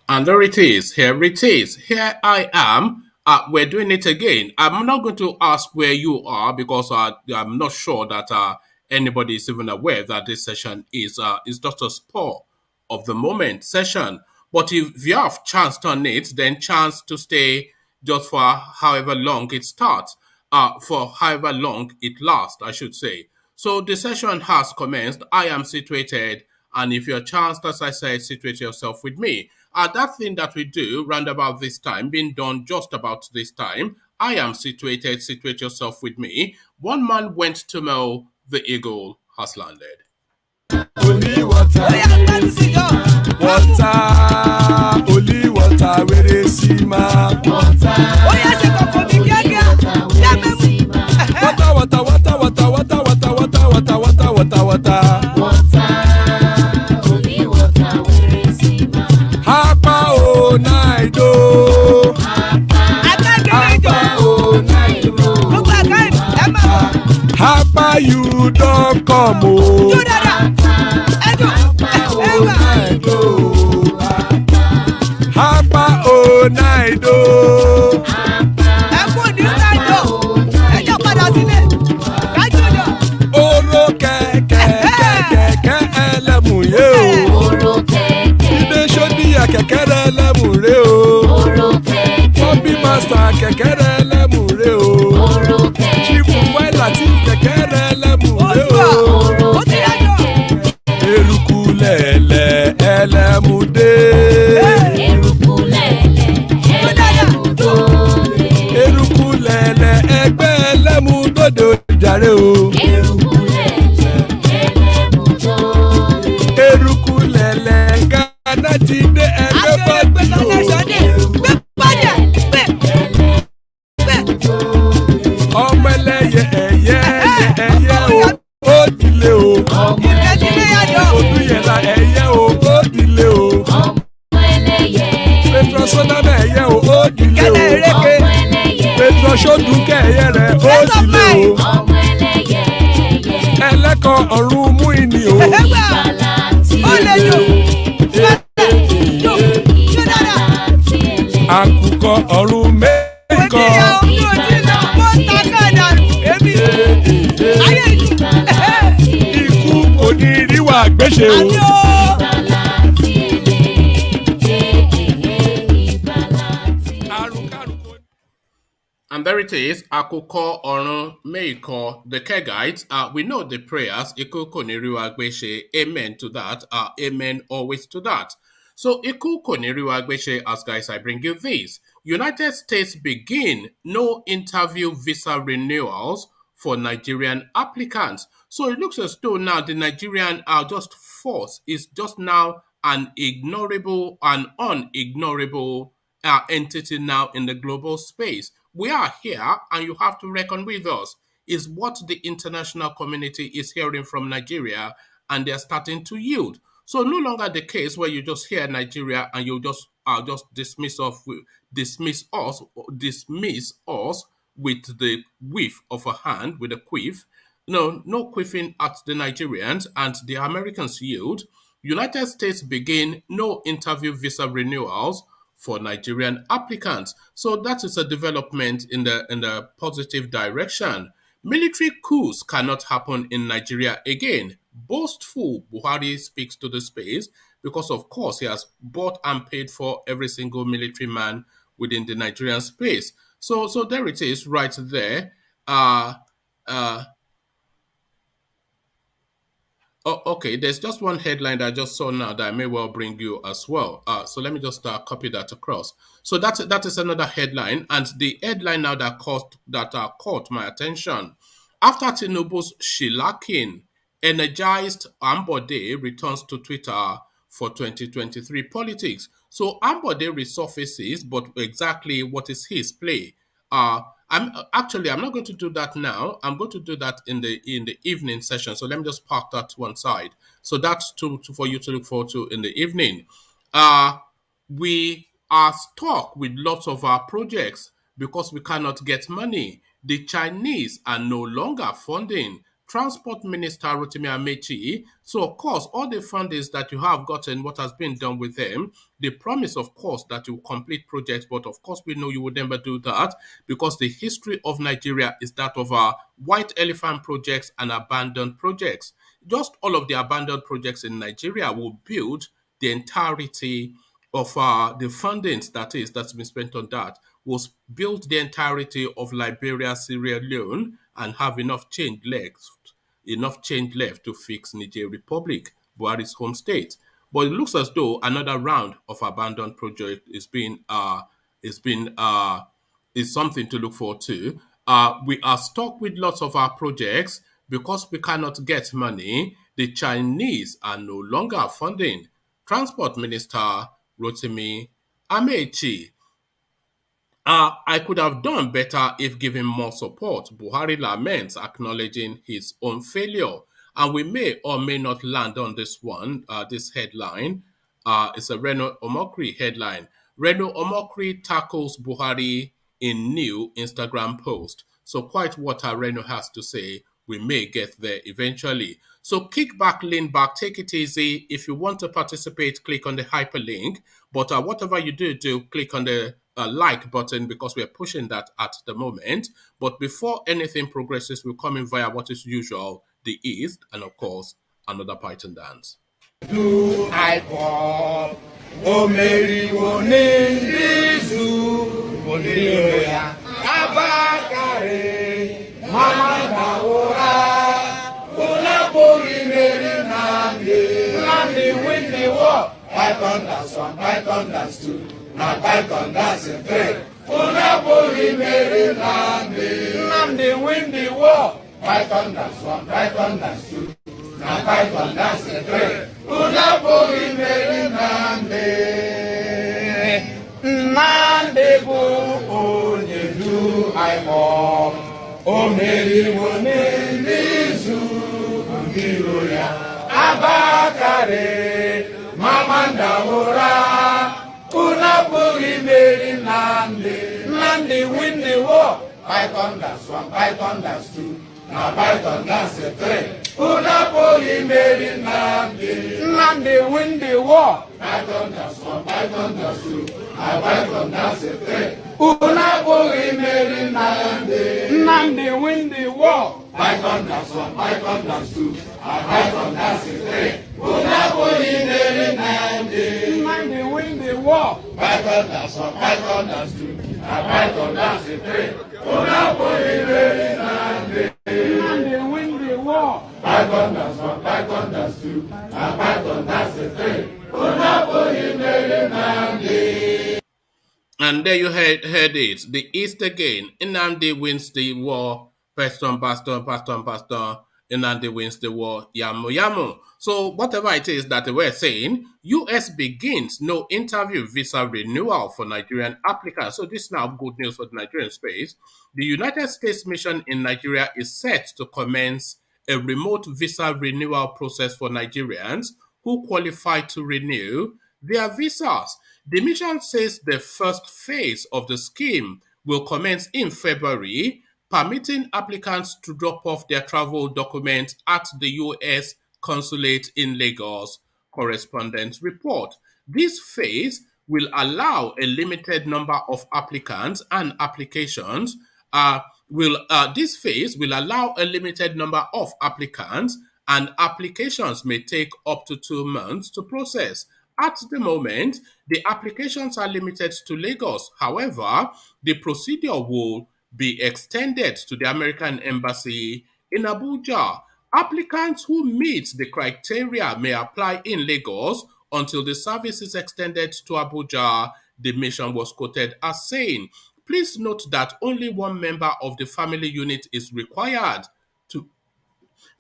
And there it is. Here it is. Here I am. We're doing it again. I'm not going to ask where you are because I'm not sure that anybody is even aware that this session is just a spur of the moment session. But if you have chanced on it, then chance to stay just for however long it starts, for however long it lasts, I should say. So the session has commenced. I am situated, and if you're chanced, as I said, situate yourself with me. That thing that we do round about this time, being done just about this time, I am situated, situate yourself with me. One man went to mow, the eagle has landed. Only water, water, only water, where they see ma. Water, water, water, water, water, water, water, water, water, water, water. Hapa you don't come oh. Hapa oh night oh. Oro keke keke elemu ye o. Ide shodi ya keke elemu re o. Bobby master keke elemu re o. Chief Latin keke elemu re o. Eruku lele elemu de. Eruku lele egbe elemu dodo jare o. Eruku lele Ghana ti de egbe ọmọ ẹlẹ́yẹ ẹ̀yẹ ẹ̀yẹ o ó dilé o odúyẹ̀lá ẹ̀yẹ o ó dilé o petrosonama ẹ̀yẹ o ó dilé o petrosodúnkẹ́ ẹ̀yẹ rẹ̀ ó dilé o ẹlẹ́kọ̀ ọ̀run mú ìní o. Àkùkọ ọ̀run mẹ́kọ̀. Ikú kò ní rí wa gbéṣe o. And there it is, Akoko Orun Meiko, the Kegites. We know the prayers, Iku Koniriwa Gbeshe, amen to that, amen always to that. So, Iku Koniriwa Gbeshe, as guys, I bring you this. United States begin no interview visa renewals for Nigerian applicants. So, it looks as though now the Nigerian are just force is just now an unignorable entity now in the global space. We are here and you have to reckon with us, is what the international community is hearing from Nigeria, and they're starting to yield. So no longer the case where you just hear Nigeria and you just dismiss us with the whiff of a hand, with a quiff. No quiffing at the Nigerians, and the Americans yield. United States begin no interview visa renewals for Nigerian applicants. So that is a development in the positive direction. Military coups cannot happen in Nigeria again. Boastful Buhari speaks to the space because, of course, he has bought and paid for every single military man within the Nigerian space. So there it is right there. Oh, okay, there's just one headline that I just saw now that I may well bring you as well. So let me just copy that across. So that is another headline, and the headline now that caught my attention. After Tinubu's shellacking, energized Ambode returns to Twitter for 2023 politics. So Ambode resurfaces, but exactly what is his play? I'm not going to do that now. I'm going to do that in the evening session. So let me just park that to one side. So that's for you to look forward to in the evening. We are stuck with lots of our projects because we cannot get money. The Chinese are no longer funding Transport Minister ROTIMI AMAECHI. So, of course, all the fundings that you have gotten, what has been done with them, the promise, of course, that you will complete projects, but of course, we know you will never do that because the history of Nigeria is that of white elephant projects and abandoned projects. Just all of the abandoned projects in Nigeria will build the entirety of the fundings that's been spent on that was build the entirety of Liberia, Sierra Leone, and have enough change left to fix Niger Republic, Buhari's home state. But it looks as though another round of abandoned project is being is something to look forward to. We are stuck with lots of our projects because we cannot get money. The Chinese are no longer funding. Transport Minister Rotimi Amechi. I could have done better if given more support, Buhari laments, acknowledging his own failure. And we may or may not land on this one, this headline. It's a Renault Omokri headline. Renault Omokri tackles Buhari in new Instagram post. So quite what Renault has to say, we may get there eventually. So kick back, lean back, take it easy. If you want to participate, click on the hyperlink. But whatever you do click on the like button because we're pushing that at the moment. But before anything progresses, we'll come in via what is usual, the East, and of course, another Python dance. Do I call Omeri Wonizu Woniroya Abakare Mama Daora Unabori Meri Nandi win the war Python dance 1, Python dance 2 Now Python dance 3 Unabori Meri Nandi win the war Python dance 1, Python dance 2 Now Python dance 3 Unabori Meri Nandi bu onye du aimo o meri wonizu ngiro ya abakare mamanda ora unabori Meri Nandi win the war Python dance 1 Python dance 2 Now Python dance 3 Unabori Meri Nandi win the war Python dance 1 Python dance 2 Now Python dance 3 Unabori Meri Nandi win the war Python dance 1 Python dance 2 Now Python dance 3 Unabori Meri Nandi win the war Python dance 1 Python dance 2 Now Python dance 3 Unabori Meri Nandi win the war Python dance 1 Python dance 2 Now Python dance 3 Unabori Meri Nandi. And there you heard it. The East again. Nnamdi wins the war. Paston. Nnamdi wins the war. Yamu. So whatever it is that they were saying, US begins no interview visa renewal for Nigerian applicants. So this is now good news for the Nigerian space. The United States mission in Nigeria is set to commence a remote visa renewal process for Nigerians who qualify to renew their visas. The mission says the first phase of the scheme will commence in February, permitting applicants to drop off their travel documents at the U.S. consulate in Lagos. Correspondents report. This phase will allow a limited number of applicants and applications. This phase will allow a limited number of applicants and applications may take up to 2 months to process. At the moment, the applications are limited to Lagos. However, the procedure will be extended to the American Embassy in Abuja. Applicants who meet the criteria may apply in Lagos until the service is extended to Abuja, the mission was quoted as saying. Please note that only one member of the family unit is required to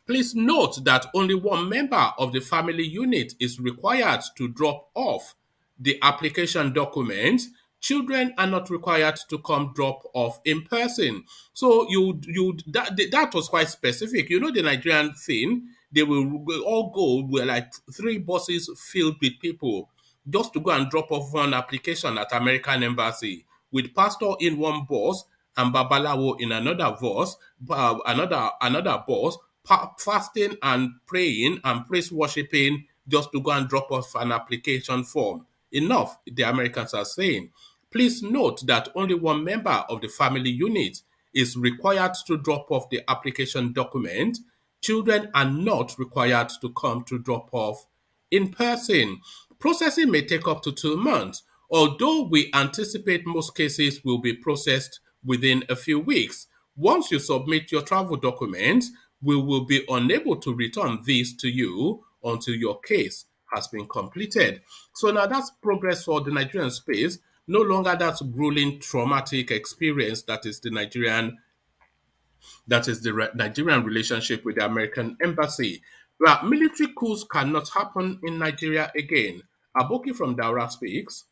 Please note that only one member of the family unit is required to drop off the application documents. Children are not required to come drop off in person. So that was quite specific. You know the Nigerian thing, they will all go with like 3 buses filled with people just to go and drop off one application at American Embassy with pastor in one bus and Babalawo in another bus, fasting and praying and praise worshiping just to go and drop off an application form. Enough, the Americans are saying. Please note that only one member of the family unit is required to drop off the application document. Children are not required to come to drop off in person. Processing may take up to 2 months, although we anticipate most cases will be processed within a few weeks. Once you submit your travel documents, we will be unable to return these to you until your case has been completed. So now that's progress for the Nigerian space. No longer that grueling traumatic experience that is the Nigerian relationship with the American embassy. Well, military coups cannot happen in Nigeria again. Aboki from Daura speaks.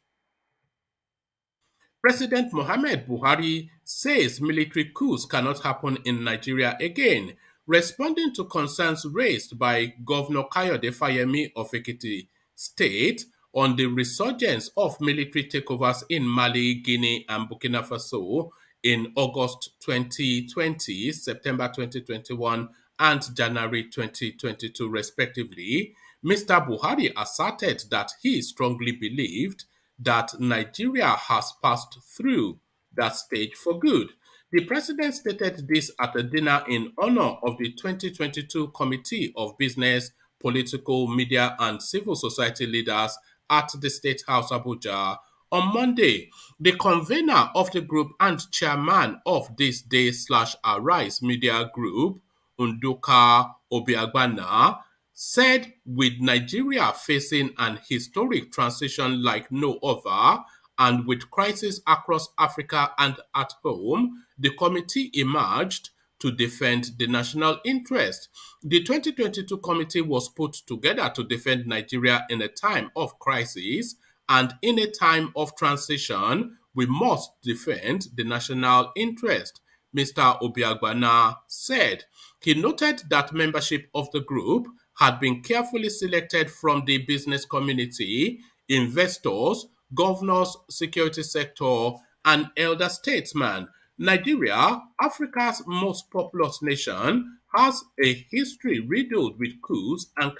President Mohamed Buhari says military coups cannot happen in Nigeria again, responding to concerns raised by Governor Kayode Fayemi of Ekiti State on the resurgence of military takeovers in Mali, Guinea, and Burkina Faso in August 2020, September 2021, and January 2022, respectively. Mr. Buhari asserted that he strongly believed that Nigeria has passed through that stage for good. The president stated this at a dinner in honor of the 2022 Committee of Business, Political, Media, and Civil Society Leaders at the State House, Abuja. On Monday, the convener of the group and chairman of this day slash Arise Media Group, Unduka Obiagbana, said with Nigeria facing an historic transition like no other, and with crises across Africa and at home, the committee emerged to defend the national interest. The 2022 committee was put together to defend Nigeria in a time of crisis, and in a time of transition, we must defend the national interest, Mr. Obiagbana said. He noted that membership of the group had been carefully selected from the business community, investors, governors, security sector, and elder statesmen. Nigeria, Africa's most populous nation, has a history riddled with coups and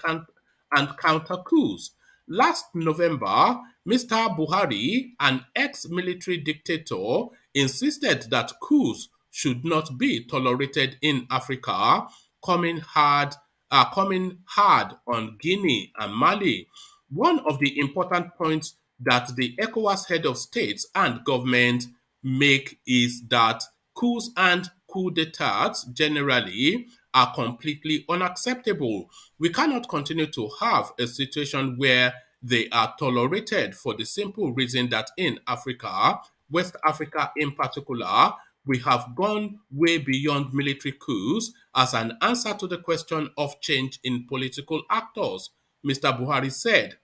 counter coups. Last November, Mr. Buhari, an ex military dictator, insisted that coups should not be tolerated in Africa, coming hard on Guinea and Mali. One of the important points that the ECOWAS head of states and government make is that coups and coup d'etats generally are completely unacceptable. We cannot continue to have a situation where they are tolerated for the simple reason that in Africa, West Africa in particular, we have gone way beyond military coups as an answer to the question of change in political actors, Mr. Buhari said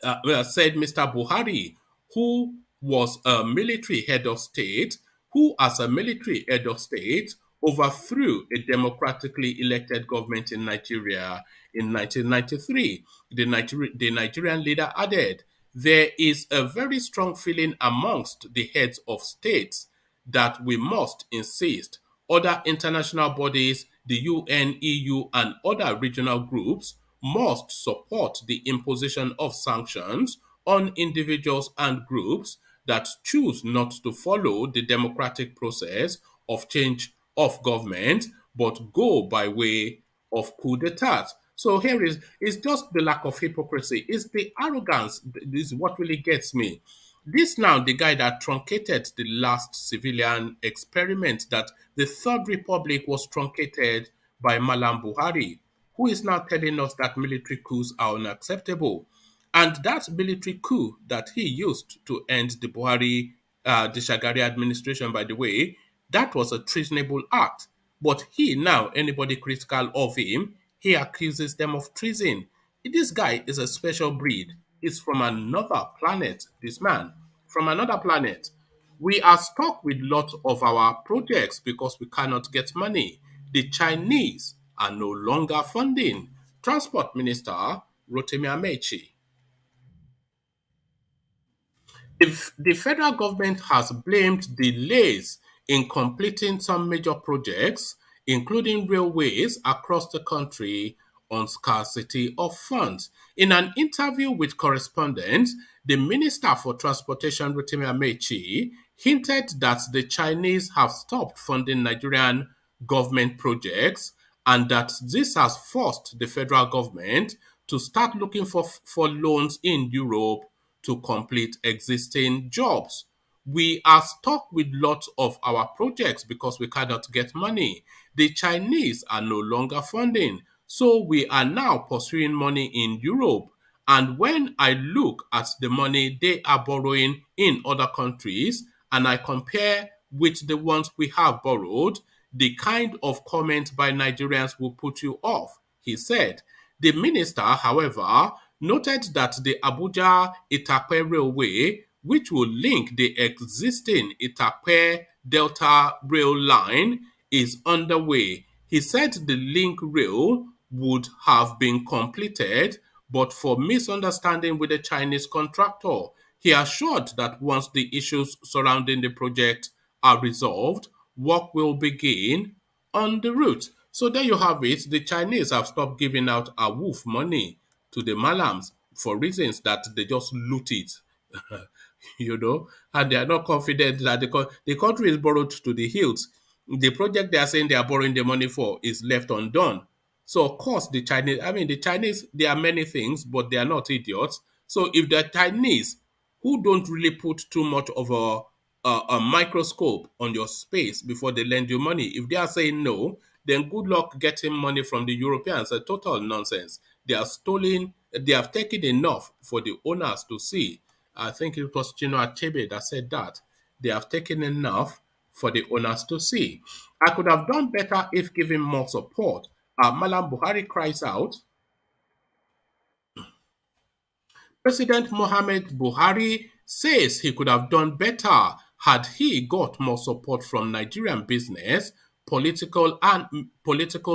Mr. Buhari, who was a military head of state, who as a military head of state overthrew a democratically elected government in Nigeria in 1993. The Nigerian leader added, there is a very strong feeling amongst the heads of states that we must insist other international bodies, the UN, EU, and other regional groups must support the imposition of sanctions on individuals and groups that choose not to follow the democratic process of change of government but go by way of coup d'etat. So here is just the lack of hypocrisy. It's the arrogance. This is what really gets me. This now the guy that truncated the last civilian experiment, that the Third Republic was truncated by Mallam Buhari, who is now telling us that military coups are unacceptable. And that military coup that he used to end the Shagari administration, by the way, that was a treasonable act. But he now, anybody critical of him, he accuses them of treason. This guy is a special breed. He's from another planet, this man, from another planet. We are stuck with lots of our projects because we cannot get money. The Chinese are no longer funding. Transport Minister ROTIMI AMAECHI. If the federal government has blamed delays in completing some major projects, including railways across the country, on scarcity of funds. In an interview with correspondents, the Minister for Transportation, ROTIMI AMAECHI, hinted that the Chinese have stopped funding Nigerian government projects and that this has forced the federal government to start looking for loans in Europe to complete existing jobs. We are stuck with lots of our projects because we cannot get money. The Chinese are no longer funding, so we are now pursuing money in Europe. And when I look at the money they are borrowing in other countries and I compare with the ones we have borrowed, the kind of comment by Nigerians will put you off, he said. The minister, however, noted that the Abuja Itakpe Railway, which will link the existing Itakpe Delta rail line, is underway. He said the link rail would have been completed, but for misunderstanding with the Chinese contractor. He assured that once the issues surrounding the project are resolved, work will begin on the route. So there you have it. The Chinese have stopped giving out AWOOF money to the Mallams for reasons that they just loot it. And they are not confident that the country is borrowed to the hills. The project they are saying they are borrowing the money for is left undone. So of course the Chinese, they are many things, but they are not idiots. So if the Chinese, who don't really put too much of a microscope on your space before they lend you money, if they are saying no, then good luck getting money from the Europeans. A total nonsense. They are stolen. They have taken enough for the owners to see. I think it was Chino Achebe that said that. They have taken enough for the owners to see. I could have done better if given more support. Mallam Buhari cries out. President Mohamed Buhari says he could have done better had he got more support from Nigerian business, political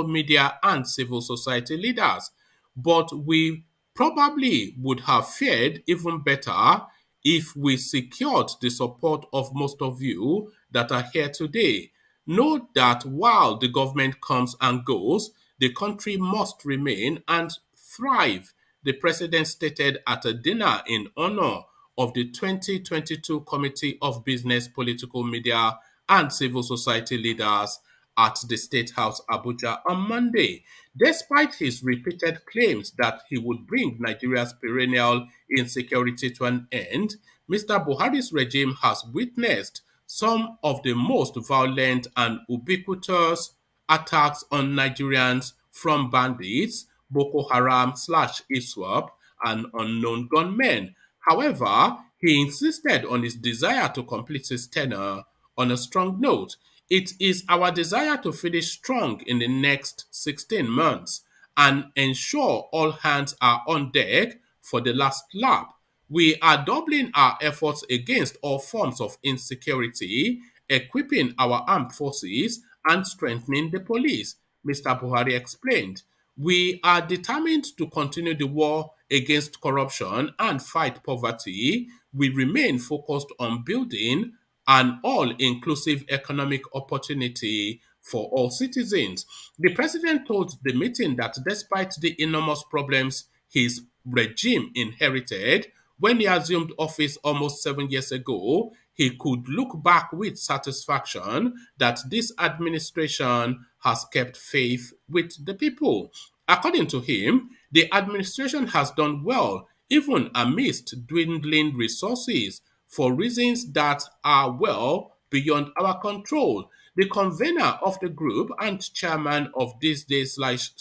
media and civil society leaders. But we probably would have fared even better if we secured the support of most of you that are here today. Note that while the government comes and goes, the country must remain and thrive, the president stated at a dinner in honor of the 2022 Committee of Business, Political Media, and Civil Society Leaders at the State House, Abuja, on Monday. Despite his repeated claims that he would bring Nigeria's perennial insecurity to an end, Mr. Buhari's regime has witnessed some of the most violent and ubiquitous attacks on Nigerians from bandits, Boko Haram slash ISWAP, and unknown gunmen. However, he insisted on his desire to complete his tenure on a strong note. It is our desire to finish strong in the next 16 months and ensure all hands are on deck for the last lap. We are doubling our efforts against all forms of insecurity, equipping our armed forces, and strengthening the police, Mr. Buhari explained. We are determined to continue the war against corruption and fight poverty. We remain focused on building an all inclusive economic opportunity for all citizens. The president told the meeting that despite the enormous problems his regime inherited when he assumed office almost 7 years ago, he could look back with satisfaction that this administration has kept faith with the people. According to him, the administration has done well, even amidst dwindling resources, for reasons that are well beyond our control. The convener of the group and chairman of this day slash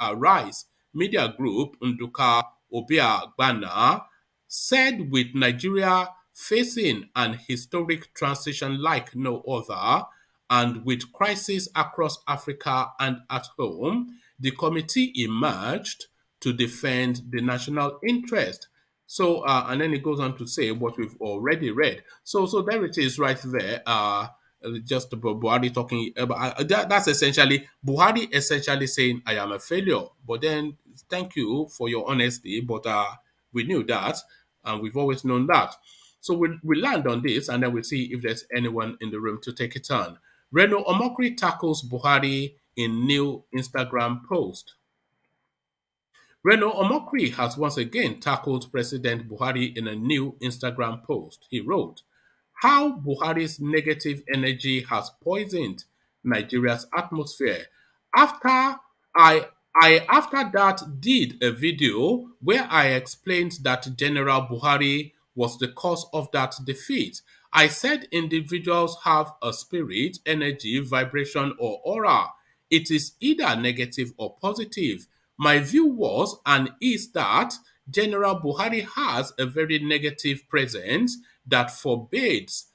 Arise media group, Nduka Obia Gbana, said with Nigeria facing an historic transition like no other, and with crises across Africa and at home, the committee emerged to defend the national interest. So, and then it goes on to say what we've already read. So there it is, right there. Just about Buhari talking about that's essentially Buhari essentially saying I am a failure. But then, thank you for your honesty. But we knew that, and we've always known that. So we land on this, and then we'll see if there's anyone in the room to take it on. Renault Omokri tackles Buhari in new Instagram post. Renault Omokri has once again tackled President Buhari in a new Instagram post. He wrote, "How Buhari's negative energy has poisoned Nigeria's atmosphere. After I after that did a video where I explained that General Buhari was the cause of that defeat. I said individuals have a spirit, energy, vibration, or aura. It is either negative or positive. My view was and is that General Buhari has a very negative presence that forbids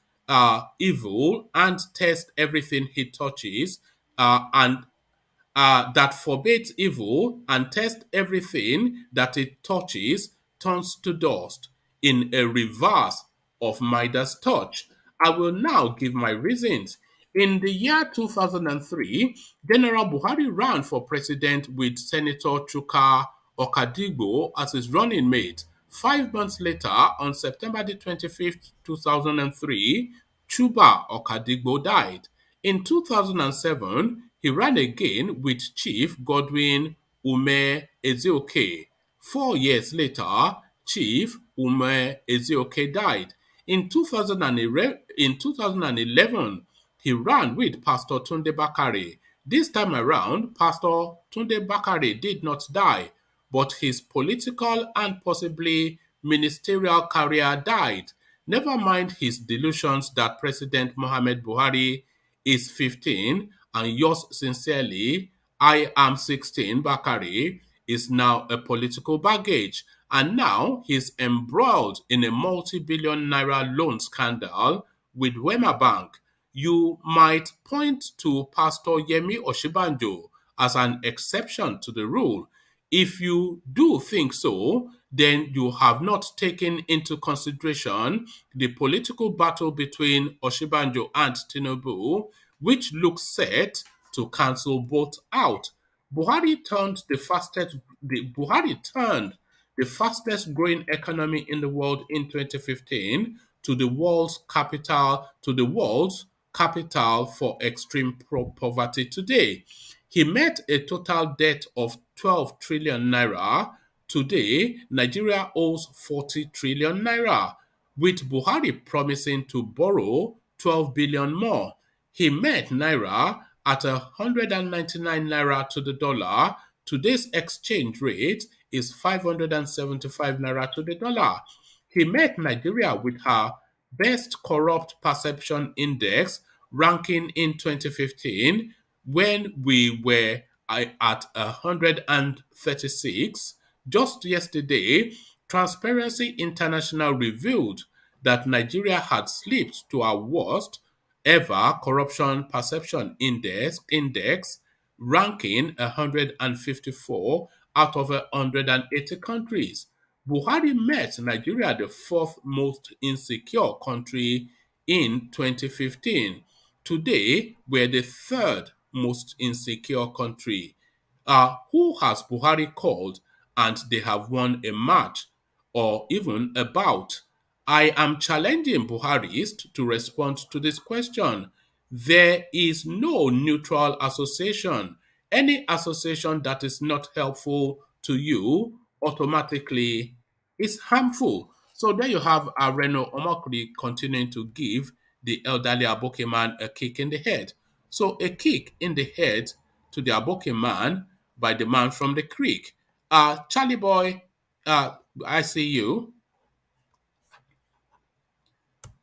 evil and tests everything he touches, and that forbids evil and tests everything that it touches, turns to dust. In a reverse of Midas' touch, I will now give my reasons. In the year 2003, General Buhari ran for president with Senator Chuka Okadigbo as his running mate. 5 months later, on September the 25th, 2003, Chuba Okadigbo died. In 2007, he ran again with Chief Godwin Ume Ezioke. 4 years later, Chief Ume Ezioke died. In 2011, he ran with Pastor Tunde Bakare. This time around, Pastor Tunde Bakare did not die, but his political and possibly ministerial career died. Never mind his delusions that President Mohamed Buhari is 15 and yours sincerely, I am 16, Bakari, is now a political baggage. And now he's embroiled in a multi-billion naira loan scandal with Wema Bank. You might point to Pastor Yemi Oshibanjo as an exception to the rule. If you do think so, then you have not taken into consideration the political battle between Oshibanjo and Tinubu, which looks set to cancel both out. Buhari turned the fastest growing economy in the world in 2015 to the world's capital for extreme poverty today. He met a total debt of 12 trillion naira. Today, Nigeria owes 40 trillion naira, with Buhari promising to borrow 12 billion more. He met naira at 199 naira to the dollar. Today's exchange rate is 575 naira to the dollar. He met Nigeria with her best corrupt perception index ranking in 2015 when we were at 136. Just yesterday, Transparency International revealed that Nigeria had slipped to our worst ever corruption perception index ranking 154 out of 180 countries. Buhari met Nigeria the fourth most insecure country in 2015. Today, we're the third most insecure country. Who has Buhari called and they have won a match or even a bout? I am challenging Buharists to respond to this question. There is no neutral association. Any association that is not helpful to you automatically is harmful. So there you have Renault Omokri continuing to give the elderly Aboke man a kick in the head. So a kick in the head to the Aboke man by the man from the creek. Charlie boy, I see you.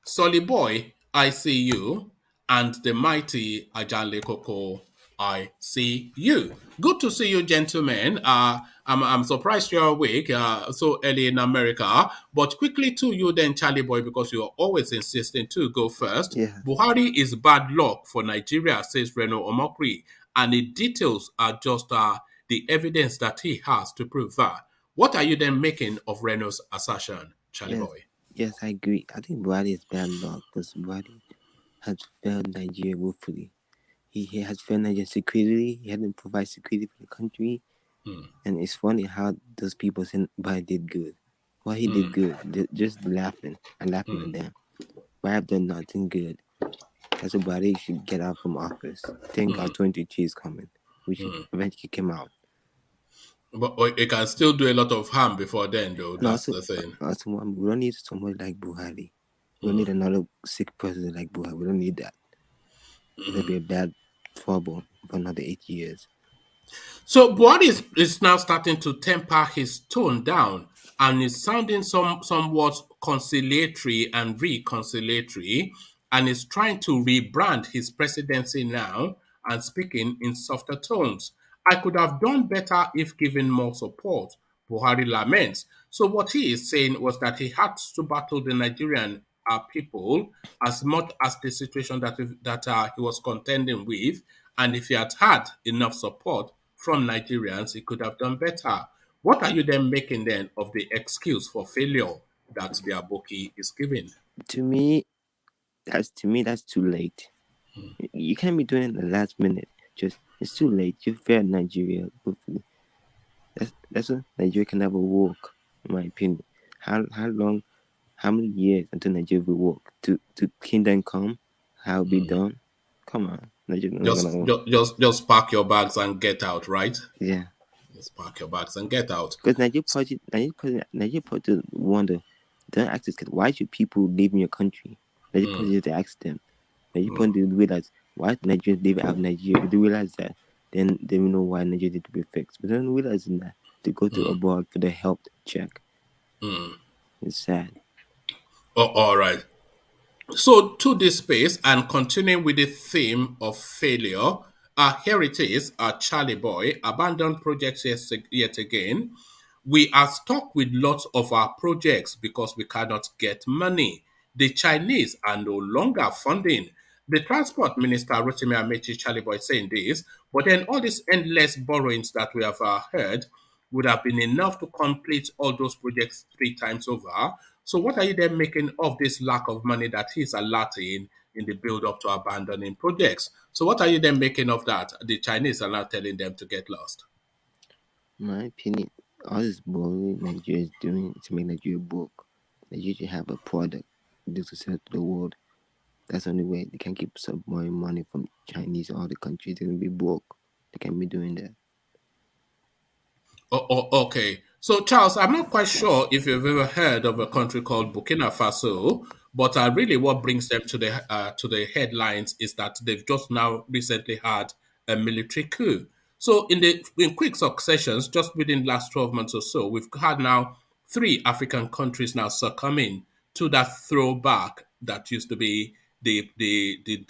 Solly Boy, I see you. And the mighty Ajanle Koko, I see you. Good to see you, gentlemen. I'm surprised you're awake so early in America. But quickly to you then, Charlie Boy, because you're always insisting to go first. Yeah. Buhari is bad luck for Nigeria, says Renault Omokri. And the details are just the evidence that he has to prove that. What are you then making of Renault's assertion, Charlie Yes. Boy? Yes, I agree. I think Buhari is bad luck because Buhari has failed Nigeria woefully. He has failed Nigeria security. He hadn't provided security for the country. And it's funny how those people say Buhari did good. Well, he did good. Just laughing at them. Buhari have done nothing good. That's why Buhari should get out from office. Thank God 2023 is coming. which eventually came out. But it can still do a lot of harm before then, though. And That's also, the thing. we don't need somebody like Buhari. We don't need another sick president like Buhari. We don't need that. It'll be a bad trouble for another 8 years. So Buhari is now starting to temper his tone down and is sounding somewhat conciliatory and reconciliatory, and is trying to rebrand his presidency now and speaking in softer tones. I could have done better if given more support, Buhari laments. So what he is saying was that he had to battle the Nigerian people as much as the situation that he was contending with, and if he had had enough support from Nigerians, he could have done better. What are you then making then of the excuse for failure that the Aboki is giving? To me, that's too late. You can't be doing it in the last minute. Just it's too late. You failed Nigeria. That's what Nigeria can never work, in my opinion. How many years until Nigeria will work? To kingdom come? How it be done? Come on. Nigeria not Just, gonna work. just pack your bags and get out, right? Yeah. Just pack your bags and get out. Because Nigeria party wonder, don't ask this kid, why should people leave in your country? Nigeria party they ask them. Nigeria party they realize why Nigerians leave out of Nigeria. They realize that, then they will know why Nigeria need to be fixed. But they don't realize that they go to abroad for the health check. It's sad. Oh, all right. So, to this space and continuing with the theme of failure, here it is, Charlie Boy, abandoned projects yet again. We are stuck with lots of our projects because we cannot get money. The Chinese are no longer funding. The transport minister, ROTIMI AMAECHI Charlie Boy, saying this, but then all these endless borrowings that we have heard would have been enough to complete all those projects 3 times over. So, what are you then making of this lack of money that he's allotting in the build up to abandoning projects? So, what are you then making of that? The Chinese are now telling them to get lost. In my opinion, all this borrowing Nigeria is doing to make Nigeria broke. Nigeria should have a product to sell to the world. That's the only way they can keep some more money from Chinese or other countries. They're gonna be broke. They can't be doing that. Okay. So, Charles, I'm not quite sure if you've ever heard of a country called Burkina Faso, but really what brings them to the headlines is that they've just now recently had a military coup. So, in quick successions, just within the last 12 months or so, we've had now 3 African countries now succumbing to that throwback that used to be the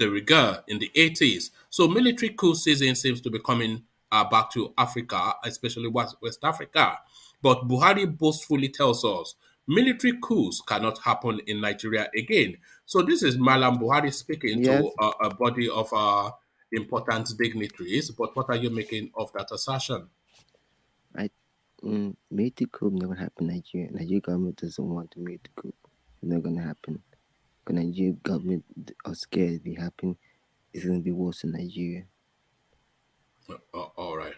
rigueur in the 80s. So military coup season seems to be coming back to Africa, especially West Africa. But Buhari boastfully tells us military coups cannot happen in Nigeria again. So this is Mallam Buhari speaking Yes, to a body of important dignitaries. But what are you making of that assertion? military coup never gonna happen in Nigeria. Nigeria government doesn't want the military coup. It's not gonna happen. Because Nigeria government are scared if it happen, it's gonna be worse in Nigeria. All right.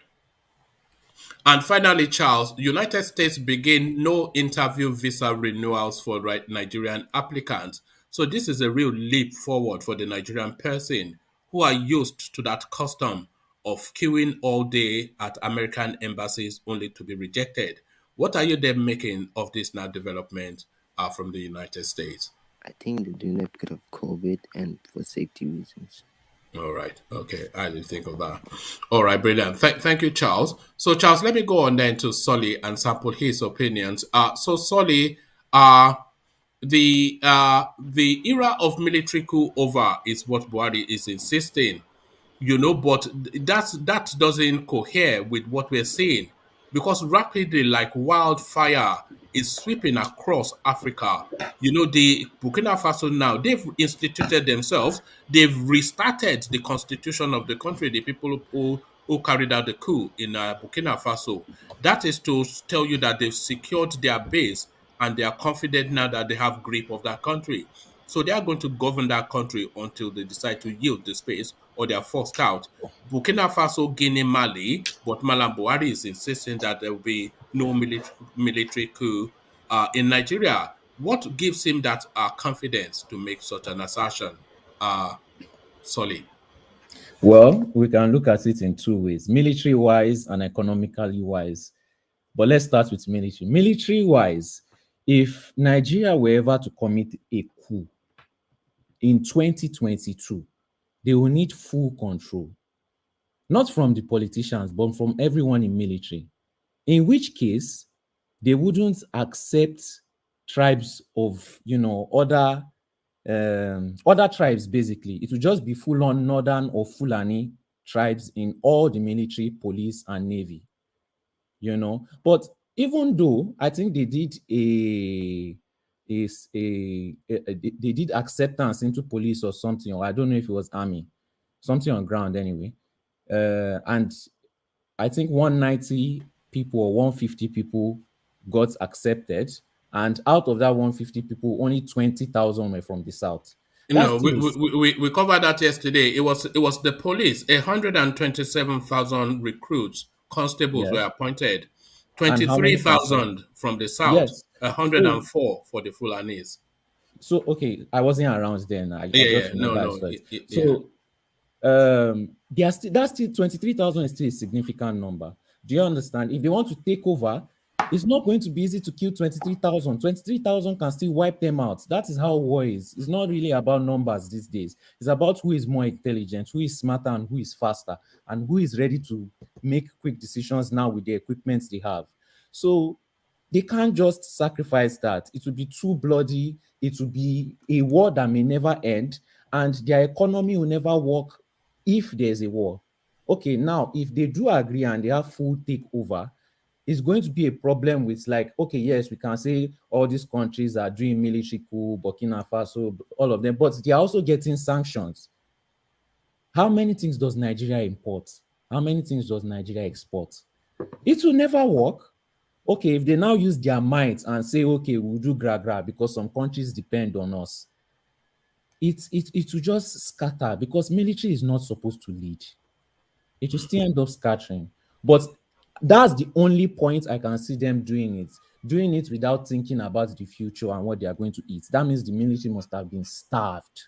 And finally, Charles, United States begin no interview visa renewals for Nigerian applicants. So this is a real leap forward for the Nigerian person who are used to that custom of queuing all day at American embassies only to be rejected. What are you then making of this now development from the United States? I think they're doing that because of COVID and for safety reasons. All right. Okay. I didn't think of that. All right. Brilliant. Thank you, Charles. So, Charles, let me go on then to Solly and sample his opinions. So, Solly, the era of military coup over is what Buhari is insisting, but that doesn't cohere with what we're seeing because rapidly, like wildfire, is sweeping across Africa. The Burkina Faso now, they've instituted themselves, they've restarted the constitution of the country, the people who carried out the coup in Burkina Faso. That is to tell you that they've secured their base and they are confident now that they have grip of that country. So they are going to govern that country until they decide to yield the space or they are forced out. Burkina Faso, Guinea, Mali, but Mallam Buhari is insisting that there will be no military coup in Nigeria. What gives him that confidence to make such an assertion, Solly? Well, we can look at it in two ways: military wise and economically wise. But let's start with military. Military wise, if Nigeria were ever to commit a coup in 2022, they will need full control, not from the politicians, but from everyone in military. In which case, they wouldn't accept tribes of, other tribes. Basically, it would just be full on northern or Fulani tribes in all the military, police, and navy. But even though I think they did they did acceptance into police or something, or I don't know if it was army, something on ground anyway. And I think 190 people or 150 people got accepted, and out of that 150 people, only 20,000 were from the south. You That's know, still we covered that yesterday. It was the police. 127,000 recruits, constables yeah. were appointed. And how many from south? 23,000 from the south. Yes. So 104 for the Fulanis. okay, I wasn't around then. I Yeah, just yeah, no, remember I no, saw it. yeah. So they are still, that's still 23,000 is still a significant number. Do you understand? If they want to take over, it's not going to be easy to kill 23,000. 23,000 can still wipe them out. That is how war is. It's not really about numbers these days. It's about who is more intelligent, who is smarter, and who is faster, and who is ready to make quick decisions now with the equipment they have. So they can't just sacrifice that. It would be too bloody. It would be a war that may never end, and their economy will never work if there's a war. Okay, now if they do agree and they have full takeover, it's going to be a problem with, like, okay, yes, we can say all these countries are doing military coup, Burkina Faso, all of them, but they're also getting sanctions. How many things does Nigeria import? How many things does Nigeria export? It will never work. Okay, if they now use their might and say, okay, we'll do gra because some countries depend on us, it will just scatter, because military is not supposed to lead. It will still end up scattering. But that's the only point I can see them doing it without thinking about the future and what they are going to eat. That means the military must have been starved.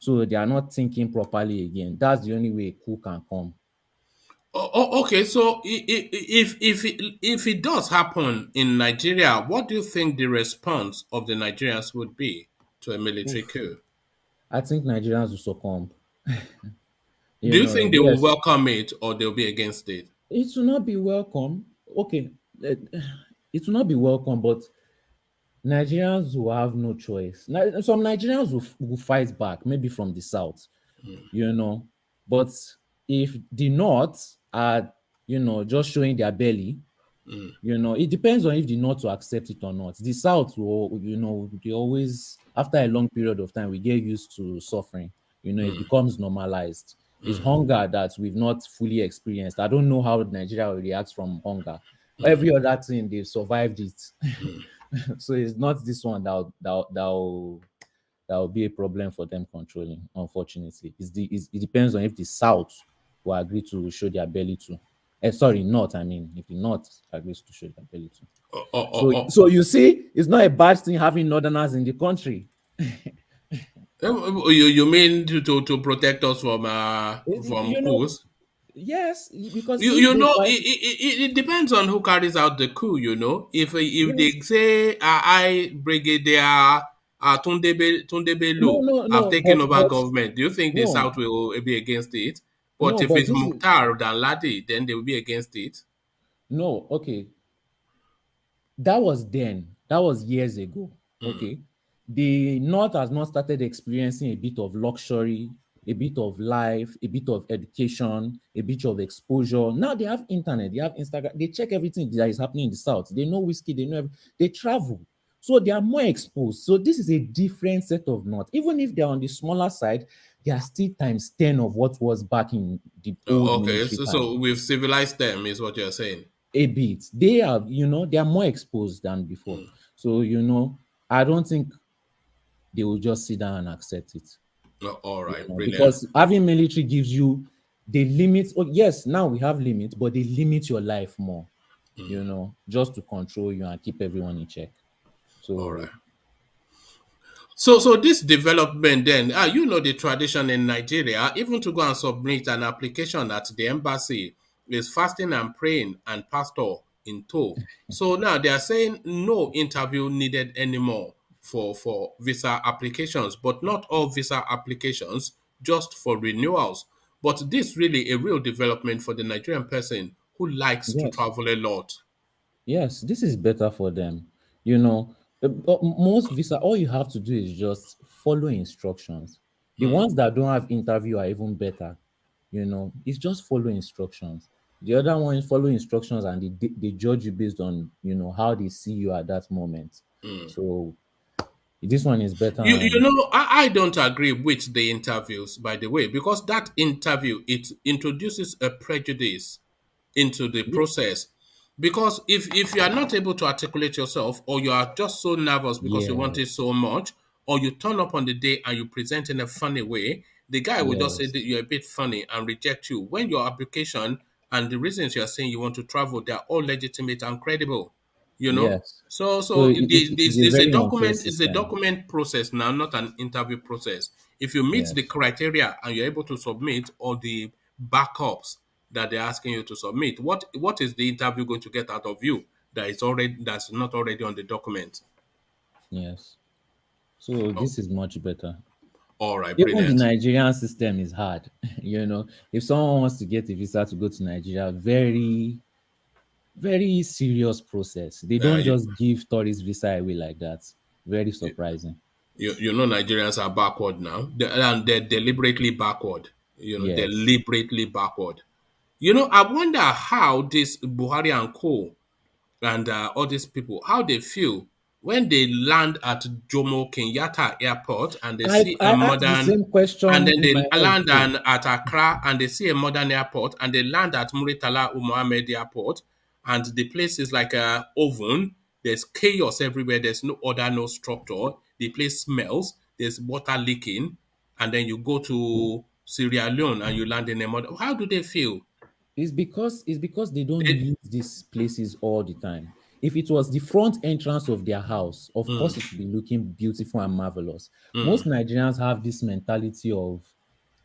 So they are not thinking properly again. That's the only way a coup can come. Okay, so if it does happen in Nigeria, what do you think the response of the Nigerians would be to a military Oof. coup? I think Nigerians will succumb. Do you think they will Yes, welcome it or they'll be against it? it will not be welcome. Okay, it will not be welcome, but Nigerians will have no choice. Some Nigerians will fight back, maybe from the south, but if the north are, just showing their belly, it depends on if the north will accept it or not. The south will, they always, after a long period of time, we get used to suffering. It becomes normalized. It's hunger that we've not fully experienced. I don't know how Nigeria will react from hunger. Every other thing, they've survived it. So it's not this one that will be a problem for them controlling, unfortunately. It depends on if the south will agree to show their belly to. Sorry, not, I mean, if the north agrees to show their belly to. So you see, it's not a bad thing having northerners in the country. You mean to protect us from You know, coups? yes, because You if you they know fight, it depends on who carries out the coup. If yes, they say I Brigadier Tundebe no, Lu no, have no, taken but over government, do you think the no, South will be against it? But no, if but it's this is Mukhtar Danladi, then they will be against it. no, okay. That was then. That was years ago. Okay. The North has not started experiencing a bit of luxury, a bit of life, a bit of education, a bit of exposure. Now they have internet, they have Instagram, they check everything that is happening in the South. They know whiskey, they know they travel. So they are more exposed. So this is a different set of North. Even if they're on the smaller side, they are still times 10 of what was back in the old Okay, military time. so we've civilized them, is what you're saying. A bit. They are, they are more exposed than before. So, I don't think they will just sit down and accept it. All right, brilliant. Because having military gives you the limits. Oh, yes, now we have limits, but they limit your life more, just to control you and keep everyone in check. All right. So So this development then, you know the tradition in Nigeria, even to go and submit an application at the embassy is fasting and praying and pastor in tow. So now they are saying no interview needed anymore for visa applications, but not all visa applications, just for renewals. But this really a real development for the Nigerian person who likes to Yes. travel a lot. Yes, this is better for them. Most visa, all you have to do is just follow instructions. The ones that don't have interview are even better. It's just follow instructions. The other one is follow instructions and they judge you based on, how they see you at that moment. So this one is better. You And know, I don't agree with the interviews, by the way, because that interview it introduces a prejudice into the process. Because if you are not able to articulate yourself, or you are just so nervous because you want it yes, so much, or you turn up on the day and you present in a funny way, the guy will just say yes, that you're a bit funny and reject you. When your application and the reasons you are saying you want to travel, they are all legitimate and credible. You know, yes. so So it is a this a very unfair document is a system. document process now, not an interview process. If you meet the Yes, criteria and you're able to submit all the backups that they're asking you to submit, what is the interview going to get out of you that's not already on the document? yes. So Oh, this is much better. all right, Even the brilliant. Nigerian system is hard. If someone wants to get a visa to go to Nigeria, very, very serious process. They Uh, don't you, just give tourist visa away like that. Very surprising. you know Nigerians are backward now, and they're deliberately backward. You know, Yes. deliberately backward. You know, I wonder how this Buhari and Co and all these people, how they feel when they land at Jomo Kenyatta Airport and they see a I asked the modern, same and question then in they my head land too. at Accra and they see a modern airport and they land at Muritala Mohammed Airport and the place is like a oven. There's chaos everywhere. There's no order, no structure. The place smells. There's water leaking. And then you go to Sierra Leone and you land in a modern. How do they feel? It's because they don't They, use these places all the time. If it was the front entrance of their house, of course it would be looking beautiful and marvelous. Most Nigerians have this mentality of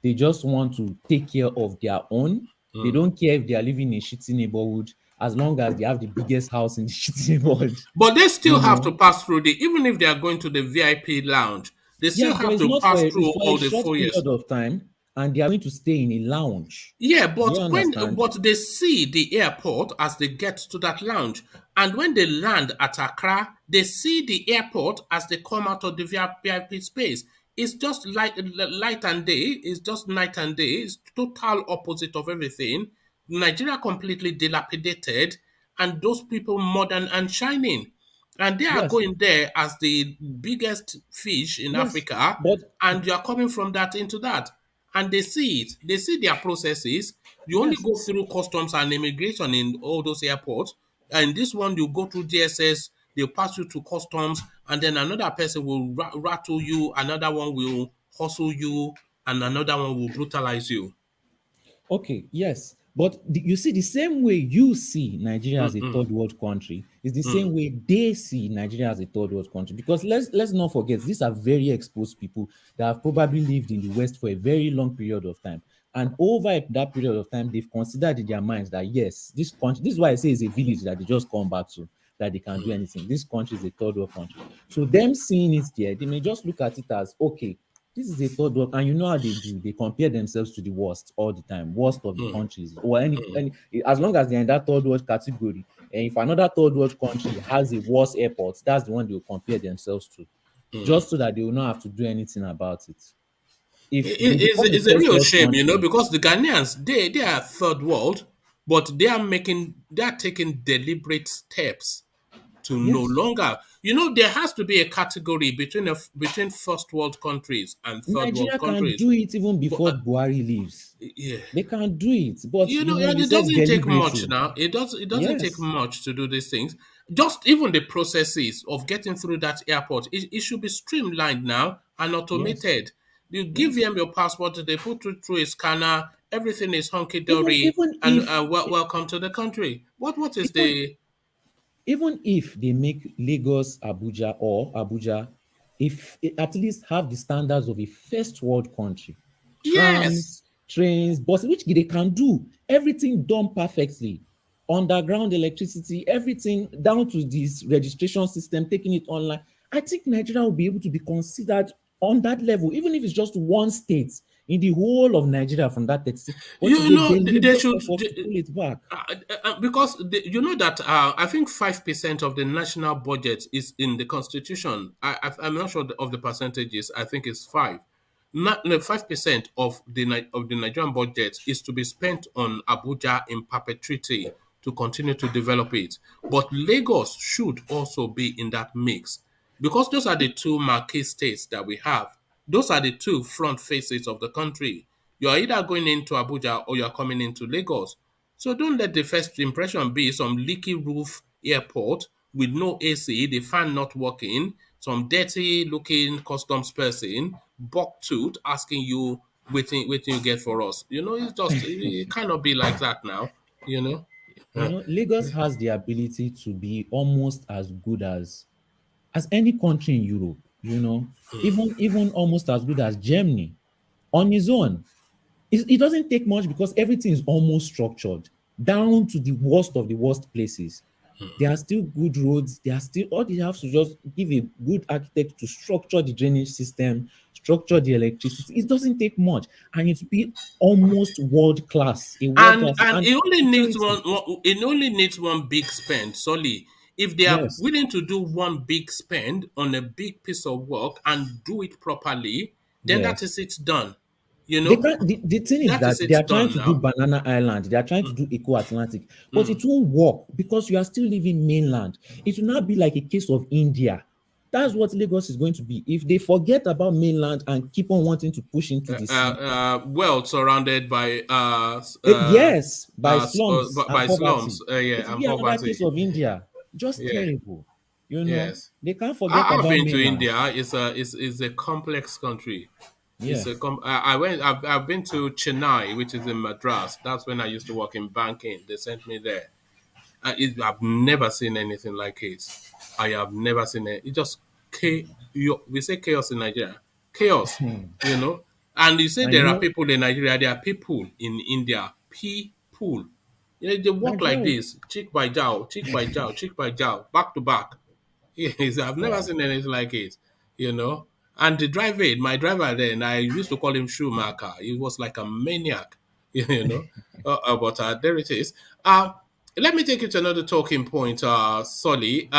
they just want to take care of their own. They don't care if they are living in a shitty neighborhood as long as they have the biggest house in the shitty neighborhood. But they You still have to know, pass through even if they are going to the VIP lounge, they still yes, but have to pass through it's for a all the short foyers. period of time, and they are going to stay in a lounge. Yeah, Do you understand? but they see the airport as they get to that lounge, and when they land at Accra, they see the airport as they come out of the VIP space. It's just light and day. It's just night and day. It's total opposite of everything. Nigeria completely dilapidated, and those people modern and shining, and they are Yes, going there as the biggest fish in yes, Africa, but and you are coming from that into that and they see it. They see their processes. You only yes. go through customs and immigration in all those airports. And this one, you go through DSS, they'll pass you to customs, and then another person will rattle you, another one will hustle you, and another one will brutalize you. Okay, yes. But you see, the same way you see Nigeria as a third world country is the same way they see Nigeria as a third world country. Because let's not forget, these are very exposed people that have probably lived in the West for a very long period of time. And over that period of time, they've considered in their minds that yes, this country, this is why I say it's a village that they just come back to, that they can do anything. This country is a third world country. So them seeing it there, they may just look at it as okay, this is a third world, and you know how they do. They compare themselves to the worst all the time, worst of the countries, or any as long as they're in that third world category. And if another third world country has a worse airport, that's the one they will compare themselves to, just so that they will not have to do anything about it. If they become a It's a first real world shame, country, because the Ghanaians, they are third world, but they are taking deliberate steps to no yes, longer. There has to be a category between first world countries and third world Nigeria can countries. do it even But before Buhari leaves. yeah, They can do it, but you it said doesn't take much deliberately. now. It doesn't take Yes, much to do these things. Just even the processes of getting through that airport, it should be streamlined now and yes, automated. You give yes. them your passport, they put it through a scanner, everything is hunky Even dory, even and if welcome to the country. What is even the even if they make Lagos Abuja or Abuja if at least have the standards of a first world country. Yes. Trams, trains, buses, which they can do. Everything done perfectly. Underground electricity, everything down to this registration system, taking it online. I think Nigeria will be able to be considered on that level, even if it's just one state in the whole of Nigeria from that 36. But it's You a know, they deliberate should effort to pull it back. because you know that I think 5% of the national budget is in the constitution. I'm not sure of the percentages. I think it's five. Not no, 5% of the Nigerian budget is to be spent on Abuja in perpetuity to continue to develop it. But Lagos should also be in that mix because those are the two marquee states that we have. Those are the two front faces of the country. You are either going into Abuja or you are coming into Lagos. So don't let the first impression be some leaky roof airport with no AC, the fan not working, some dirty looking customs person, buck tooth asking you waiting you get for us. You know, it cannot be like that now, you know. You know, Lagos has the ability to be almost as good as any country in Europe, you know, even almost as good as Germany on its own. It doesn't take much because everything is almost structured down to the worst of the worst places. There are still good roads. There are still all you have to just give a good architect to structure the drainage system, structure the electricity. It doesn't take much, and it will be almost world class, a world And class, and and it only needs security. it only needs one big spend, solely. If they are Yes, willing to do one big spend on a big piece of work and do it properly, then that yes. is it done. You They know, can't. The thing is that is that they it are trying done to do now. Banana Island. They are trying to do Eco Atlantic, but it won't work because you are still living mainland. It will not be like a case of India. That's what Lagos is going to be if they forget about mainland and keep on wanting to push into the sea. Well surrounded by Yes, by slums and by poverty. slums, It will and be another poverty. case of India. Just Yeah, terrible. You know, yes. they can't forget I've about been to mainland. India. It's a complex country. Yeah. I went. I've been to Chennai, which is in Madras. That's when I used to work in banking. They sent me there. I've never seen anything like it. I have never seen it. It just we say chaos in Nigeria. Chaos, Hmm. you know. And you say And you there are know, people in Nigeria. There are people in India. People. You know, they walk like Nigeria. this, cheek by jowl, cheek by jowl, cheek by jowl, back to back. Yes, I've never Wow. seen anything like it, you know. And the driver, my driver then, I used to call him Schumacher. He was like a maniac, you know. But there it is. Let me take you to another talking point, Solly.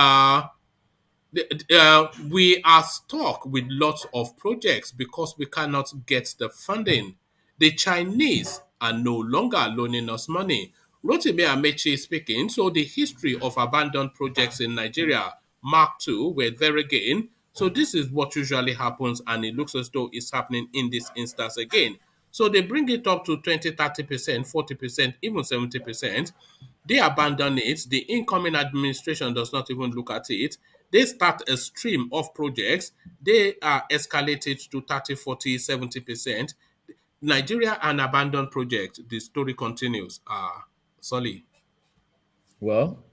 We are stuck with lots of projects because we cannot get the funding. The Chinese are no longer loaning us money. Rotimi Amechi speaking. So the history of abandoned projects in Nigeria, Mark II, were there again. So this is what usually happens, and it looks as though it's happening in this instance again. So they bring it up to 20, 30%, 40%, even 70%. They abandon it. The incoming administration does not even look at it. They start a stream of projects. They are escalated to 30, 40, 70%. Nigeria, an abandoned project. The story continues. Solly. Well,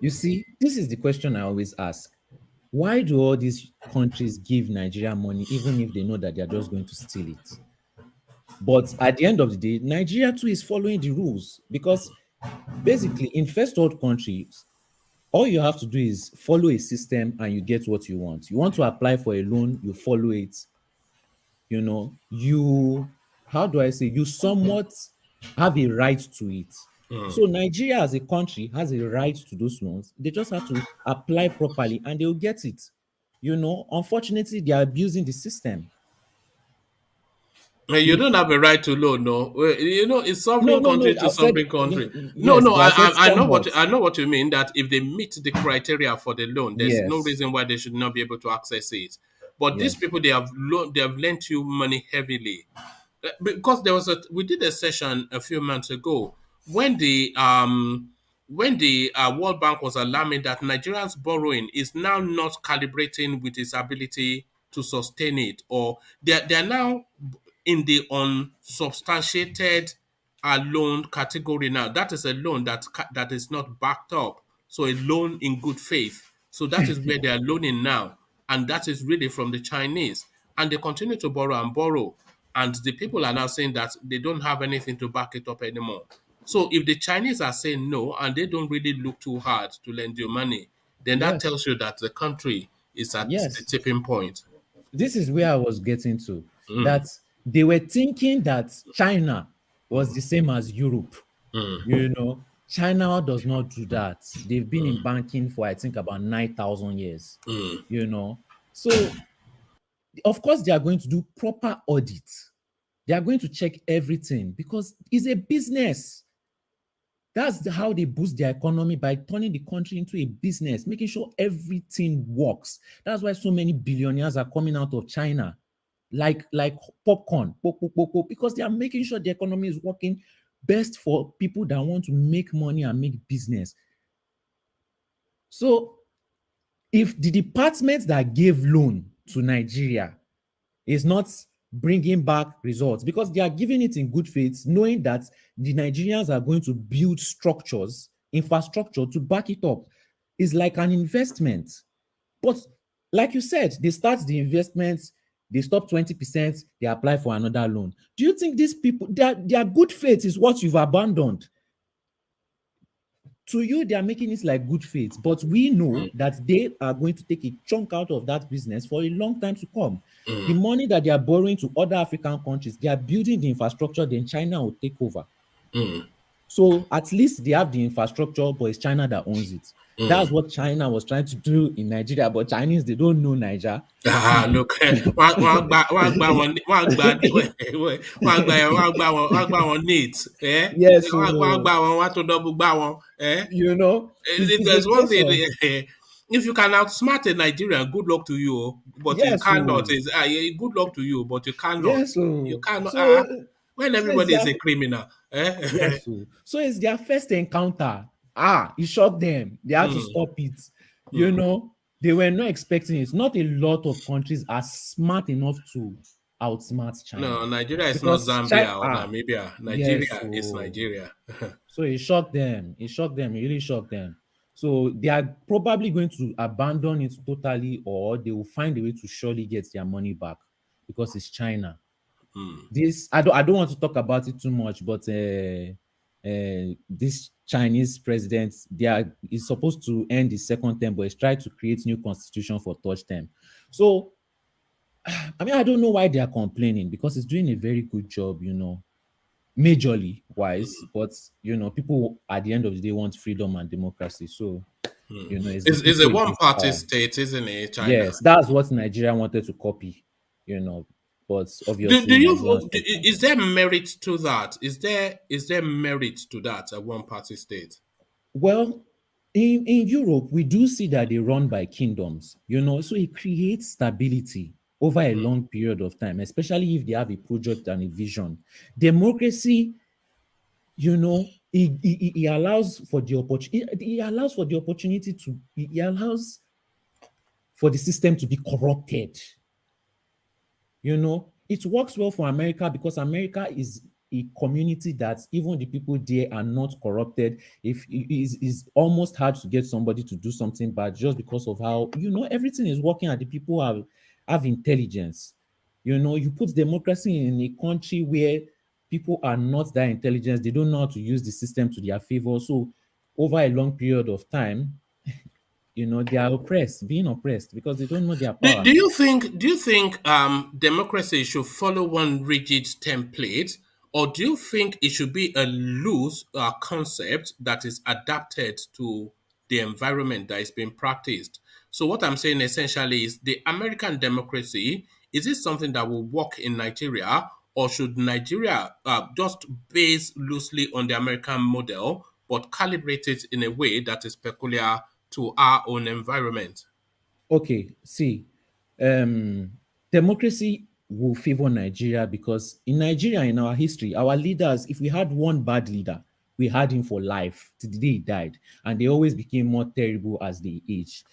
you see, this is the question I always ask. Why do all these countries give Nigeria money even if they know that they are just going to steal it? But at the end of the day, Nigeria too is following the rules because basically in first world countries, all you have to do is follow a system and you get what you want. You want to apply for a loan, you follow it. You know, you, how do I say, you somewhat have a right to it. So Nigeria as a country has a right to those loans. They just have to apply properly and they'll get it. You know, unfortunately, they are abusing the system. You They don't have a right to loan, no. You know, it's no, sovereign no, no. country to I said sovereign country. No, yes, no, but I said somewhat. I know what you mean. That if they meet the criteria for the loan, there's no Yes, reason why they should not be able to access it. But these yes. people, they have lent you money heavily. Because we did a session a few months ago when the World Bank was alarming that Nigerians borrowing is now not calibrating with its ability to sustain it, or they're now in the unsubstantiated loan category now. That is a loan that is not backed up, so a loan in good faith. So that is where they are loaning now. and that is really from the Chinese. And they continue to borrow and borrow. And the people are now saying that they don't have anything to back it up anymore. So if the Chinese are saying no and they don't really look too hard to lend you money, then that Yes. tells you that the country is at the Yes. tipping point. This is where I was getting to. That they were thinking that China was the same as Europe. You know, China does not do that. They've been in banking for I think about 9,000 years. You know, so of course they are going to do proper audit. They are going to check everything because it's a business. That's how they boost their economy, by turning the country into a business, making sure everything works. That's why so many billionaires are coming out of China, like popcorn, pop, pop, pop, pop, because they are making sure the economy is working best for people that want to make money and make business. So if the department that gave loan to Nigeria is not bringing back results, because they are giving it in good faith, knowing that the Nigerians are going to build structures, infrastructure to back it up, is like an investment. But like you said, they start the investments, they stop 20%, they apply for another loan. Do you think these people, their good faith is what you've abandoned? To you, they are making it like good faith, but we know that they are going to take a chunk out of that business for a long time to come. The money that they are borrowing to other African countries, they are building the infrastructure, then China will take over. So at least they have the infrastructure, but it's China that owns it. That's what China was trying to do in Nigeria, but Chinese, they don't know Niger. Look, one needs, eh? Yes, One to double one, eh? you know, If it's a there's one case thing, of, if you can outsmart a Nigerian, good luck to you. But you yes, cannot. Is good luck to you, but you cannot. yes, You cannot. When so it's everybody is their, a criminal, eh? yes, so it's their first encounter. It shocked them. They had to stop it. You know, they were not expecting it. Not a lot of countries are smart enough to outsmart No, China, Nigeria is not because China, Zambia or Namibia. yes, Nigeria is Nigeria. so it shocked them. It shocked them. It really shocked them. So they are probably going to abandon it totally, or they will find a way to surely get their money back, because it's China. This I don't want to talk about it too much, but this Chinese president, is supposed to end his second term, but he's tried to create new constitution for third term. So I mean, I don't know why they are complaining, because he's doing a very good job, you know, majorly wise. But you know, people at the end of the day want freedom and democracy. So you know, it's the It's a people one against the party power. state, isn't it? China. Yes, that's what Nigeria wanted to copy, you know, but Do obviously you Nigerians don't. is there merit to that? Is there merit to that, a one party state? Well, in Europe, we do see that they run by kingdoms, you know, so it creates stability over a long period of time, especially if they have a project and a vision. Democracy, you know, it allows for the opportunity, it allows for the opportunity to, it allows for the system to be corrupted. You know, it works well for America because America is a community that even the people there are not corrupted. If it is almost hard to get somebody to do something bad just because of how, you know, everything is working and the people have intelligence. You know, you put democracy in a country where people are not that intelligent, they don't know how to use the system to their favor. So over a long period of time, you know, they are being oppressed because they don't know their Do, power. do you think democracy should follow one rigid template, or do you think it should be a loose concept that is adapted to the environment that is being practiced? So what I'm saying essentially is the American democracy, is it something that will work in Nigeria, or should Nigeria just base loosely on the American model but calibrate it in a way that is peculiar to our own environment? Okay, see, um, democracy will favor Nigeria because in Nigeria, in our history, our leaders, if we had one bad leader, we had him for life till the day he died, and they always became more terrible as they age.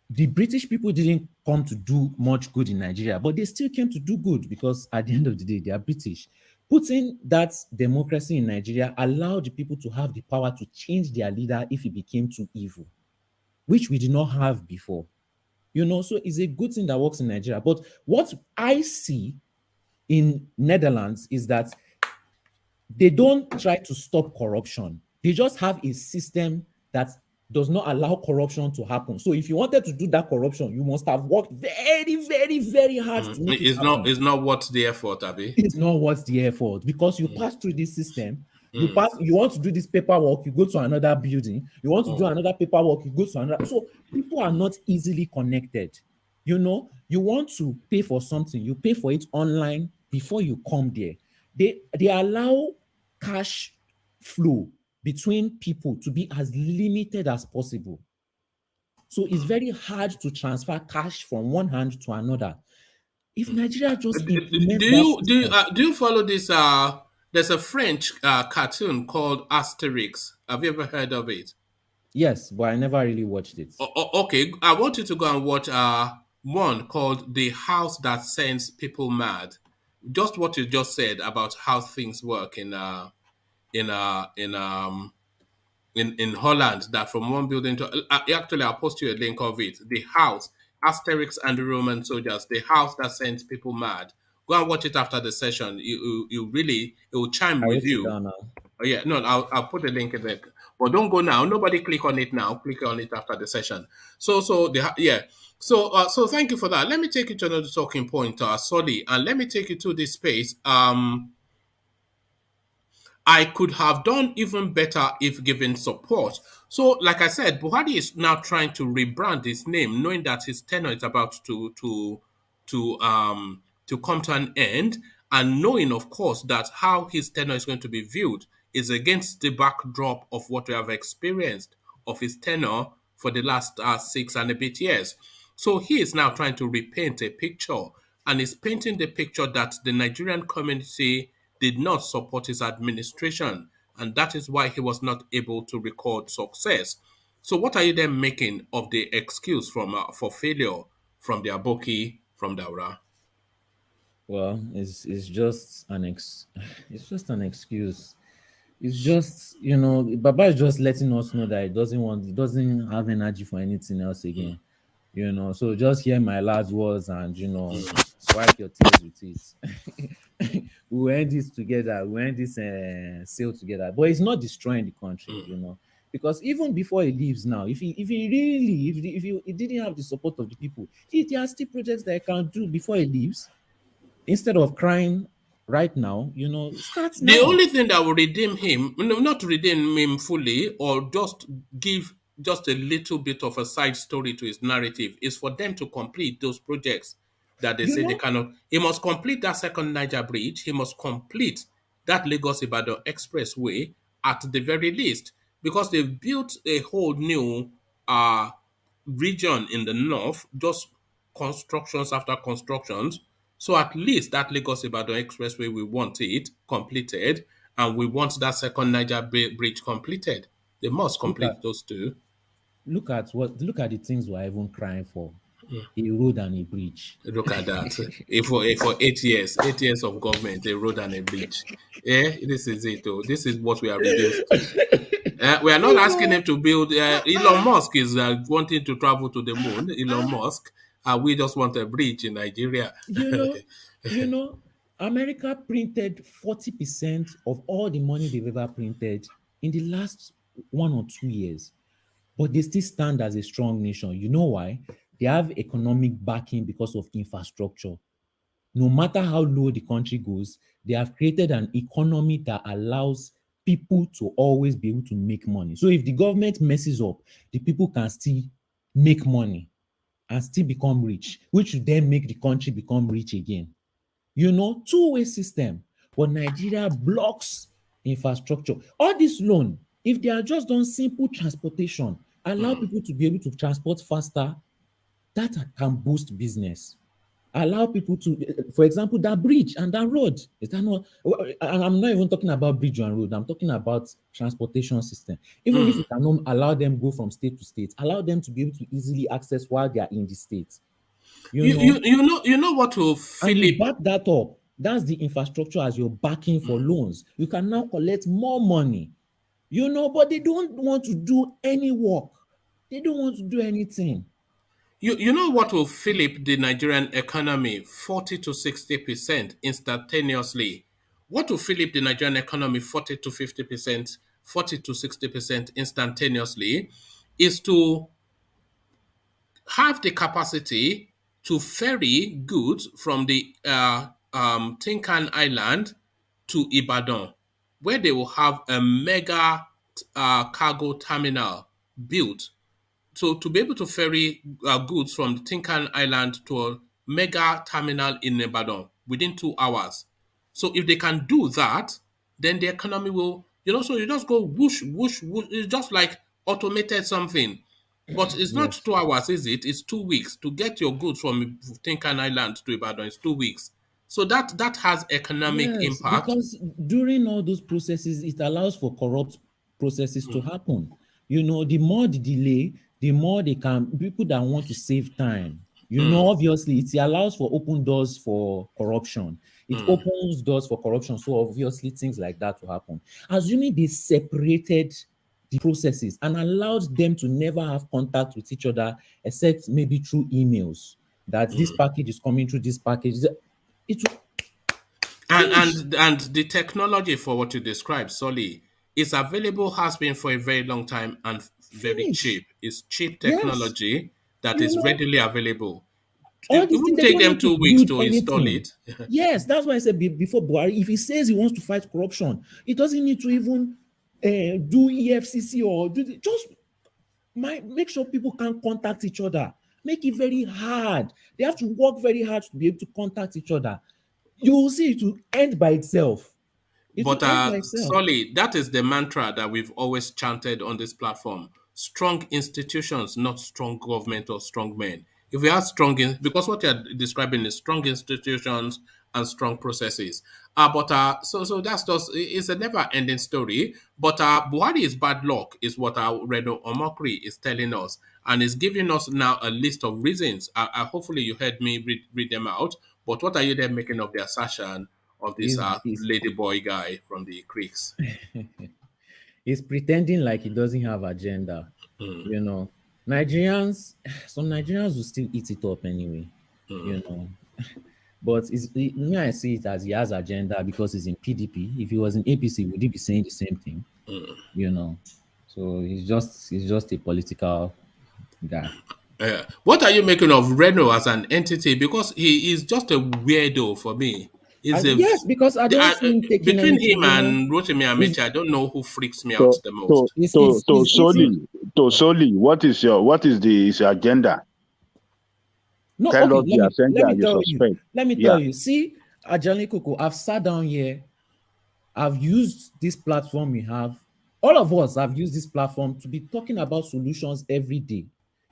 The British people didn't come to do much good in Nigeria, but they still came to do good because at the end of the day, they are British. Putting that democracy in Nigeria allowed the people to have the power to change their leader if he became too evil, which we did not have before. So it's a good thing that works in Nigeria. But what I see in Netherlands is that they don't try to stop corruption. They just have a system that does not allow corruption to happen. So if you wanted to do that corruption, you must have worked very, very, very hard to make it happen. It's not worth the effort, Abby. It's not worth the effort because you pass through this system. You want to do this paperwork, you go to another building. You want to do another paperwork, you go to another. So people are not easily connected. You want to pay for something, you pay for it online before you come there. They allow cash flow between people to be as limited as possible. So it's very hard to transfer cash from one hand to another. If Nigeria just implements Do you follow this? There's a French cartoon called Asterix. Have you ever heard of it? Yes, but I never really watched it. Okay, I want you to go and watch one called "The House That Sends People Mad." Just what you just said about how things work in uh in um in Holland, that from one building to actually I'll post you a link of it. The house, Asterix and the Roman soldiers, the house that sends people mad. Go and watch it after the session. You really, it will chime I with wrote it you. down now. Oh, yeah, no, I'll put the link in there. But don't go now. Nobody click on it now. Click on it after the session. So thank you for that. Let me take you to another talking point, Solly, and let me take you to this space. I could have done even better if given support. So, like I said, Buhari is now trying to rebrand his name, knowing that his tenure is about to come to an end, and knowing, of course, that how his tenure is going to be viewed is against the backdrop of what we have experienced of his tenure for the last 6 and a bit years. So he is now trying to repaint a picture, and is painting the picture that the Nigerian community did not support his administration, and that is why he was not able to record success. So, what are you then making of the excuse for failure from the Aboki, from Daura? Well, it's just it's just an excuse. It's just, Baba is just letting us know that he doesn't have energy for anything else again. So just hear my last words and wipe your tears with it. We'll end this together. We'll end this sale together. But it's not destroying the country, because even before he leaves now, if he didn't have the support of the people, there are still projects that he can do before he leaves. Instead of crying right now, start now. The only thing that will redeem him, not redeem him fully, or just give just a little bit of a side story to his narrative, is for them to complete those projects that they say they cannot. He must complete that second Niger bridge. He must complete that Lagos-Ibadan expressway at the very least, because they've built a whole new region in the north, just constructions after constructions. So at least that Lagos-Ibadan expressway, we want it completed, and we want that second Niger bridge completed. They must complete those two. Look at the things we're even crying for. A road and a bridge. Look at that. For 8 years of government, a road and a bridge. Yeah, this is it. Though. This is what we are reduced to. We are not asking him to build. Elon Musk is wanting to travel to the moon. Elon Musk. We just want a bridge in Nigeria. America printed 40% of all the money they've ever printed in the last 1 or 2 years. But they still stand as a strong nation. You know why? They have economic backing because of infrastructure. No matter how low the country goes, they have created an economy that allows people to always be able to make money. So if the government messes up, the people can still make money and still become rich, which would then make the country become rich again. Two-way system. But Nigeria blocks infrastructure. All this loan, if they are just done simple transportation, allow people to be able to transport faster, that can boost business. Allow people to, for example, that bridge and that road. Is that not? I'm not even talking about bridge and road. I'm talking about transportation system. Even if you cannot allow them go from state to state, allow them to be able to easily access while they are in the state. You know what will and you back that up. That's the infrastructure as your backing for loans. You can now collect more money. But they don't want to do any work. They don't want to do anything. You know what will flip the Nigerian economy 40 to 60% instantaneously? What will flip the Nigerian economy 40 to 50%, 40 to 60% instantaneously is to have the capacity to ferry goods from the Tinkan Island to Ibadan, where they will have a mega cargo terminal built. So to be able to ferry goods from Tinkan Island to a mega terminal in Ibadan within 2 hours. So if they can do that, then the economy will, so you just go whoosh, whoosh, whoosh. It's just like automated something. But it's not Yes. 2 hours, is it? It's 2 weeks. To get your goods from Tinkan Island to Ibadan, it's 2 weeks. So that has economic Yes, impact. because during all those processes, it allows for corrupt processes to happen. The more the delay, the more they can people that want to save time. Obviously, it allows for open doors for corruption. It opens doors for corruption. So obviously, things like that will happen. Assuming they separated the processes and allowed them to never have contact with each other except maybe through emails. That this package is coming through this package. It will And finish. and the technology for what you described, Solly, is available, has been for a very long time and very Finish. cheap. It's cheap Yes. technology that You is know, readily available. all It these things, won't they take don't them need to 2 weeks build to install anything. it. Yes, that's why I said before Buhari, if he says he wants to fight corruption, he doesn't need to even do EFCC or just make sure people can contact each other. Make it very hard. They have to work very hard to be able to contact each other. You will see it will end by itself. It will But end by itself. Solly, that is the mantra that we've always chanted on this platform. Strong institutions, not strong government or strong men. If we have because what you're describing is strong institutions and strong processes. So that's just, it's a never-ending story. But Buhari is bad luck, is what our Renault Omokri is telling us, and is giving us now a list of reasons. Hopefully you heard me read them out. But what are you then making of the assertion of this Is lady boy guy from the creeks? He's pretending like he doesn't have agenda. Nigerians, some Nigerians will still eat it up anyway. You know, but me, I see it as he has agenda because he's in PDP. If he was in APC, would he be saying the same thing? So he's just a political guy. What are you making of Renault as an entity? Because he is just a weirdo for me. Is a Yes, because I don't see him taking between anything. him and Rotimi He's, Amechi, I don't know who freaks me out To the to most. he's, to he's, to he's eating. Soli, what is his agenda? No, Tell okay, us the let agenda me you tell you. suspect. Let me Yeah. tell you. See, Ajani Koko, I've sat down here. I've used this platform we have. All of us have used this platform to be talking about solutions every day.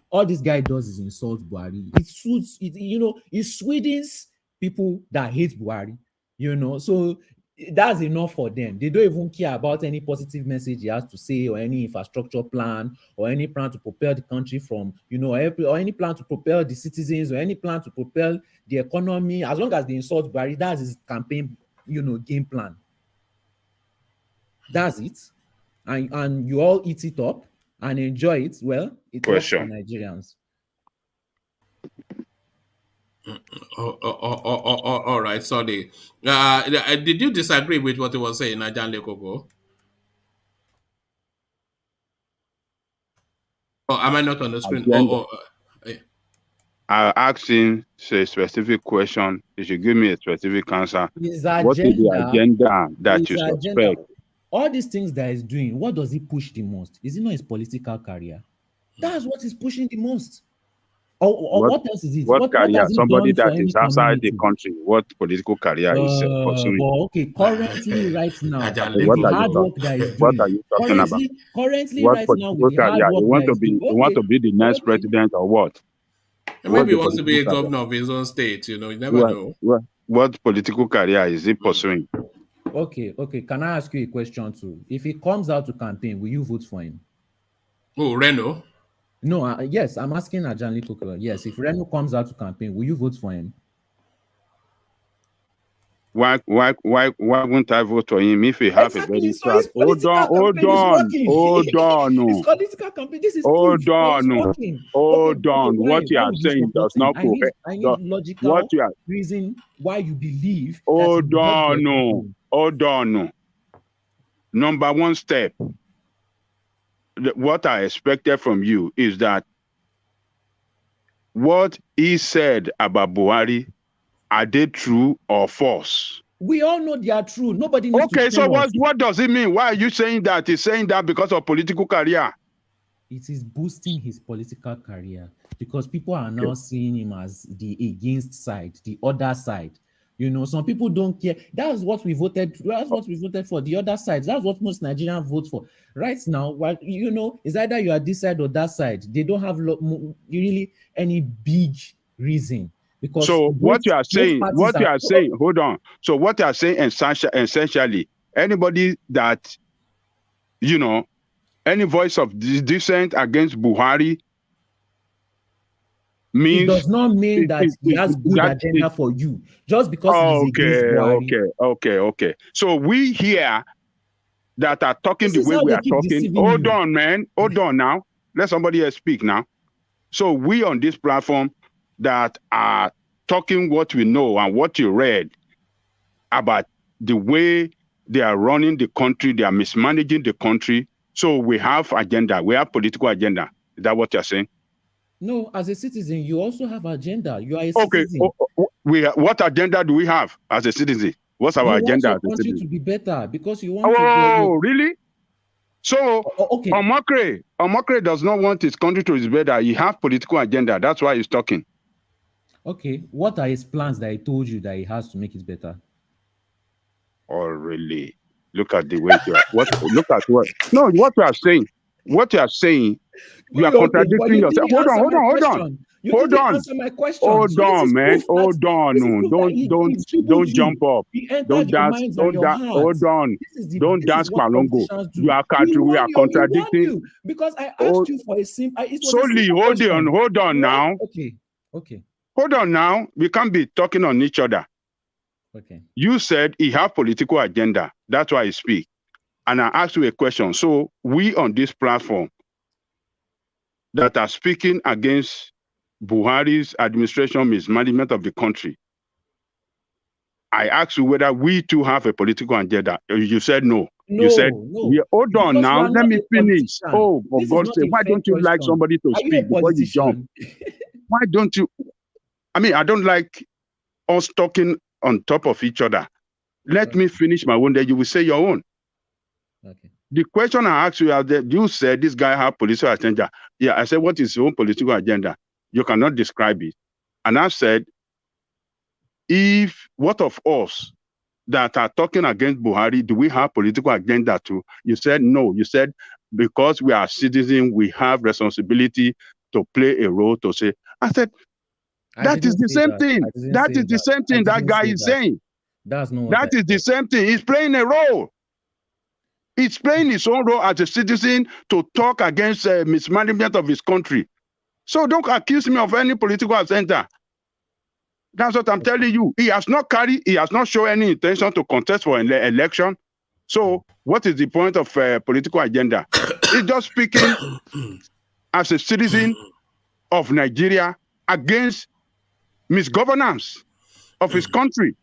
All this guy does is insult Buhari. It suits it, it Sweden's people that hate Buhari, So that's enough for them. They don't even care about any positive message he has to say, or any infrastructure plan, or any plan to propel the country from, or any plan to propel the citizens, or any plan to propel the economy. As long as they insult Buhari, that's his campaign, game plan. That's it. And you all eat it up and enjoy it. Well, it works for Question. Nigerians. All right, sorry. Did you disagree with what he was saying, Ajan Lekoko? Or am I not on the screen? Agenda. Eh. I asked him a specific question. He should give me a specific answer. His What is the agenda, agenda that you his agenda, suspect? all these things that he's doing, what does he push the most? Is it not his political career? That's what he's pushing the most. Or What what else is it? what What career? has he Somebody done for that any is outside the community? country. What political career is pursuing? But okay, currently, right now, Ajan with What the are you hard Lekoko. work talking? that he's What doing, are you talking about? currently, What right now, with political the hard career? work that he's doing, You want to be the next okay, president or what? What's Maybe he the wants to be political a career? governor of his own state, you never know. What political career is he pursuing? okay. Can I ask you a question too? If he comes out to campaign, will you vote for him? Oh, Renault? No, yes, I'm asking Ajanli Koko. Yes, if Renault comes out to campaign, will you vote for him? Why won't I vote for him if he have a very So his political campaign is working. hold on. His political campaign, this is Hold proof that it's on. working. Hold on. Why What you are would you saying support does him? not I need what logical you are reason why you believe hold that on. Hold on. Number one step. What I expected from you is that what he said about Buhari, are they true or false? We all know they are true. Nobody needs to Okay, so tell us. what does it mean? Why are you saying that? He's saying that because of political career. It is boosting his political career because people are now seeing him as the against side, the other side. You know, some people don't care. That's what we voted. That's what we voted for. The other side. That's what most Nigerians vote for. Right now, well, you know, it's either you are this side or that side. They don't have really any big reason. Because so what you are saying, hold on. So what you are saying essentially, anybody that, you know, any voice of dissent against Buhari means it does not mean that he has good agenda for you. Just because he's against Buhari. Okay. So we here that are talking the way we are talking. Hold on, man. Hold on now. Let somebody else speak now. So we on this platform that are talking what we know and what you read about the way they are running the country, they are mismanaging the country. So we have agenda. We have political agenda. Is that what you're saying? No, as a citizen, you also have agenda. You are a citizen. What agenda do we have as a citizen? What's our agenda? You want your country to be better because you want really? So Omokri does not want his country to be better. He has political agenda. That's why he's talking. Okay, what are his plans that he told you that he has to make it better? Oh, really? Look at the way you are. What you are saying. What you are saying, you are contradicting yourself. Hold on. You didn't answer my question. Hold on, man. Hold on. Don't jump up. Don't dance. Hold on. Don't dance palongo. We are contradicting. Because I asked you for a simple. Solely, hold on now. Okay. Hold on now. We can't be talking on each other. Okay. You said he have political agenda. That's why he speak. And I asked you a question. So we on this platform that are speaking against Buhari's administration mismanagement of the country, I asked you whether we too have a political agenda. You said no. You said, hold on now. Let me finish. Oh, for God's sake, why don't you like somebody to speak before you jump? Why don't you? I mean, I don't like us talking on top of each other. Let me finish my own, then you will say your own. Okay. The question I asked you, you said this guy have political agenda. Yeah, I said, what is his own political agenda? You cannot describe it. And I said, what of us that are talking against Buhari, do we have political agenda too? You said no. You said because we are citizens, we have responsibility to play a role to say. I said, that is the same thing. That is the same thing that guy is saying. That is the same thing. He's playing a role. He's playing his own role as a citizen to talk against mismanagement of his country. So don't accuse me of any political agenda. That's what I'm telling you. He has not shown any intention to contest for an election. So what is the point of political agenda? He's just speaking as a citizen of Nigeria against misgovernance of his country.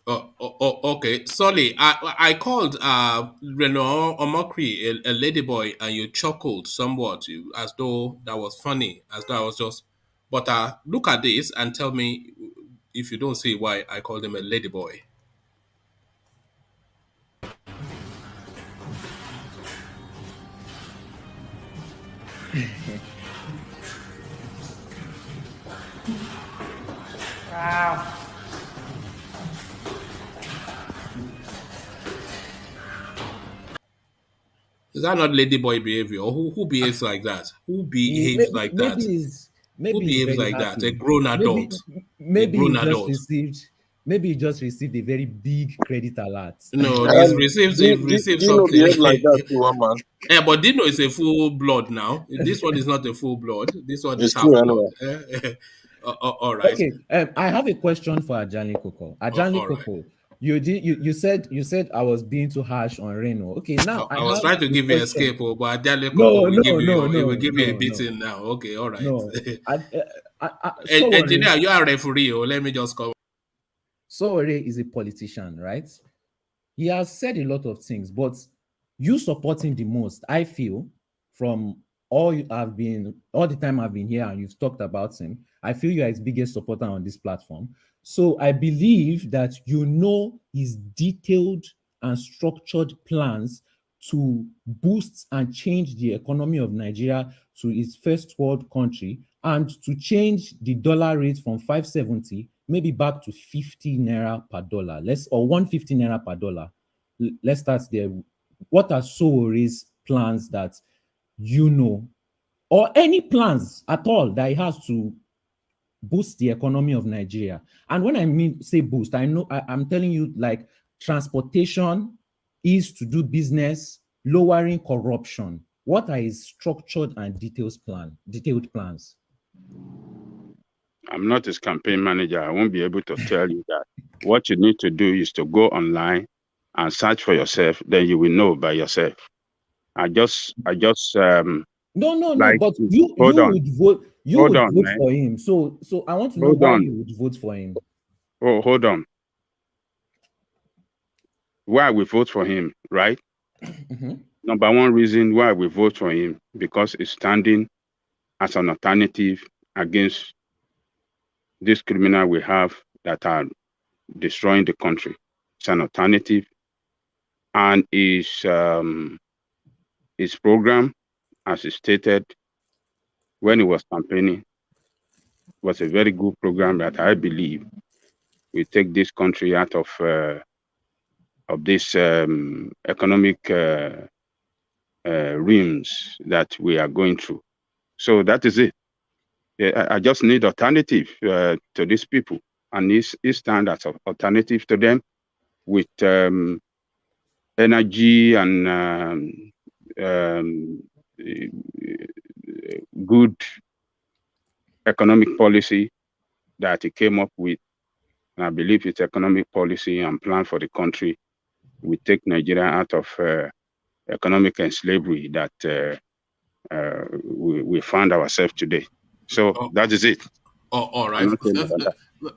Okay. Sorry, I called Renault Omokri a ladyboy, and you chuckled somewhat as though that was funny, as though I was just. But look at this and tell me if you don't see why I called him a ladyboy. Wow. Is that not ladyboy behavior? Who behaves like that? Who behaves like that? Who behaves like that? A grown adult. Maybe he just received a very big credit alert. No, he received something. Behave like that too, man. Yeah, but Dino is a full blood now. This one is not a full blood. This one is half true, blood. All right. Okay, I have a question for Ajani Koko. Ajani Koko, You said I was being too harsh on Renault. Okay, now I was have trying to a give you question. escape, but Adele No, Coco will no, give no, you, it will no, give you a no, no, beating now. Okay, all right. no. Sorry. Engineer, you are a referee. Let me just come. Sowore is a politician, right? He has said a lot of things, but you support him the most, I feel, from all the time I've been here and you've talked about him, I feel you are his biggest supporter on this platform. So I believe that you know his detailed and structured plans to boost and change the economy of Nigeria to its first world country and to change the dollar rate from 570 maybe back to 50 naira per dollar, or 150 naira per dollar. Let's start there. What are Sowore's plans that you know, or any plans at all that he has to boost the economy of Nigeria? And when I say boost, I'm telling you, like, transportation, ease to do business, lowering corruption. What are his structured and detailed plans? I'm not his campaign manager. I won't be able to tell you that. What you need to do is to go online and search for yourself. Then you will know by yourself. I just No, like but you hold on. would vote. You Hold would on, vote man. for him. So I want to know Hold why on. you would vote for him. Oh, hold on. Why we vote for him, right? Mm-hmm. Number one reason why we vote for him, because he's standing as an alternative against this criminal we have that are destroying the country. It's an alternative, and his program, as he stated when he was campaigning, was a very good program that I believe will take this country out of this economic rims that we are going through. So that is it. I just need alternative to these people, and he stand as an alternative to them with energy and good economic policy that he came up with. And I believe its economic policy and plan for the country will take Nigeria out of economic slavery that we found ourselves today. So that is it. All right.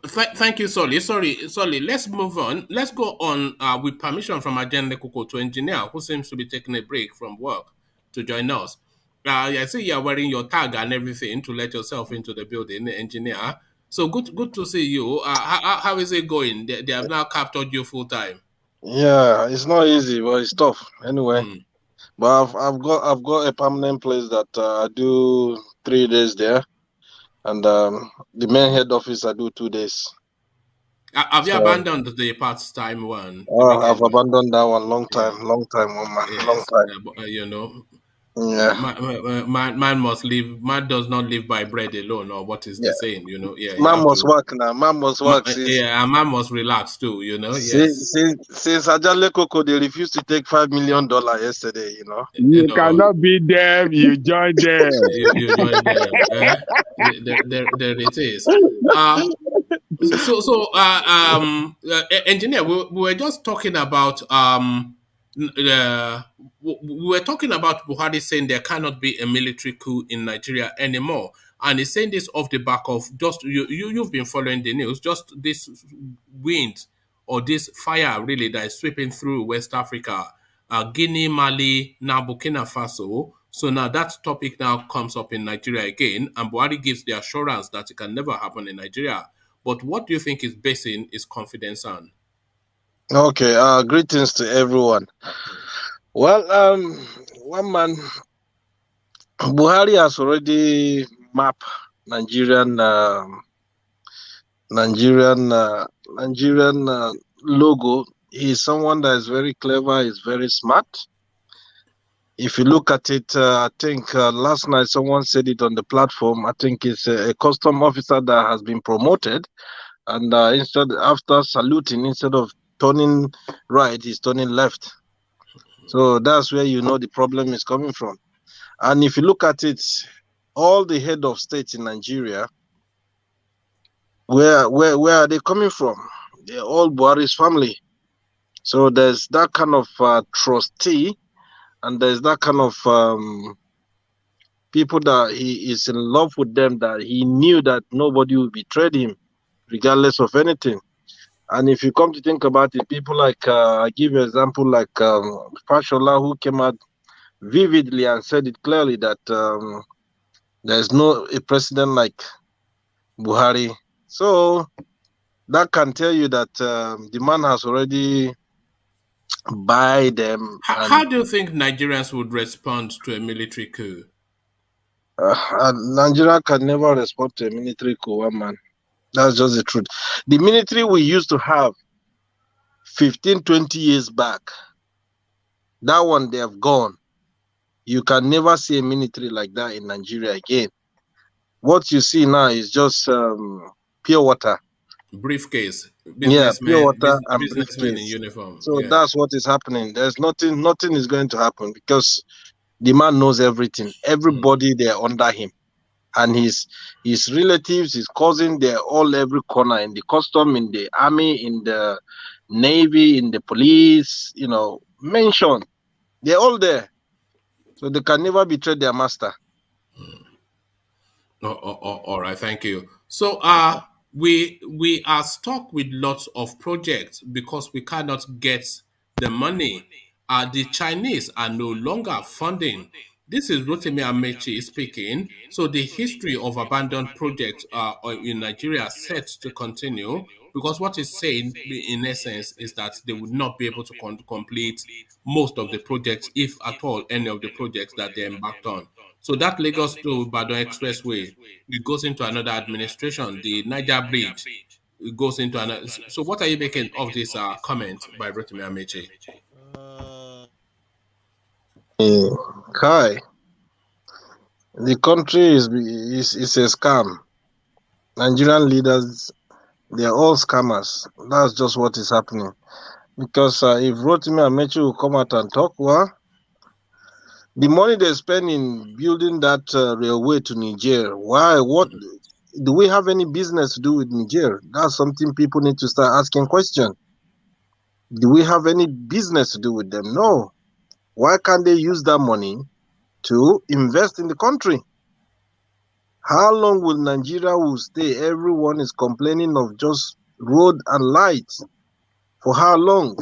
Thank you, Solly. Sorry. Let's move on. Let's go on with permission from Agenda Coco to engineer, who seems to be taking a break from work to join us. I see you're wearing your tag and everything to let yourself into the building, engineer. So good to see you. How is it going? They have now captured you full time. Yeah, it's not easy, but it's tough anyway. But I've got a permanent place that I do 3 days there, and the main head office I do 2 days. Have you abandoned the part-time one? I've abandoned that one long time, woman, yes, long time. you know. Yeah. Man must live. Man does not live by bread alone, or what is the saying? You know, yeah. Man must work now. Man must work. And man must relax too. You know, yes. Since Ajale Coco, they refused to take $5 million yesterday. You know. You cannot be there. You join them. you join them. There it is. Engineer, we were just talking about we were talking about Buhari saying there cannot be a military coup in Nigeria anymore, and he's saying this off the back of just you've been following the news, just this wind or this fire really that is sweeping through West Africa, Guinea, Mali, now Burkina Faso. So now that topic now comes up in Nigeria again, and Buhari gives the assurance that it can never happen in Nigeria. But what do you think is basing his confidence on? Okay, greetings to everyone. Well, one man, Buhari has already mapped Nigerian logo. He's someone that is very clever. He's very smart. If you look at it, I think last night someone said it on the platform. I think it's a custom officer that has been promoted, and after saluting, instead of turning right, he's turning left. So that's where you know the problem is coming from. And if you look at it, all the head of state in Nigeria, where are they coming from? They're all Buhari's family. So there's that kind of trustee, and there's that kind of people that he is in love with them, that he knew that nobody will betray him, regardless of anything. And if you come to think about it, people like, I give you an example like Fashola, who came out vividly and said it clearly that there's no a president like Buhari. So that can tell you that the man has already buy them. How do you think Nigerians would respond to a military coup? Nigeria can never respond to a military coup, man. That's just the truth. The military we used to have 15, 20 years back, that one they have gone. You can never see a military like that in Nigeria again. What you see now is just pure water. Briefcase. Yeah, pure water and businessmen briefcase. in uniform. So that's what is happening. There's nothing is going to happen because the man knows everything. Everybody they're under him. And his relatives, his cousin, they're all every corner, in the custom, in the army, in the navy, in the police, mention. They're all there. So they can never betray their master. All right, thank you. So we are stuck with lots of projects because we cannot get the money. The Chinese are no longer funding. This is Rotimi AMAECHI speaking. So the history of abandoned projects in Nigeria is set to continue, because what it's saying in essence is that they would not be able to complete most of the projects, if at all any of the projects that they embarked on. So that Lagos to Ibadan Expressway, it goes into another administration. The Niger Bridge, it goes into another. So what are you making of this comment by Rotimi AMAECHI? Kai, the country is a scam. Nigerian leaders, they are all scammers. That's just what is happening. Because if Rotimi AMAECHI will come out and talk, well, the money they spend in building that railway to Niger, why? What do we have any business to do with Niger? That's something people need to start asking questions. Do we have any business to do with them? No. Why can't they use that money to invest in the country? How long will Nigeria will stay? Everyone is complaining of just road and lights. For how long?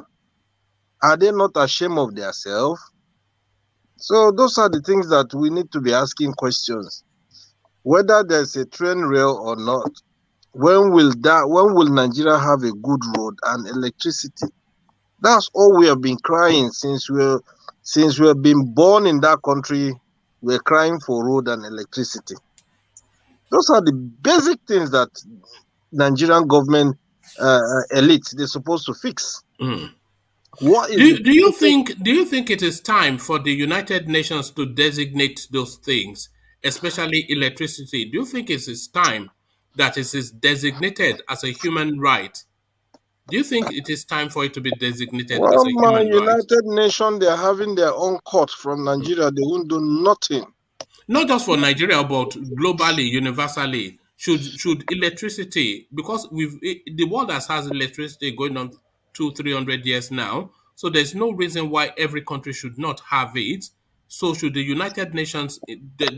Are they not ashamed of themselves? So those are the things that we need to be asking questions. Whether there's a train rail or not, when will Nigeria have a good road and electricity? That's all we have been crying since we have been born in that country. We're crying for road and electricity. Those are the basic things that Nigerian government elite they're supposed to fix. What is do you think it is time for the United Nations to designate those things, especially electricity? Do you think it is time that it is designated as a human right? Do you think it is time for it to be designated as a human right? United Nations, they are having their own court from Nigeria. They won't do nothing. Not just for Nigeria, but globally, universally. Should electricity, because the world has electricity going on 200-300 years now, so there's no reason why every country should not have it. So should the United Nations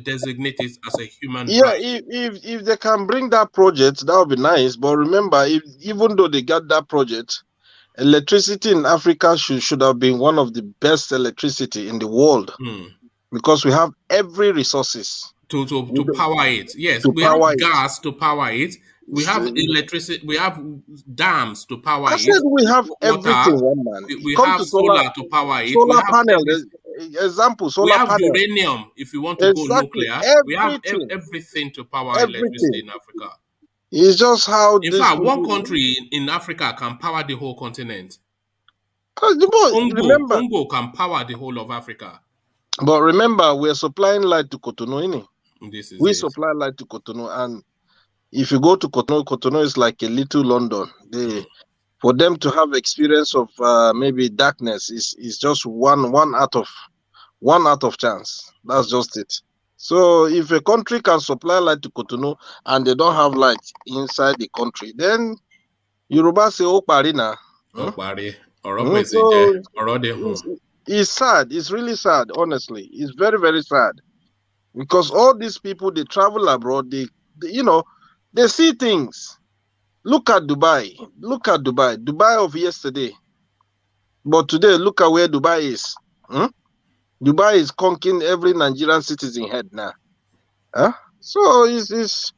designate it as a human right? If they can bring that project, that would be nice. But remember, even though they got that project, electricity in Africa should have been one of the best electricity in the world. Because we have every resources to power it. Yes, we have gas to power it. We have electricity. We have dams to power it. I said we have everything. We have solar to power it. Solar panel. Example, solar panel. We have uranium if you want to go nuclear. We have everything to power electricity in Africa. It's just how. In fact, one country in Africa can power the whole continent. Congo can power the whole of Africa. But remember, we're supplying light to Cotonou. We it. supply light to Cotonou, and if you go to Cotonou is like a little London. For them to have experience of maybe darkness is just one out of chance. That's just it. So if a country can supply light to Cotonou and they don't have light inside the country, then Yoruba say Okpari na. Okpari. So it's sad. It's really sad, honestly. It's very, very sad. Because all these people, they travel abroad, they they see things. Look at Dubai. Look at Dubai. Dubai of yesterday. But today, look at where Dubai is. Dubai is conking every Nigerian citizen head now. So it's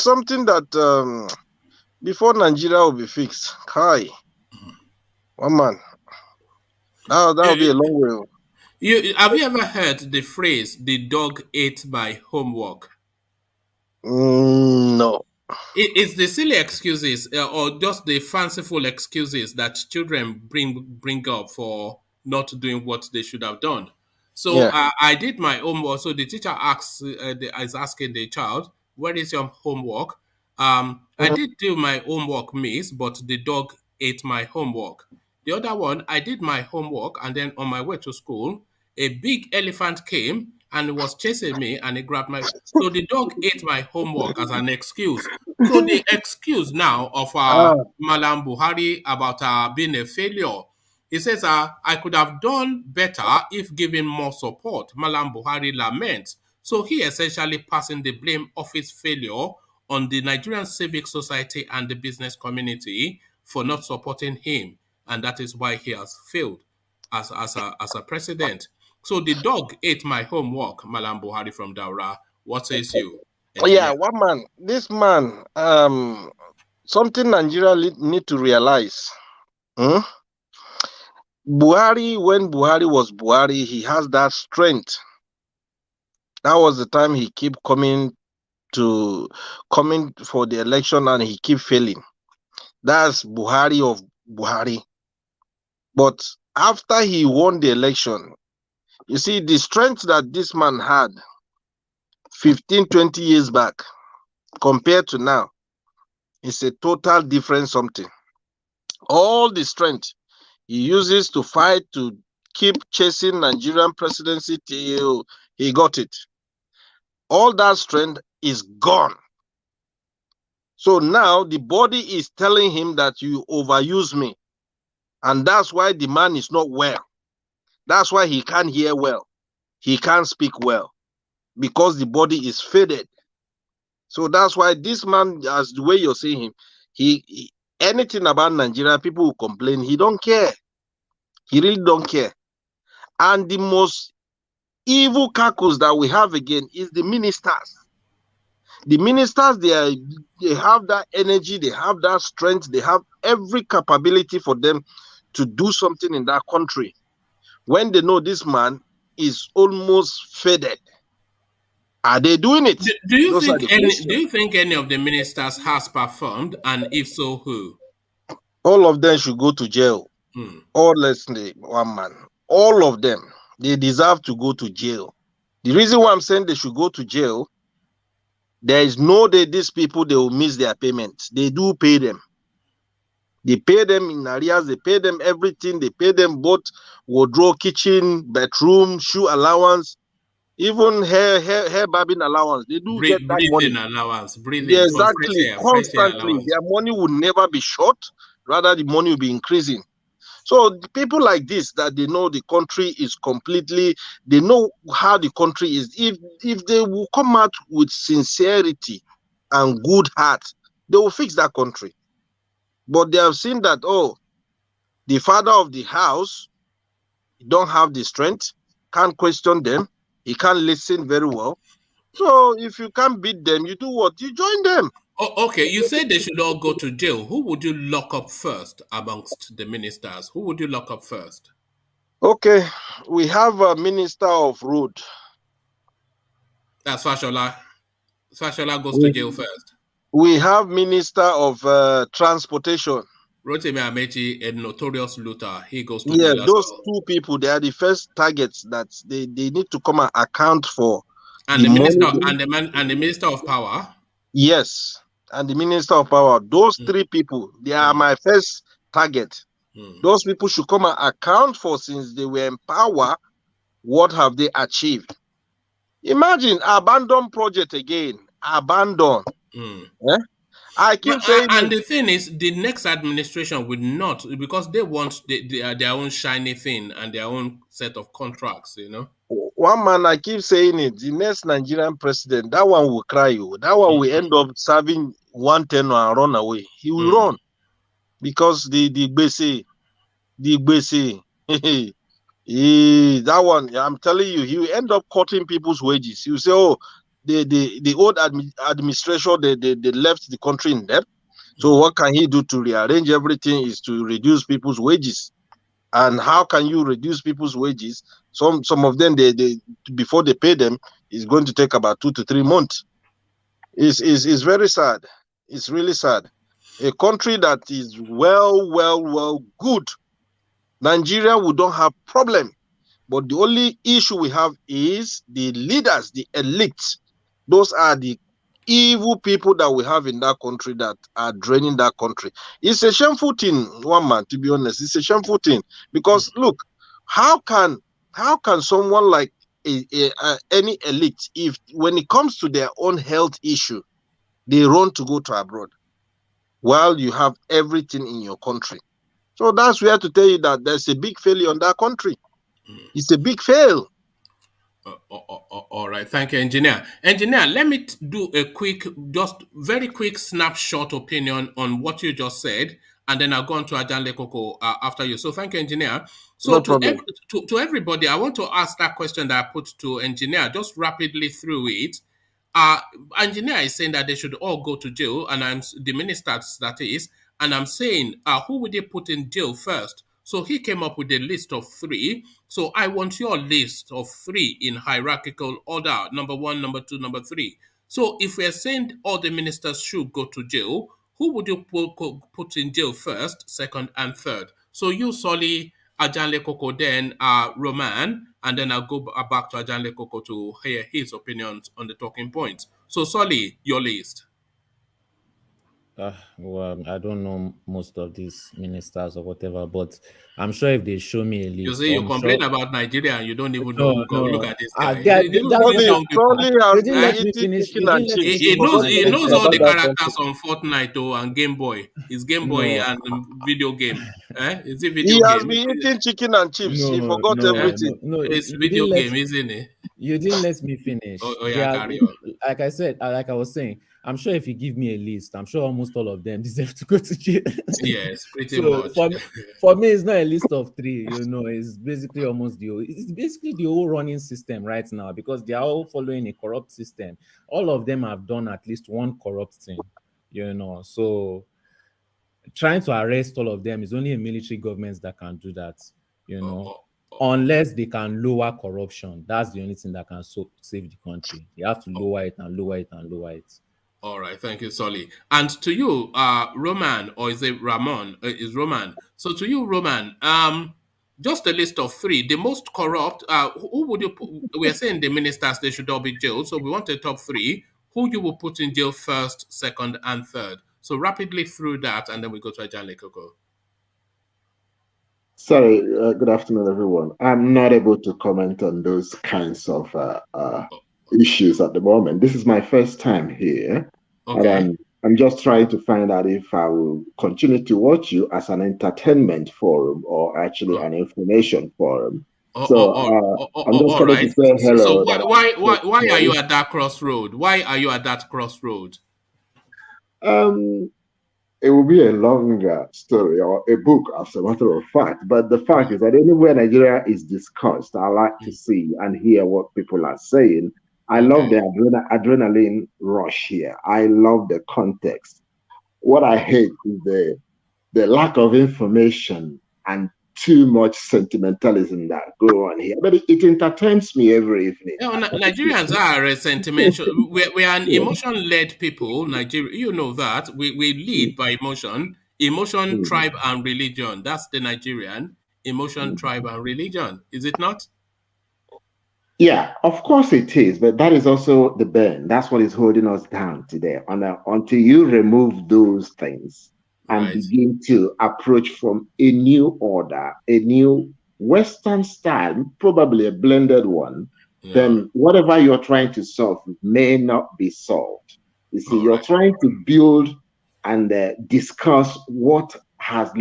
something that before Nigeria will be fixed. Kai. One man. That'll be a long way. Have you ever heard the phrase "the dog ate my homework"? No. It's the silly excuses or just the fanciful excuses that children bring up for not doing what they should have done. So I did my homework. So the teacher is asking the child, "Where is your homework?" I did do my homework, miss, but the dog ate my homework. The other one, I did my homework, and then on my way to school, a big elephant came and was chasing me, and he grabbed my. So the dog ate my homework as an excuse. So the excuse now of Mallam Buhari about being a failure, he says, I could have done better if given more support. Mallam Buhari laments. So he essentially passing the blame of his failure on the Nigerian civic society and the business community for not supporting him. And that is why he has failed as a president. So the dog ate my homework, Mallam Buhari from Daura. What says you? Yeah, one man. This man, something Nigeria need to realize. Buhari, when Buhari was Buhari, he has that strength. That was the time he keep coming for the election and he keep failing. That's Buhari of Buhari. But after he won the election, you see the strength that this man had 15, 20 years back compared to now, it's a total different something. All the strength he uses to fight to keep chasing Nigerian presidency till he got it. All that strength is gone. So now the body is telling him that you overuse me. And that's why the man is not well. That's why he can't hear well. He can't speak well. Because the body is faded. So that's why this man, as the way you're saying him, he anything about Nigeria, people will complain. He don't care. He really don't care. And the most evil cackles that we have again is the ministers. The ministers, they have that energy, they have that strength, they have every capability for them to do something in that country. When they know this man is almost faded, are they doing it? Do you think any of the ministers has performed, and if so, who? All of them should go to jail. Honestly, one man. All of them, they deserve to go to jail. The reason why I'm saying they should go to jail, there is no day these people, they will miss their payments. They do pay them. They pay them in arrears. They pay them everything. They pay them both wardrobe, kitchen, bedroom, shoe allowance, even hair barbing allowance. They do get that money. Allowance, breathing. Yeah, exactly. Constantly. Their money will never be short. Rather, the money will be increasing. So the people like this, that they know the country is completely, they know how the country is. If they will come out with sincerity and good heart, they will fix that country. But they have seen that, oh, the father of the house don't have the strength, can't question them, he can't listen very well. So if you can't beat them, you do what? You join them. Oh, okay, you said they should all go to jail. Who would you lock up first amongst the ministers? Who would you lock up first? Okay, we have a minister of road. That's Fashola. Fashola goes to jail first. We have minister of transportation. ROTIMI AMAECHI, a notorious looter, he goes to jail. Yeah, those two people, they are the first targets that they need to come and account for. And the minister and the minister of power. Yes, and the minister of power. Those three people, they are my first target. Those people should come and account for, since they were in power, what have they achieved? Imagine abandon project again. Abandon. I keep saying And it. the thing is, the next administration would not, because they want their own shiny thing and their own set of contracts, you know. One man, I keep saying it, the next Nigerian president, that one will cry you. That one will end up serving 110 and run away. He will run because the BC, that one, I'm telling you, he will end up cutting people's wages. He will say, oh, the old administration, they left the country in debt. So what can he do to rearrange everything is to reduce people's wages. And how can you reduce people's wages? Some of them, they before they pay them, is going to take about 2 to 3 months. It's very sad. It's really sad. A country that is well good. Nigeria, we don't have problem. But the only issue we have is the leaders, the elites. Those are the evil people that we have in that country that are draining that country. It's a shameful thing, one man, to be honest. It's a shameful thing because look, how can someone like any elite, if when it comes to their own health issue, they run to go to abroad while you have everything in your country? So that's where to tell you that there's a big failure on that country. It's a big fail. All right, thank you, engineer. Engineer, let me do a quick, just very quick snapshot opinion on what you just said, and then I'll go on to Ajanle Koko after you. So thank you, engineer. So No to problem. everybody, I want to ask that question that I put to engineer, just rapidly through it. Engineer is saying that they should all go to jail, and I'm the ministers that is, and I'm saying, who would they put in jail first? So he came up with a list of 3. So I want your list of 3 in hierarchical order: number 1, number 2, number 3. So if we're saying all the ministers should go to jail, who would you put in jail first, second, and third? So you, Solly, Ajanle Koko, then Roman, and then I'll go back to Ajanle Koko to hear his opinions on the talking points. So Solly, your list. Well, I don't know most of these ministers or whatever, but I'm sure if they show me a list, You see, you I'm complain sure. about Nigeria and you don't even know No, who go. no. Look at this guy. That's These young people. Probably you didn't has let me been finish. eating You chicken and didn't let me chips. He knows finish. he knows all the About that characters country. on Fortnite though, and Game Boy. It's Game Boy No, and video game. Is it He video has game? been eating chicken and chips. He no, forgot no, everything. no. It's You video didn't let. game, isn't it? You didn't let me finish. Oh yeah, carry on. Like I said, like I was saying, I'm sure if you give me a list, I'm sure almost all of them deserve to go to jail. Yes, pretty So much. for me, it's not a list of 3. It's basically it's basically the whole running system right now, because they are all following a corrupt system. All of them have done at least one corrupt thing, So trying to arrest all of them is only a military government that can do that, unless they can lower corruption. That's the only thing that can save the country. They have to lower it and lower it and lower it. All right, thank you, Solly. And to you, Roman, or is it Ramon? Is Roman. So to you, Roman, just a list of 3. The most corrupt, who would you put? We are saying the ministers, they should all be jailed. So we want a top 3. Who you will put in jail first, second, and third? So rapidly through that, and then we go to Ajanle Koko. Sorry, good afternoon, everyone. I'm not able to comment on those kinds of issues at the moment. This is my first time here. Okay. And I'm just trying to find out if I will continue to watch you as an entertainment forum or actually an information forum. I'm just going to say hello. So why are you at that crossroad? Why are you at that crossroad? It will be a longer story or a book, as a matter of fact. But the fact is that anywhere Nigeria is discussed, I like to see and hear what people are saying. I love the adrenaline rush here. I love the context. What I hate is the lack of information and too much sentimentalism that go on here. But it entertains me every evening. Nigerians are sentimental. We are an emotion-led people. Nigeria, you know that. We lead by emotion. Emotion, tribe, and religion. That's the Nigerian. Emotion, tribe, and religion. Is it not? Yeah, of course it is, but that is also the burn. That's what is holding us down today. Until you remove those things and begin to approach from a new order, a new Western style, probably a blended one, then whatever you're trying to solve may not be solved. You see, you're trying to build and discuss what has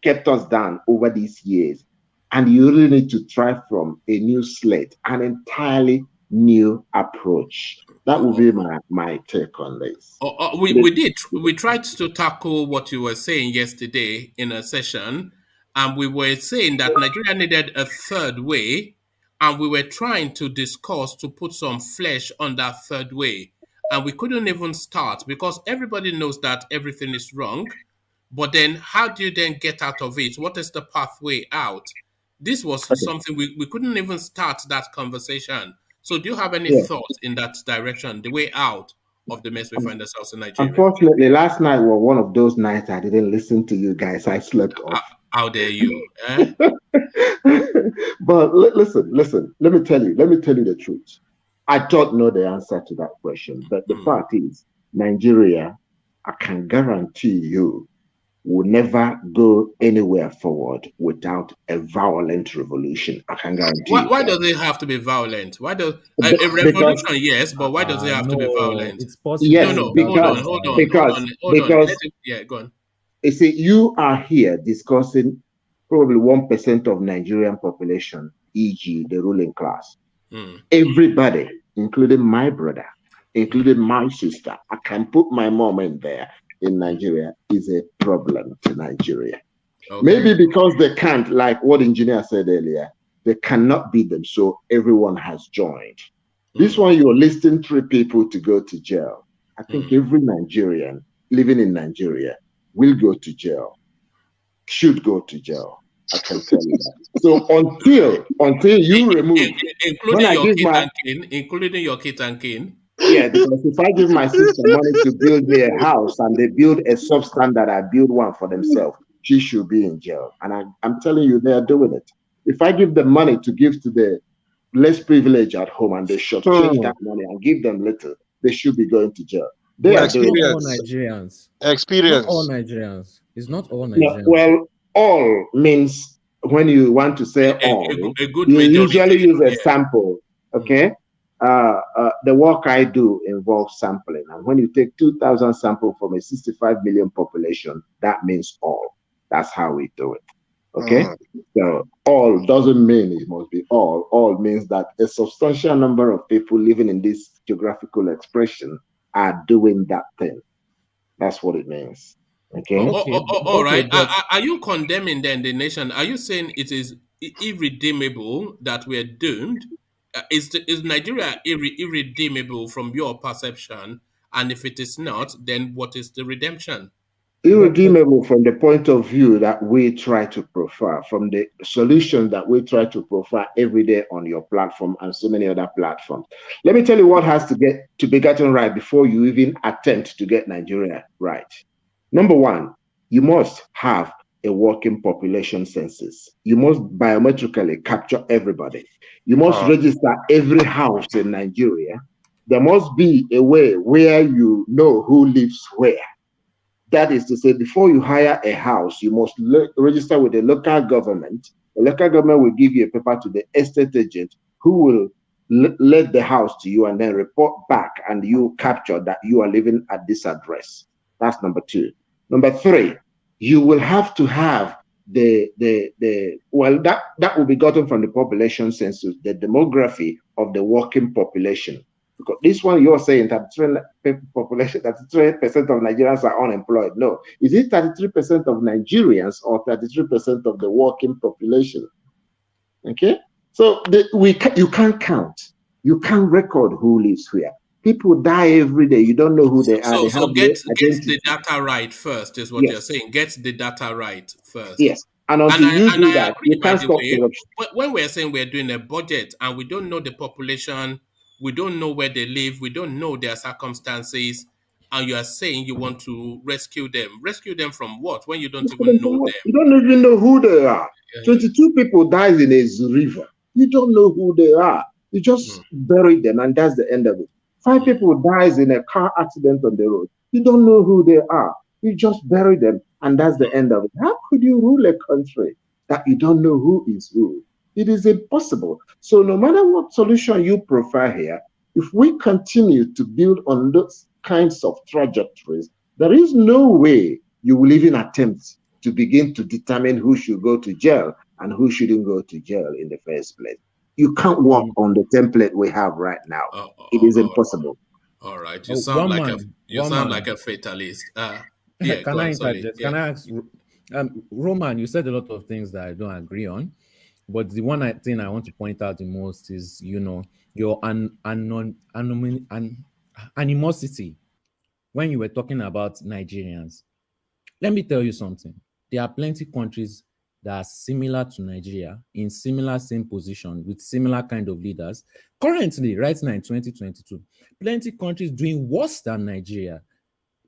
kept us down over these years. And you really need to try from a new slate, an entirely new approach. That would be my take on this. We tried to tackle what you were saying yesterday in a session, and we were saying that Nigeria needed a third way, and we were trying to discuss to put some flesh on that third way, and we couldn't even start because everybody knows that everything is wrong. But then, how do you then get out of it? What is the pathway out? This was something we couldn't even start that conversation. So, do you have any thoughts in that direction, the way out of the mess we find ourselves in Nigeria? Unfortunately, last night was one of those nights I didn't listen to you guys. I slept off. How dare you? Eh? But listen. Let me tell you the truth. I don't know the answer to that question, but the fact is, Nigeria, I can guarantee you, will never go anywhere forward without a violent revolution. I can guarantee you. Why does it have to be violent? Why does a revolution? Yes, but why does it have to be violent? It's possible. Yes, hold on. Yeah, go on. You see, you are here discussing probably 1% of Nigerian population, e.g., the ruling class. Everybody, including my brother, including my sister, I can put my mom in there, in Nigeria, is a problem to Nigeria. Okay. Maybe because they can't, like what engineer said earlier, they cannot beat them, so everyone has joined. This one, you're listing 3 people to go to jail. I think every Nigerian living in Nigeria will go to jail, should go to jail. I can tell you that. So until you remove, including your kit and kin. Yeah, because if I give my sister money to build me a house and they build a substandard, I build one for themselves, she should be in jail. And I'm telling you, they are doing it. If I give them money to give to the less privileged at home and they should change that money and give them little, they should be going to jail. They are doing all Nigerians. Experience. Not all Nigerians. It's not all Nigerians. No, well, all means when you want to say all, you usually use a sample. Okay. The work I do involves sampling, and when you take 2,000 samples from a 65 million population, that means all. That's how we do it. Okay. So all doesn't mean it must be all. All means that a substantial number of people living in this geographical expression are doing that thing. That's what it means. Okay. All right. Are you condemning then the nation? Are you saying it is irredeemable that we are doomed? Is Nigeria irredeemable from your perception? And if it is not, then what is the redemption? Irredeemable from the point of view that we try to profile, from the solution that we try to profile every day on your platform and so many other platforms. Let me tell you what has to be gotten right before you even attempt to get Nigeria right. Number one, you must have a working population census. You must biometrically capture everybody. You must register every house in Nigeria. There must be a way where you know who lives where. That is to say, before you hire a house, you must register with the local government. The local government will give you a paper to the estate agent who will let the house to you and then report back, and you capture that you are living at this address. That's number two. Number three, you will have to have that will be gotten from the population census, the demography of the working population. Because this one you're saying that 33% of Nigerians are unemployed. No, is it 33% of Nigerians or 33% of the working population? Okay, so you can't count, you can't record who lives where. People die every day. You don't know who they are. So get the data right first, is what you're saying. Get the data right first. Yes. And until you do that, you can't stop corruption. When we're saying we're doing a budget and we don't know the population, we don't know where they live, we don't know their circumstances, and you are saying you want to rescue them. Rescue them from what? When you don't even know them. You don't even know who they are. 22 people died in a river. You don't know who they are. You just bury them, and that's the end of it. 5 people dies in a car accident on the road. You don't know who they are. You just bury them, and that's the end of it. How could you rule a country that you don't know who is who? It is impossible. So no matter what solution you profile here, if we continue to build on those kinds of trajectories, There is no way you will even attempt to begin to determine who should go to jail and who shouldn't go to jail in the first place. You can't work on the template we have right now. It is impossible. All right, you sound like a fatalist. Yeah, Can go I on, sorry. interject? Yeah. Can I ask, Roman? You said a lot of things that I don't agree on, but the one thing I want to point out the most is, your animosity when you were talking about Nigerians. Let me tell you something. There are plenty countries that are similar to Nigeria, in similar same position, with similar kind of leaders. Currently, right now in 2022, plenty countries doing worse than Nigeria.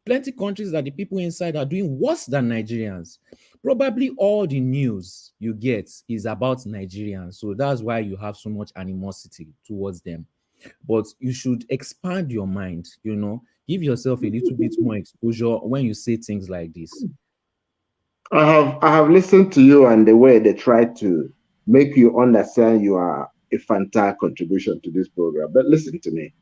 Plenty countries that the people inside are doing worse than Nigerians. Probably all the news you get is about Nigerians. So that's why you have so much animosity towards them. But you should expand your mind, give yourself a little bit more exposure when you say things like this. I have listened to you and the way they try to make you understand you are a fantastic contribution to this program. But listen to me.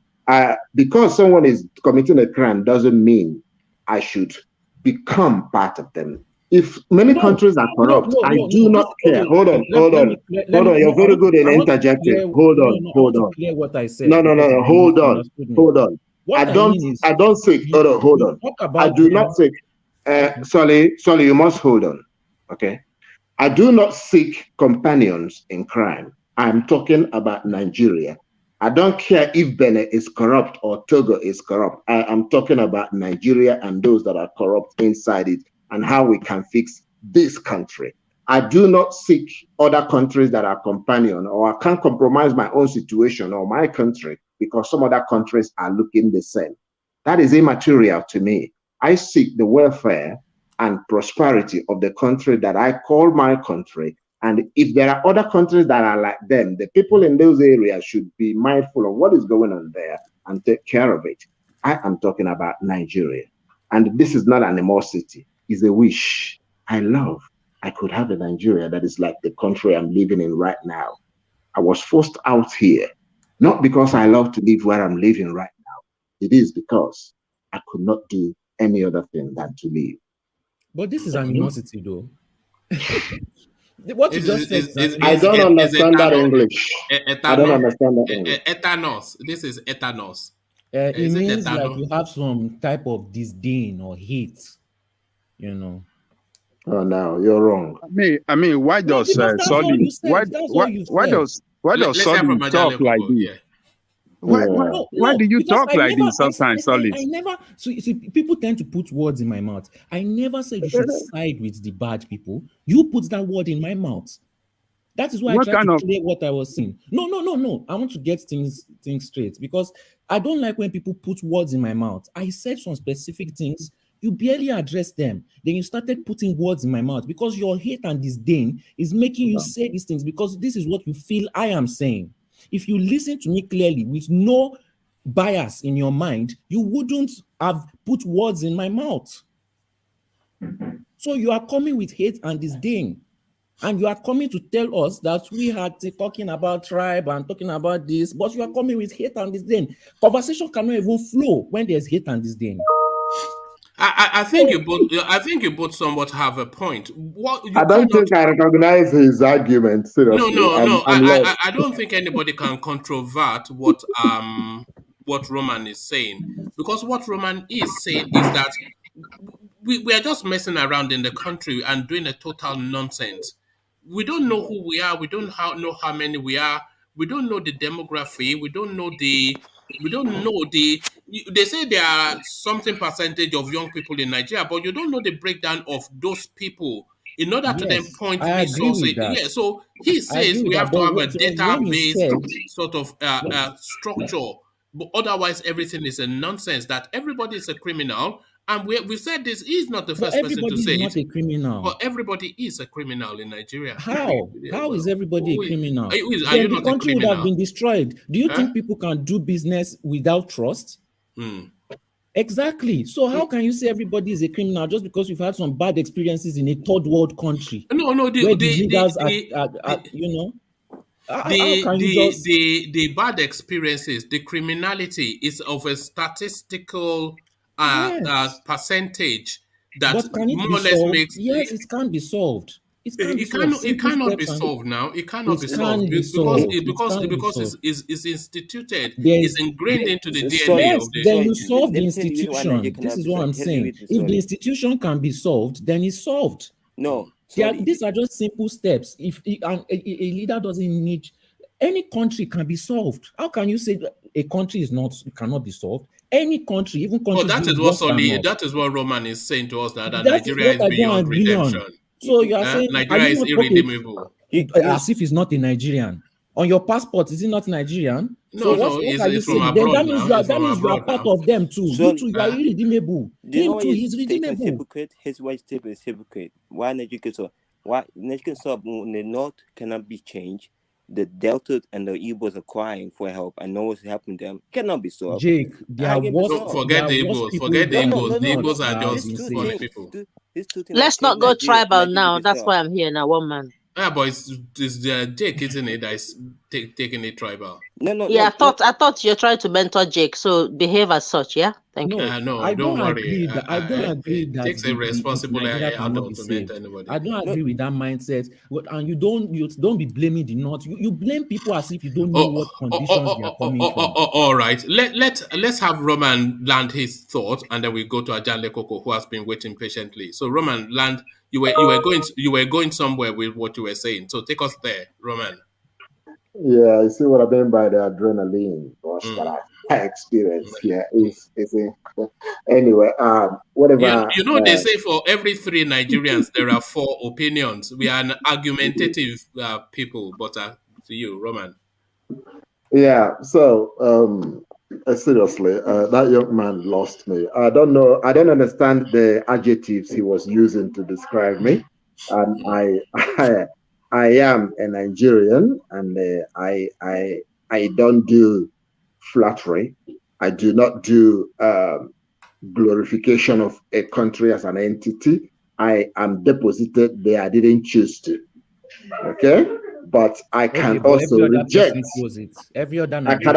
Because someone is committing a crime doesn't mean I should become part of them. If many countries are corrupt, I do not care. Hold on. You're very good in interjecting. Hold on. Clear what I said. No. Hold on. I don't seek. Hold on. I do not seek. Solly, you must hold on. Okay. I do not seek companions in crime. I'm talking about Nigeria. I don't care if Benin is corrupt or Togo is corrupt. I am talking about Nigeria and those that are corrupt inside it and how we can fix this country. I do not seek other countries that are companion, or I can't compromise my own situation or my country because some other countries are looking the same. That is immaterial to me. I seek the welfare and prosperity of the country that I call my country. And if there are other countries that are like them, the people in those areas should be mindful of what is going on there and take care of it. I am talking about Nigeria. And this is not animosity, it's a wish. I could have a Nigeria that is like the country I'm living in right now. I was forced out here, not because I love to live where I'm living right now. It is because I could not do any other thing than to live. But this is animosity, though. What you just said, I don't understand that English. I don't understand that English. Etanos. This is etanos. It means like you have some type of disdain or hate, Oh no, you're wrong. I mean, why does Solly? Why does Solly talk like this? Why do you talk like this sometimes, Solly? I never. So you see, people tend to put words in my mouth. I never said you should side with the bad people. You put that word in my mouth. That is why I tried to clear what I was saying. No. I want to get things straight because I don't like when people put words in my mouth. I said some specific things. You barely addressed them. Then you started putting words in my mouth because your hate and disdain is making you say these things because this is what you feel I am saying. If you listen to me clearly with no bias in your mind, you wouldn't have put words in my mouth. So you are coming with hate and disdain. And you are coming to tell us that we are talking about tribe and talking about this, but you are coming with hate and disdain. Conversation cannot even flow when there's hate and disdain. I think you both somewhat have a point. I don't think I recognize his argument. Seriously. No. I don't think anybody can controvert what Roman is saying, because what Roman is saying is that we are just messing around in the country and doing a total nonsense. We don't know who we are. We don't know how many we are. We don't know the demography. We don't know the. They say there are something percentage of young people in Nigeria, but you don't know the breakdown of those people in order to then point resources. Yeah, so he says we have to have a database sort of structure, but otherwise everything is a nonsense. That everybody is a criminal. And we said this, he's not the first person to say it. Everybody is not a criminal. But everybody is a criminal in Nigeria. How is everybody a criminal? Are you not the country a criminal? would have been destroyed. Do you think people can do business without trust? Exactly. So how can you say everybody is a criminal just because you've had some bad experiences in a third world country? No. The bad experiences, the criminality is of a statistical percentage that But can it more be or less solved? makes Yes, it can be solved. It can be it solved. cannot. It Simple cannot be steps and solved now. It cannot be it solved can be because solved. It can be solved. it's instituted. It's There's ingrained into the DNA sorry, of yes, the. then you let solve the me tell you the reason why Nigeria institution. This cannot is be what solved. I'm Let me saying. read the If the story. institution can be solved, then it's solved. No, sorry. These are just simple steps. If a leader doesn't need, any country can be solved. How can you say that a country cannot be solved? Any country, even Oh, countries that is doing what worse than Solly. us. That is what Roman is saying to us that That is Nigeria what is I don't beyond agree on. redemption. So you are saying, are Nigeria you is not okay? irredeemable. As if it's not a Nigerian. On your passport, is it not Nigerian? So No, what are you it's from saying? Then abroad that means now. It's from you are abroad part now. of them too. So, You too, you are irredeemable. Do you know Him why too, his he's statement is redeemable. hypocrite? His white statement is hypocrite. Why Nigerian sub in the north cannot be changed? The Delta and the Igbos are crying for help, and no one's helping them. Cannot be solved. Jake, there are worse No, forget the Igbos. people Forget the than Igbos. The what Igbos are have just been These two funny things. saying. people. These two things. Let's not go tribal now. That's why I'm here now. One man. Yeah, but it's Jake, isn't it, that is taking it tribal? Yeah, I thought you're trying to mentor Jake, so behave as such. Yeah, thank you. No, I don't don't worry. agree that It that takes a responsible Nigeria cannot be adult to saved. mentor anybody. I don't agree with that mindset. And you don't be blaming the North. You blame people as if you don't know what conditions they are coming from. All right. Let's have Roman land his thought, and then we go to Ajanle Koko, who has been waiting patiently. So Roman, land. You were going somewhere with what you were saying. So take us there, Roman. Yeah, I see what I mean by the adrenaline rush that I experienced here. Anyway, whatever. They say for every 3 Nigerians there are 4 opinions. We are an argumentative people, but to you, Roman. Yeah. So, seriously, that young man lost me. I don't know. I don't understand the adjectives he was using to describe me, and I am a Nigerian, and I don't do flattery. I do not do glorification of a country as an entity. I am deposited there. I didn't choose to. Okay, but I can also reject. Every other I can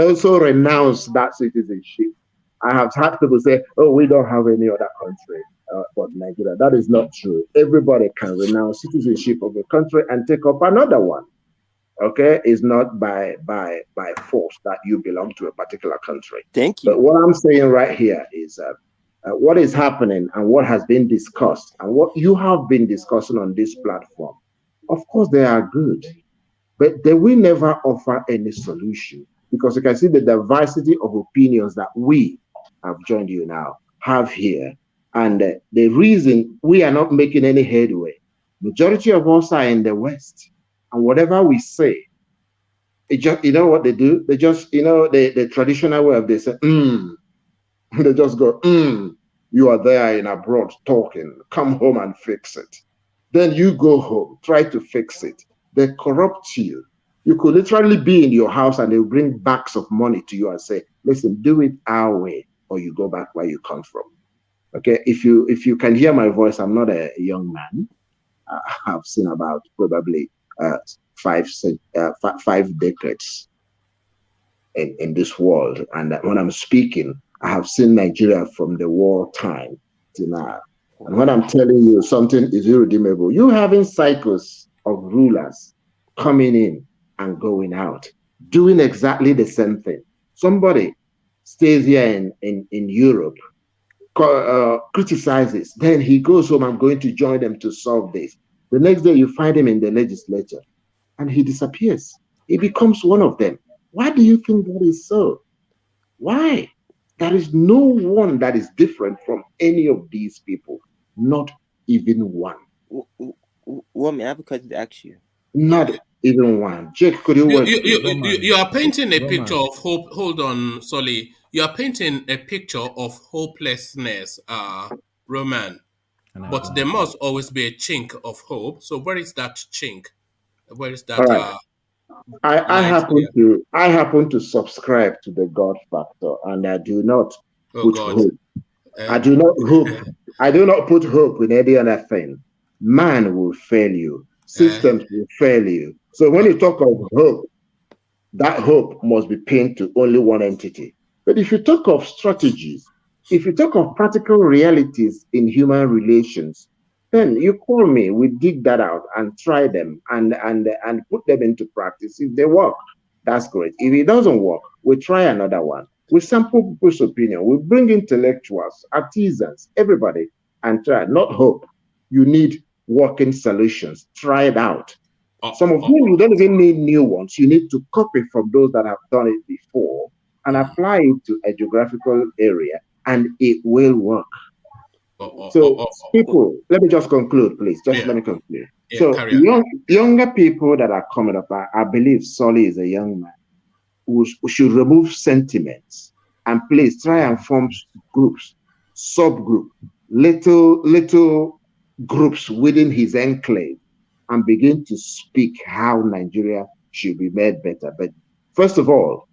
also renounce that citizenship. I have had people say, "Oh, we don't have any other country but Nigeria." That is not true. Everybody can renounce citizenship of a country and take up another one. Okay, it's not by force that you belong to a particular country. Thank you. But what I'm saying right here is what is happening and what has been discussed and what you have been discussing on this platform. Of course, they are good, but they will never offer any solution, because you can see the diversity of opinions that we have joined you now have here. And the reason we are not making any headway, majority of us are in the West. And whatever we say, it just, you know what they do? They just, the traditional way of they say, they just go, you are there in abroad talking, come home and fix it. Then you go home, try to fix it. They corrupt you. You could literally be in your house and they'll bring bags of money to you and say, listen, do it our way, or you go back where you come from. Okay, if you can hear my voice, I'm not a young man. I've seen about probably 5 decades in this world. And when I'm speaking, I have seen Nigeria from the war time to now. And when I'm telling you something is irredeemable, you having cycles of rulers coming in and going out, doing exactly the same thing. Somebody stays here in Europe, criticizes, then he goes home, I'm going to join them to solve this. The next day you find him in the legislature and he disappears. He becomes one of them. Why do you think that is so? Why? There is no one that is different from any of these people. Not even one. Woman, I have a question to ask you. Not even one. Jake, could you you are painting a picture of hope. Hold on, Solly. You are painting a picture of hopelessness, Roman. But there must always be a chink of hope. So where is that chink? Where is that? Right. I happen to subscribe to the God factor, and I do not put hope. I do not hope. I do not put hope in any other thing. Man will fail you. Systems will fail you. So when you talk of hope, that hope must be pinned to only one entity. But if you talk of strategies, If you talk of practical realities in human relations, then you call me, we dig that out and try them and put them into practice. If they work, that's great. If it doesn't work, we try another one. We sample people's opinion. We bring intellectuals, artisans, everybody, and try. Not hope. You need working solutions. Try it out. Some of them you don't even need new ones. You need to copy from those that have done it before and apply it to a geographical area, and it will work. So people, let me just conclude, please. Just let me conclude. So younger people that are coming up, I believe Solly is a young man who should remove sentiments and please try and form groups, subgroup, little groups within his enclave and begin to speak how Nigeria should be made better. But first of all,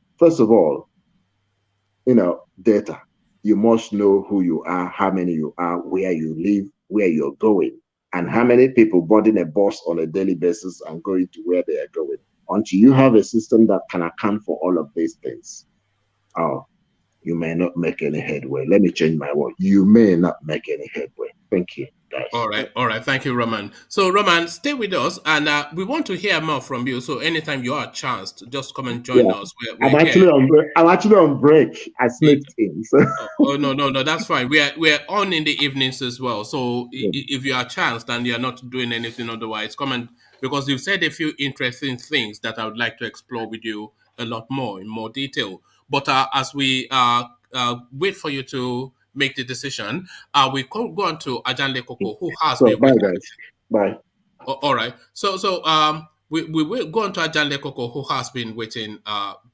data. You must know who you are, how many you are, where you live, where you're going, and how many people boarding a bus on a daily basis and going to where they are going. Until you have a system that can account for all of these things, you may not make any headway. Let me change my word. You may not make any headway. Thank you, guys. All right. Thank you, Roman. So, Roman, stay with us, and we want to hear more from you. So, anytime you are a chance, to just come and join us. I'm actually on break. I slipped in. So. No, that's fine. We're on in the evenings as well. So, if you are a chance and you're not doing anything otherwise, come and, because you've said a few interesting things that I would like to explore with you a lot more in more detail. But as we wait for you to make the decision, we go on to Ajanle Koko, who has been bye, guys. Bye. All right. So we will go on to Ajanle Koko, who has been waiting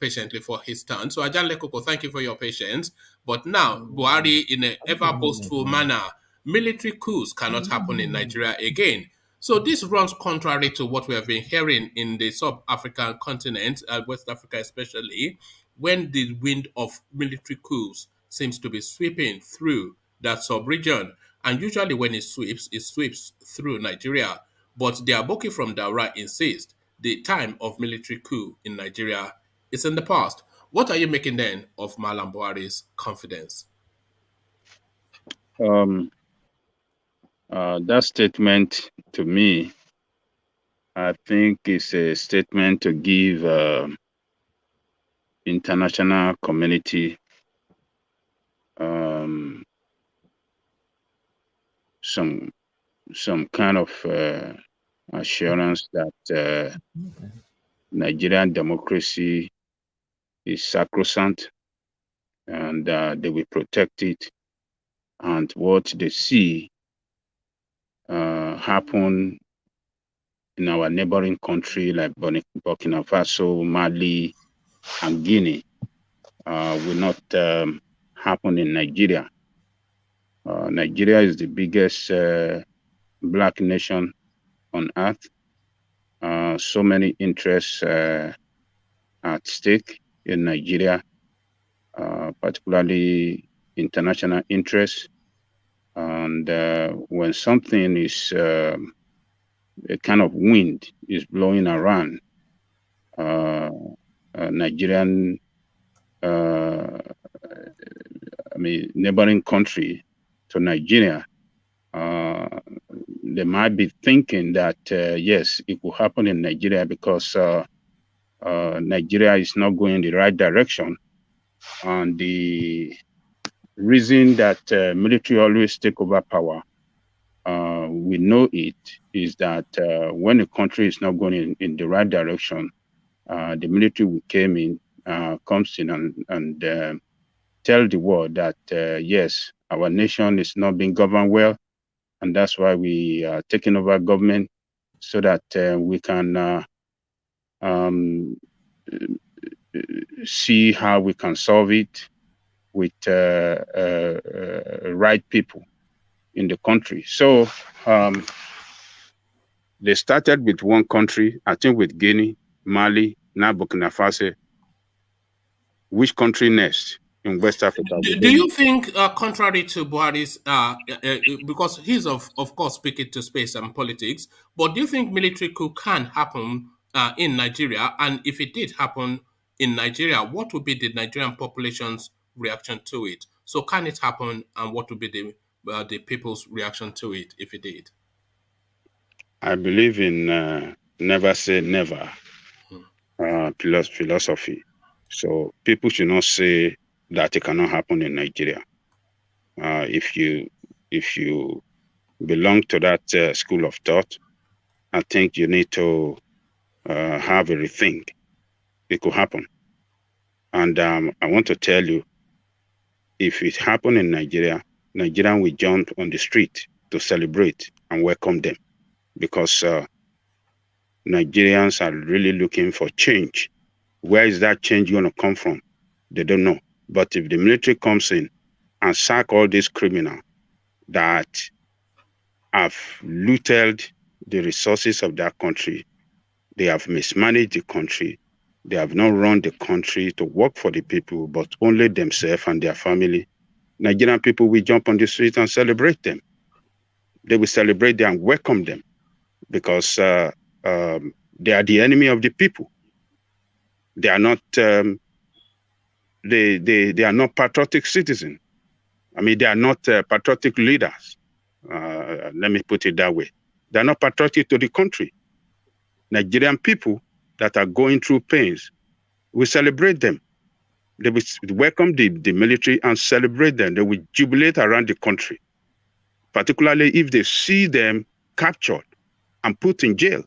patiently for his turn. So Ajanle Koko, thank you for your patience. But now, Buhari, in an ever boastful manner, military coups cannot happen in Nigeria again. So this runs contrary to what we have been hearing in the sub-African continent, West Africa especially, when the wind of military coups seems to be sweeping through that sub-region. And usually when it sweeps through Nigeria. But the Aboki from Daura insist the time of military coup in Nigeria is in the past. What are you making then of Mallam Buhari's confidence? That statement to me, I think, is a statement to give international community some kind of assurance that Nigerian democracy is sacrosanct and they will protect it. And what they see happen in our neighboring country like Burkina Faso, Mali, and Guinea will not happen in Nigeria. Nigeria is the biggest black nation on earth. So many interests at stake in Nigeria, particularly international interests. And when something is a kind of wind is blowing around Nigerian, neighboring country to Nigeria, they might be thinking that yes, it will happen in Nigeria because Nigeria is not going in the right direction. And the reason that military always take over power, we know it, is that when a country is not going in the right direction, the military will comes in and tell the world that yes, our nation is not being governed well, and that's why we are taking over government so that we can see how we can solve it with right people in the country. So they started with one country, I think with Guinea, Mali, now Burkina Faso. Which country next in West Africa? Do you think, contrary to Buhari's, because he's of course speaking to space and politics, but do you think military coup can happen in Nigeria? And if it did happen in Nigeria, what would be the Nigerian population's reaction to it? So can it happen, and what would be the people's reaction to it if it did? I believe in never say never philosophy. So people should not say that it cannot happen in Nigeria. If you belong to that school of thought, I think you need to have a rethink. It could happen. And I want to tell you, if it happened in Nigeria, Nigerian will jump on the street to celebrate and welcome them, because Nigerians are really looking for change. Where is that change going to come from? They don't know. But if the military comes in and sack all these criminals that have looted the resources of that country, they have mismanaged the country, they have not run the country to work for the people, but only themselves and their family, Nigerian people will jump on the street and celebrate them. They will celebrate them and welcome them, because they are the enemy of the people. They are not they are not patriotic citizens. I mean, they are not patriotic leaders. Let me put it that way. They are not patriotic to the country. Nigerian people that are going through pains, we celebrate them. They will welcome the military and celebrate them. They will jubilate around the country, particularly if they see them captured and put in jail.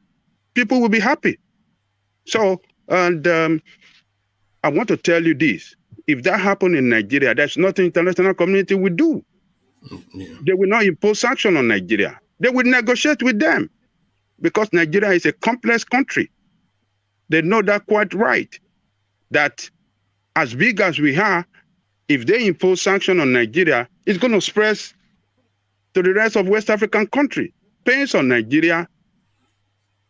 People will be happy. So, and I want to tell you this. If that happened in Nigeria, there's nothing international community will do. Yeah. They will not impose sanctions on Nigeria. They will negotiate with them, because Nigeria is a complex country. They know that quite right, that as big as we are, if they impose sanctions on Nigeria, it's going to spread to the rest of West African country. Pains on Nigeria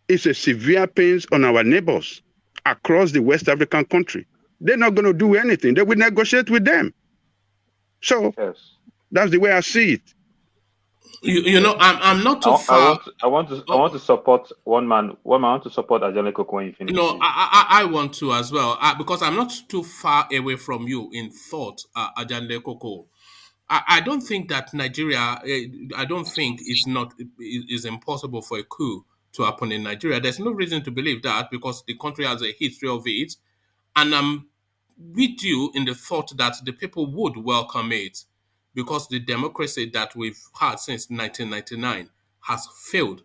is a severe pains on our neighbors across the West African country. They're not going to do anything. They will negotiate with them. So that's the way I see it. You know, I'm not too far. I want to support one man. I want to support Ajale Koko when you finish. You know, I want to as well, because I'm not too far away from you in thought, Ajale Koko. I don't think that Nigeria. I don't think it's impossible for a coup to happen in Nigeria. There's no reason to believe that, because the country has a history of it, and I'm with you in the thought that the people would welcome it, because the democracy that we've had since 1999 has failed,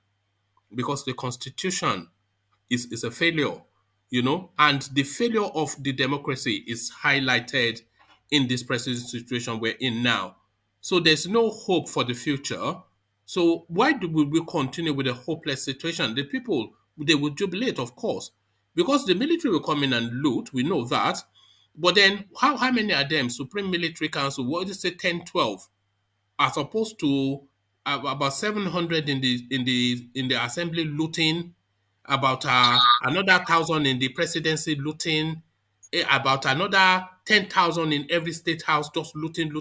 because the constitution is a failure, you know, and the failure of the democracy is highlighted in this present situation we're in now. So there's no hope for the future. So why do we continue with a hopeless situation? The people, they will jubilate, of course, because the military will come in and loot. We know that. But then how many are them? Supreme Military Council, what did you say, 10, 12, as opposed to about 700 in the assembly looting, about another 1,000 in the presidency looting, about another 10,000 in every state house, just looting.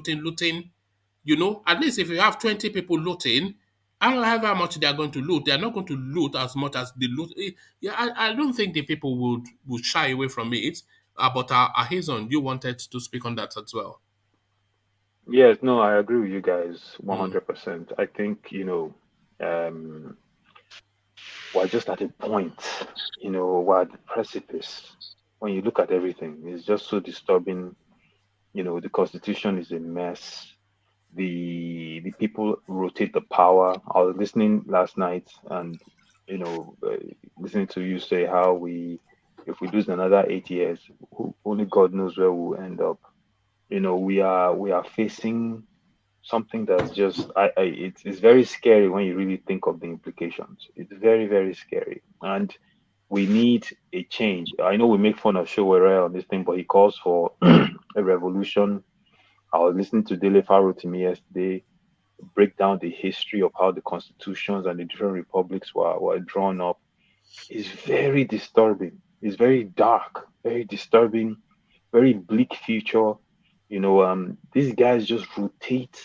You know, at least if you have 20 people looting, I don't know how much they are going to loot. They are not going to loot as much as they loot. Yeah, I don't think the people would shy away from it. But Ahizon, you wanted to speak on that as well. Yes, no, I agree with you guys 100%. I think, you know, we're just at a point, you know, we're at the precipice. When you look at everything, it's just so disturbing. You know, the constitution is a mess. The people rotate the power. I was listening last night, and you know, listening to you say how if we lose another 8 years, only God knows where we'll end up. You know, we are facing something that's just it's very scary when you really think of the implications. It's very, very scary, and we need a change. I know we make fun of Showere on this thing, but he calls for a revolution. I was listening to ROTIMI yesterday, break down the history of how the constitutions and the different republics were drawn up. It's very disturbing. It's very dark, very disturbing, very bleak future. You know, these guys just rotate.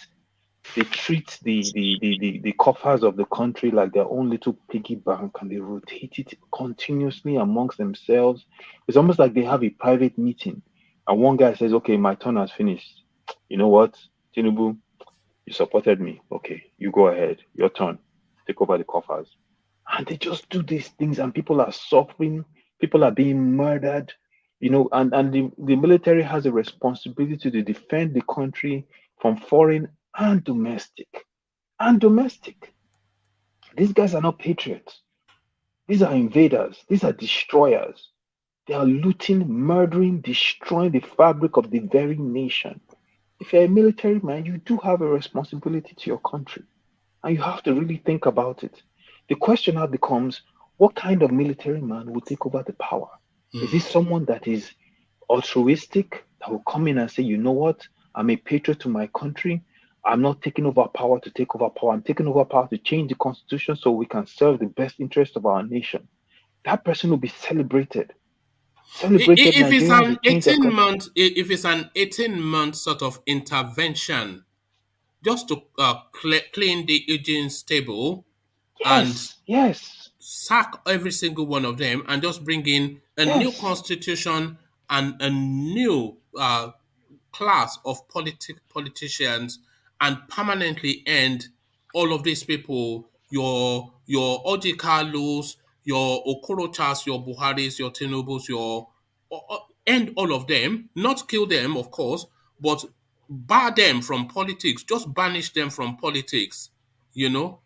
They treat the coffers of the country like their own little piggy bank, and they rotate it continuously amongst themselves. It's almost like they have a private meeting, and one guy says, "Okay, my turn has finished. You know what? Tinubu, you supported me. Okay, you go ahead. Your turn. Take over the coffers. And they just do these things, and people are suffering. People are being murdered. And the military has a responsibility to defend the country from foreign and domestic. And domestic. These guys are not patriots. These are invaders. These are destroyers. They are looting, murdering, destroying the fabric of the very nation. If you're a military man, you do have a responsibility to your country. And you have to really think about it. The question now becomes, what kind of military man will take over the power? Is this someone that is altruistic, that will come in and say, you know what, I'm a patriot to my country. I'm not taking over power to take over power. I'm taking over power to change the constitution so we can serve the best interest of our nation. That person will be celebrated. Celebrated If it's Nigerians will an change their 18 country. month, if it's an 18-month sort of intervention, just to clean the agent's table and Yes. sack every single one of them and just bring in a new Yes. constitution and a new class of politicians and permanently end all of these people, your Oji Carlos, your Okorochas, your Buharis, your Tinubus, end all of them, not kill them, of course, but bar them from politics, just banish them from politics, you know?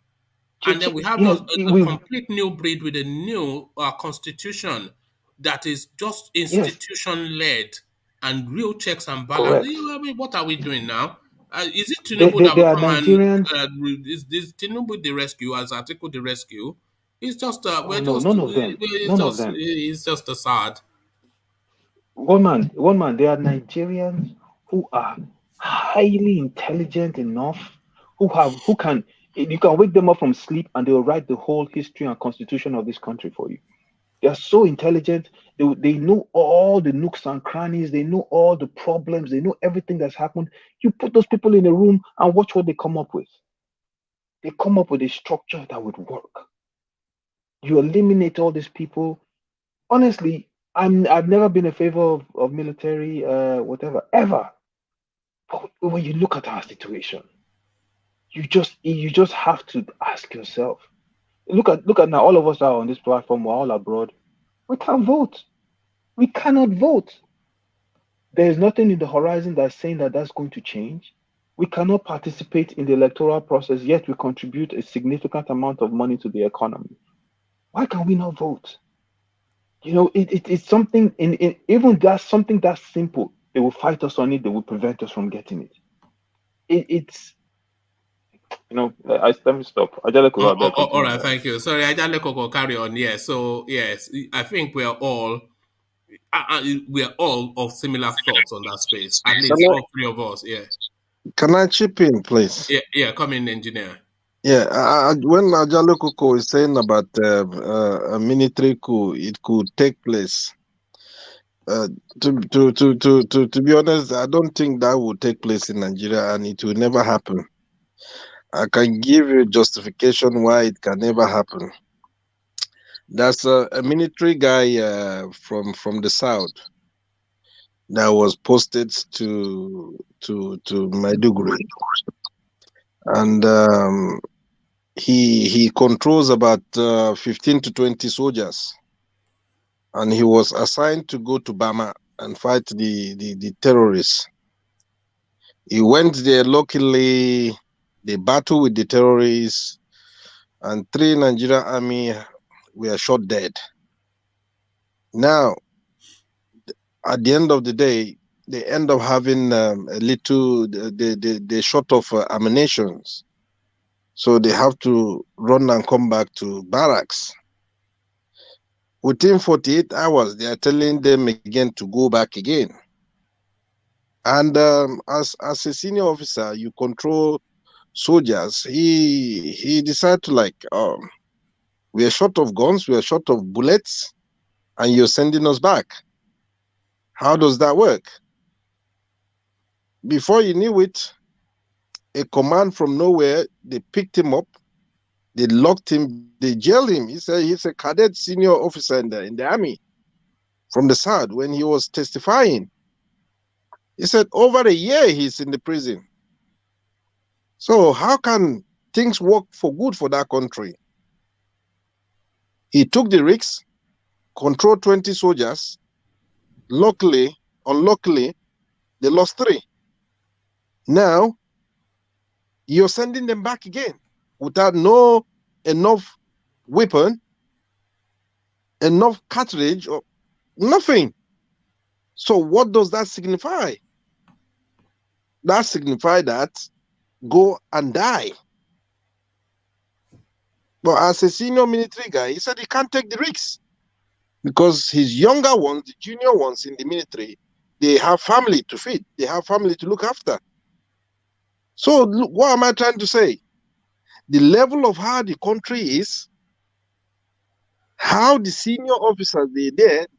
And then we have Yeah, just a complete new breed with a new constitution that is just yes, institution-led and real checks and balances. correct. I mean, what are we doing now? Is it They, Tinubu they, that they will are come and Nigerians. is Tinubu the rescue as Atiku the rescue? It's just Oh no, none of them. None of them. it's just a sad. One man. They are Nigerians who are highly intelligent enough, who can you can wake them up from sleep and they will write the whole history and constitution of this country for you. They are so intelligent. They know all the nooks and crannies. They know all the problems. They know everything that's happened. You put those people in a room and watch what they come up with. They come up with a structure that would work. You eliminate all these people. Honestly, I've never been a favor of military, whatever, ever. But when you look at our situation, you just have to ask yourself. Look at now, all of us are on this platform, we're all abroad. We can't vote. We cannot vote. There is nothing in the horizon that's saying that that's going to change. We cannot participate in the electoral process, yet we contribute a significant amount of money to the economy. Why can we not vote? It's something even that's something that's simple. They will fight us on it. They will prevent us from getting it. It's let me stop. All right, thank you. Sorry, I just let carry on. Yes, so yes, I think we are all of similar thoughts on that space. At least all three of us. Yeah. Can I chip in, please? Yeah. Come in, engineer. Yeah, when Ajalo Koko is saying about a military coup, it could take place. To be honest, I don't think that will take place in Nigeria, and it will never happen. I can give you justification why it can never happen. There's a military guy from the south that was posted to Maiduguri, and he controls about 15 to 20 soldiers, and he was assigned to go to Bama and fight the terrorists. He went there. Luckily, they battled with the terrorists, and 3 Nigerian army were shot dead. Now, at the end of the day, they end up having a little, they short of ammunition. So they have to run and come back to barracks. Within 48 hours, they are telling them again to go back again. And as a senior officer, you control soldiers. He decided to we are short of guns, we are short of bullets, and you're sending us back. How does that work? Before you knew it, a command from nowhere, they picked him up, they locked him, they jailed him. He's a cadet senior officer in the army from the South. When he was testifying, he said over a year he's in the prison. So how can things work for good for that country? He took the risk, controlled 20 soldiers. Luckily, unluckily, they lost 3. Now, you're sending them back again without no enough weapon, enough cartridge, or nothing. So what does that signify? That signifies that go and die. But as a senior military guy, he said he can't take the risks because his younger ones, the junior ones in the military, they have family to feed. They have family to look after. So look, what am I trying to say? The level of how the country is, how the senior officers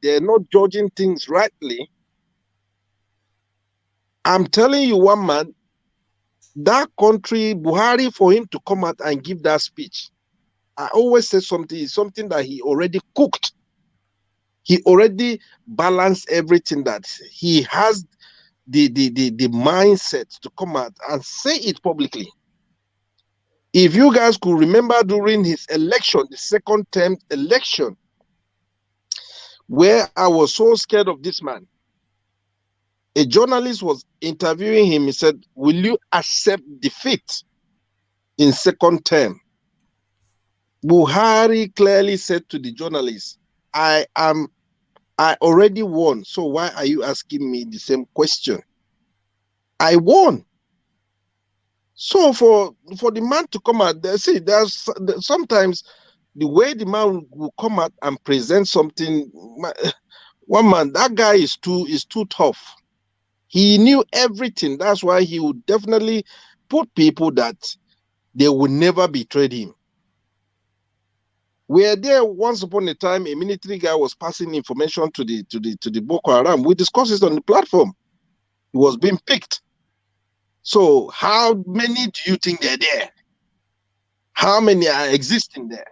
they're not judging things rightly. I'm telling you, one man, that country, Buhari, for him to come out and give that speech, I always say something that he already cooked. He already balanced everything, that he has the mindset to come out and say it publicly. If you guys could remember during his election, the second term election, where I was so scared of this man, a journalist was interviewing him. He said, will you accept defeat in second term? Buhari clearly said to the journalist, I already won, so why are you asking me the same question? I won. So for the man to come out there, see, there's sometimes the way the man will come out and present something, one man, that guy is too tough. He knew everything. That's why he would definitely put people that they would never betray him. We are there once upon a time, a military guy was passing information to the Boko Haram. We discussed it on the platform. He was being picked. So how many do you think they're there? How many are existing there?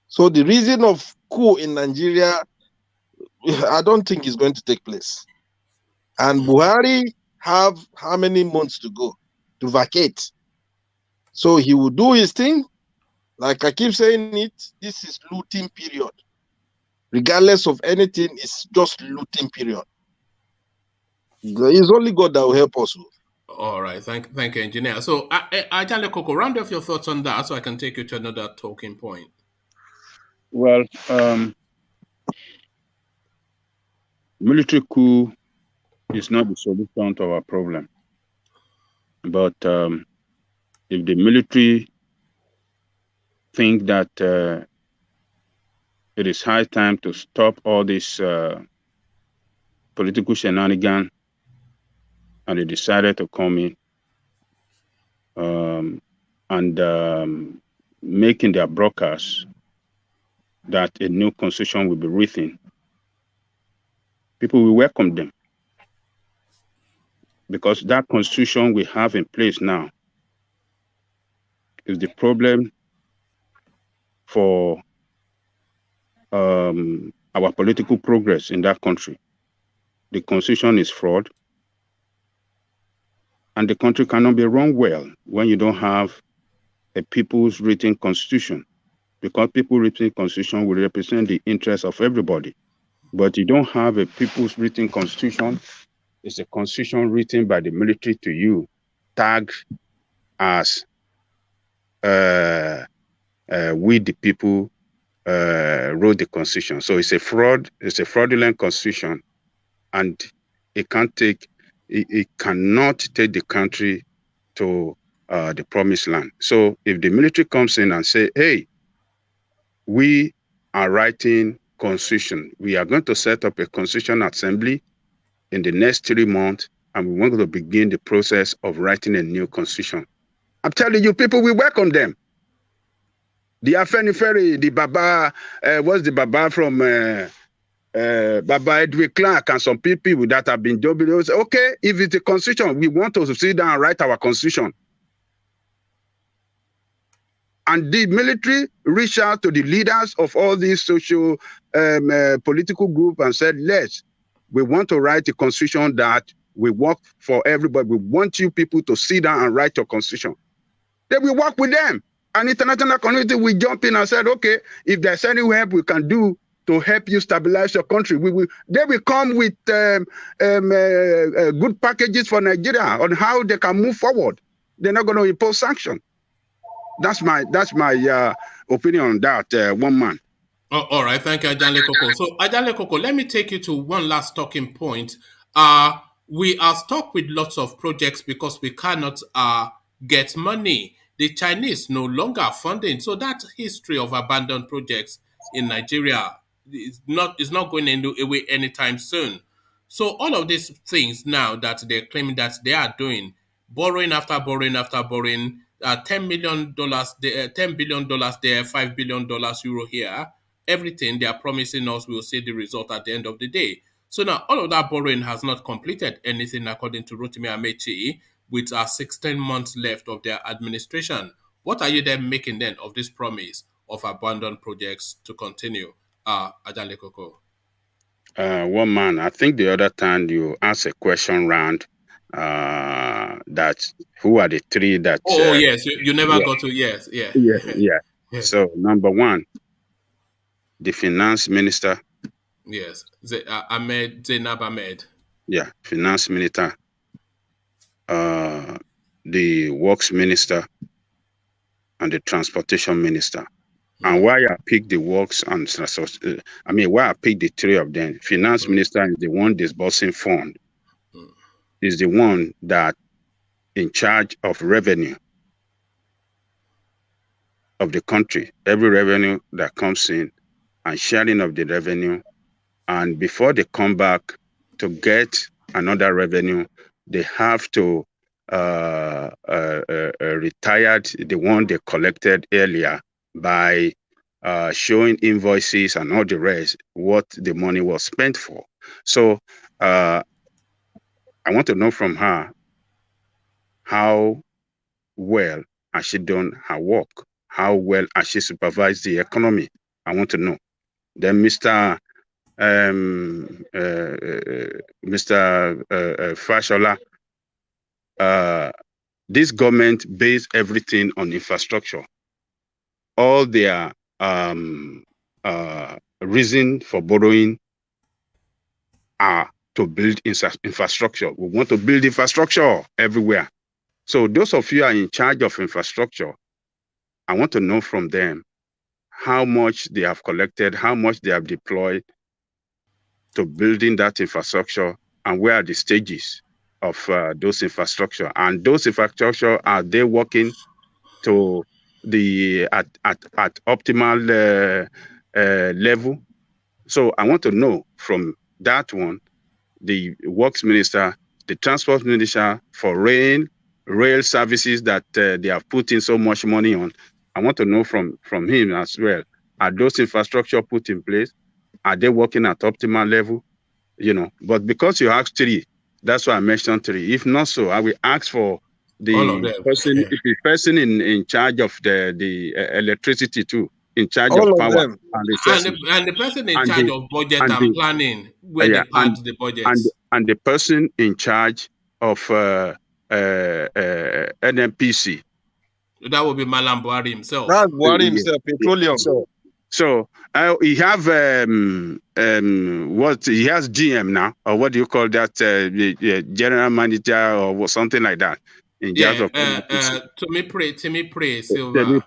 So the reason of coup in Nigeria, I don't think is going to take place. And Buhari have how many months to go to vacate? So he will do his thing. Like I keep saying it, this is looting period. Regardless of anything, it's just looting period. It's only God that will help us. All right, thank you, engineer. So, Ajale Koko, round off your thoughts on that, so I can take you to another talking point. Well, military coup is not the solution to our problem, but if the military think that it is high time to stop all this political shenanigans, and they decided to come in and making their broadcast that a new constitution will be written, people will welcome them, because that constitution we have in place now is the problem for our political progress in that country. The constitution is fraud, and the country cannot be run well when you don't have a people's written constitution, because people written constitution will represent the interests of everybody. But you don't have a people's written constitution. It's a constitution written by the military to you, tagged as we the people wrote the constitution. So it's a fraud, it's a fraudulent constitution, and it cannot take the country to the promised land. So if the military comes in and say, hey, we are writing constitution, we are going to set up a constitution assembly in the next 3 months, and we want to begin the process of writing a new constitution, I'm telling you, people will welcome them. The Afenifere, the Baba, what's the Baba from Baba Edwin Clark, and some people that have been doing those. Okay, if it's a constitution, we want to sit down and write our constitution. And the military reached out to the leaders of all these political groups and said, we want to write a constitution that We work for everybody. We want you people to sit down and write your constitution. Then we work with them. And international community will jump in and said, okay, if there's any help we can do to help you stabilize your country, they will come with good packages for Nigeria on how they can move forward. They're not going to impose sanctions. That's my opinion on that, one man. Oh, all right, thank you, Ajale Koko. So, Ajale Koko, let me take you to one last talking point. We are stuck with lots of projects because we cannot get money. The Chinese no longer are funding, so that history of abandoned projects in Nigeria is not going away anytime soon. So, all of these things now that they're claiming that they are doing, borrowing after borrowing after borrowing, $10 million there, $10 billion there, $5 billion euro here. Everything they are promising us, we'll see the result at the end of the day. So now all of that borrowing has not completed anything according to Rotimi AMAECHI, with 16 months left of their administration. What are you then making then of this promise of abandoned projects to continue? Ajale Koko. One man, I think the other time you asked a question round that who are the three that... yes, you never got to, yes. So number one, the finance minister. Yes, Zainab Ahmed. Yeah, finance minister. The works minister and the transportation minister. And why I picked the works and why I picked the three of them. Finance minister is the one disbursing fund. Is the one that in charge of revenue of the country. Every revenue that comes in and sharing of the revenue. And before they come back to get another revenue, they have to retire the one they collected earlier by showing invoices and all the rest, what the money was spent for. So I want to know from her how well has she done her work? How well has she supervised the economy? I want to know. Then Mr. Fashola, this government based everything on infrastructure. All their reason for borrowing are to build infrastructure. We want to build infrastructure everywhere. So those of you are in charge of infrastructure, I want to know from them how much they have collected, how much they have deployed to building that infrastructure, and where are the stages of those infrastructure. And those infrastructure, are they working to the at optimal level? So I want to know from that one, the works minister, the transport minister for rail services that they have put in so much money on. I want to know from him as well. Are those infrastructure put in place? Are they working at optimal level? You know, but because you asked three, that's why I mentioned three. If not so, I will ask for the person in charge of the electricity too, in charge of power and the person in charge of budget and planning, where they part the budgets, and the person in charge of NNPC. That would be Mallam Buhari himself. That's Buhari himself, petroleum. So he have what he has GM now, or what do you call that? General manager or something like that. In charge of Timmy Pray, Silva.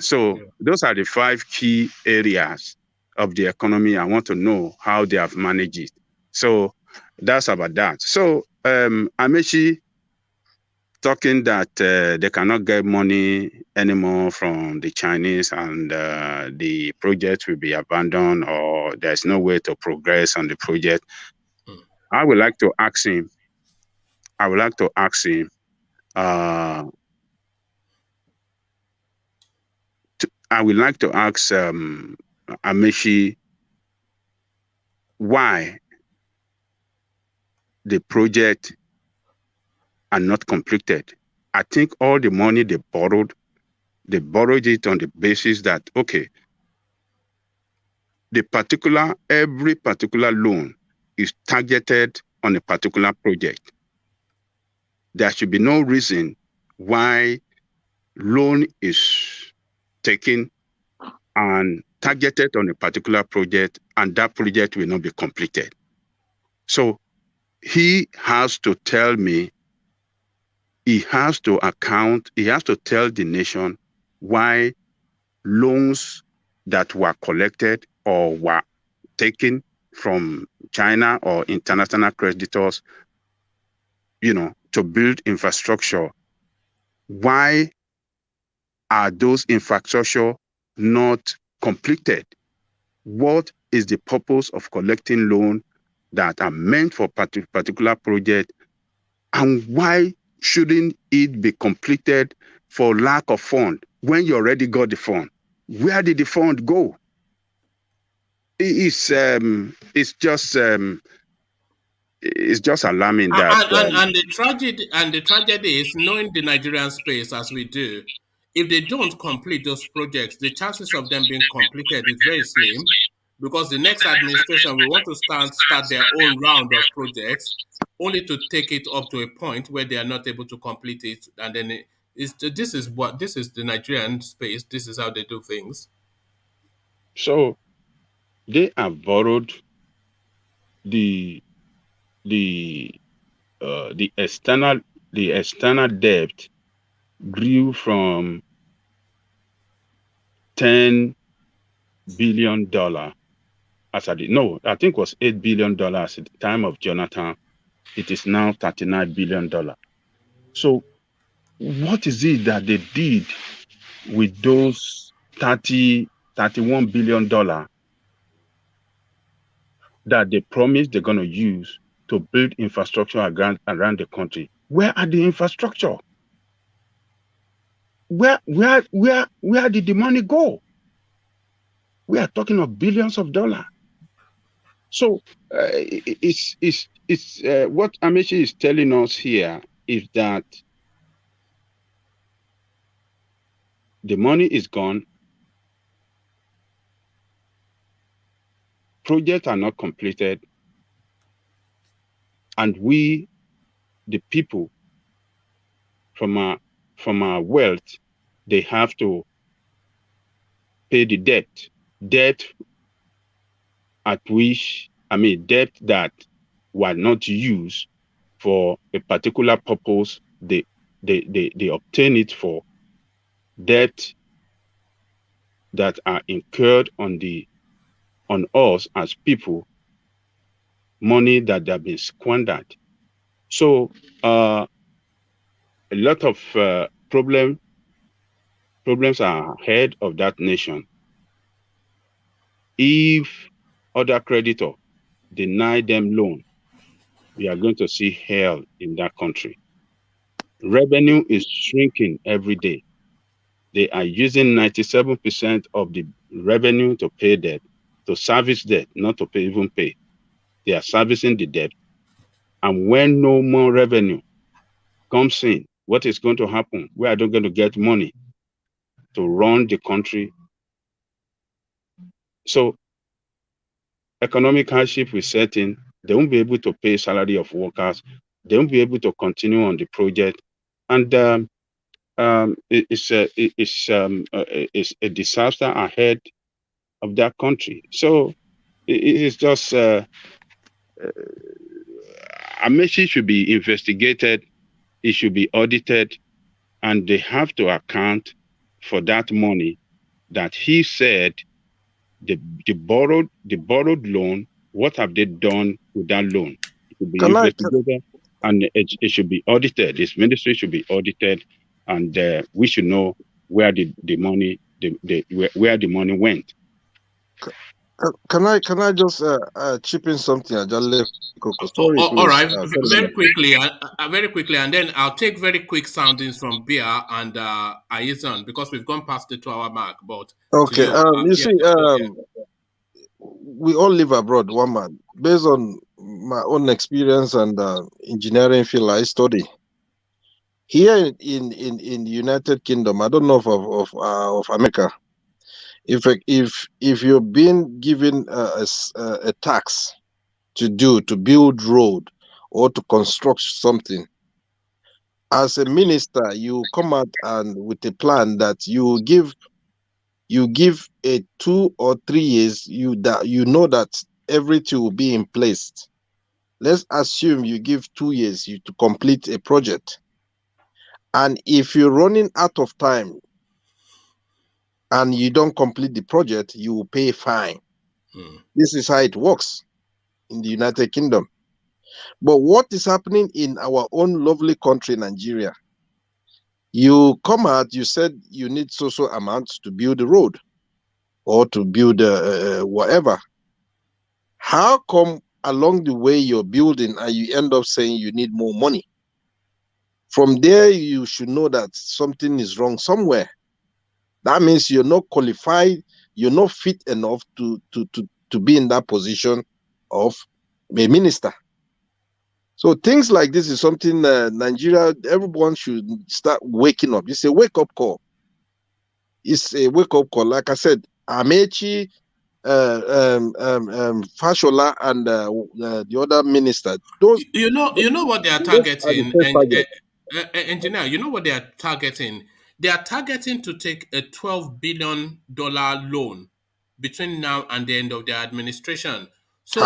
So those are the 5 key areas of the economy. I want to know how they have managed it. So that's about that. So AMAECHI talking that they cannot get money anymore from the Chinese, and the project will be abandoned, or there's no way to progress on the project. I would like to ask him. I would like to ask AMAECHI why the project are not completed. I think all the money they borrowed it on the basis that, okay, every particular loan is targeted on a particular project, there should be no reason why loan is taken and targeted on a particular project and that project will not be completed. So he has to tell me, he has to tell the nation why loans that were collected or were taken from China or international creditors, to build infrastructure, why are those infrastructure not completed? What is the purpose of collecting loans that are meant for particular project, and why shouldn't it be completed for lack of fund when you already got the fund? Where did the fund go? It's just alarming that And the tragedy is, knowing the Nigerian space as we do, if they don't complete those projects, the chances of them being completed is very slim, because the next administration will want to start their own round of projects, only to take it up to a point where they are not able to complete it, and then this is the Nigerian space. This is how they do things. So they have borrowed the external debt grew from $10 billion I think it was $8 billion at the time of Jonathan. It is now $39 billion. So what is it that they did with those $31 billion that they promised they're going to use to build infrastructure around the country? Where are the infrastructure? Where did the money go? We are talking of billions of dollars. So it's what AMAECHI is telling us here is that the money is gone, projects are not completed, and we, the people, from our wealth, they have to pay the debt that were not used for a particular purpose. They obtain it for debt that are incurred on us as people, money that have been squandered. So a lot of problems are ahead of that nation. If other creditor deny them loan, we are going to see hell in that country. Revenue is shrinking every day. They are using 97% of the revenue to pay debt, to service debt, not to even pay. They are servicing the debt. And when no more revenue comes in, what is going to happen? We are not going to get money to run the country. So economic hardship will set in. They won't be able to pay salary of workers. They won't be able to continue on the project. And it's a disaster ahead of that country. So it is just AMAECHI should be investigated. It should be audited, and they have to account for that money that he said the borrowed loan. What have they done with that loan? It should be investigated, and it should be audited. This ministry should be audited, and we should know where the money went. Can I just chip in something? All right, very quickly, and then I'll take very quick soundings from Bia and Aizan, because we've gone past the 2-hour mark. But okay, we all live abroad, one man. Based on my own experience and engineering field I study here in the United Kingdom, I don't know of America. If you're being given a tax to build road or to construct something. As a minister, you come out and with a plan that you give a 2 or 3 years, you know that everything will be in place. Let's assume you give 2 years to complete a project. And if you're running out of time and you don't complete the project, you will pay a fine. This is how it works in the United Kingdom. But what is happening in our own lovely country, Nigeria? You come out, you said you need so amounts to build a road or to build whatever. How come along the way you're building and you end up saying you need more money? From there, you should know that something is wrong somewhere. That means you're not qualified, you're not fit enough to be in that position of a minister. So things like this is something Nigeria, everyone should start waking up. It's a wake-up call. It's a wake-up call. Like I said, AMAECHI, Fashola, and the other minister. Those, you know what they are targeting, engineer. You know what they are targeting. They are targeting to take a $12 billion loan between now and the end of their administration. So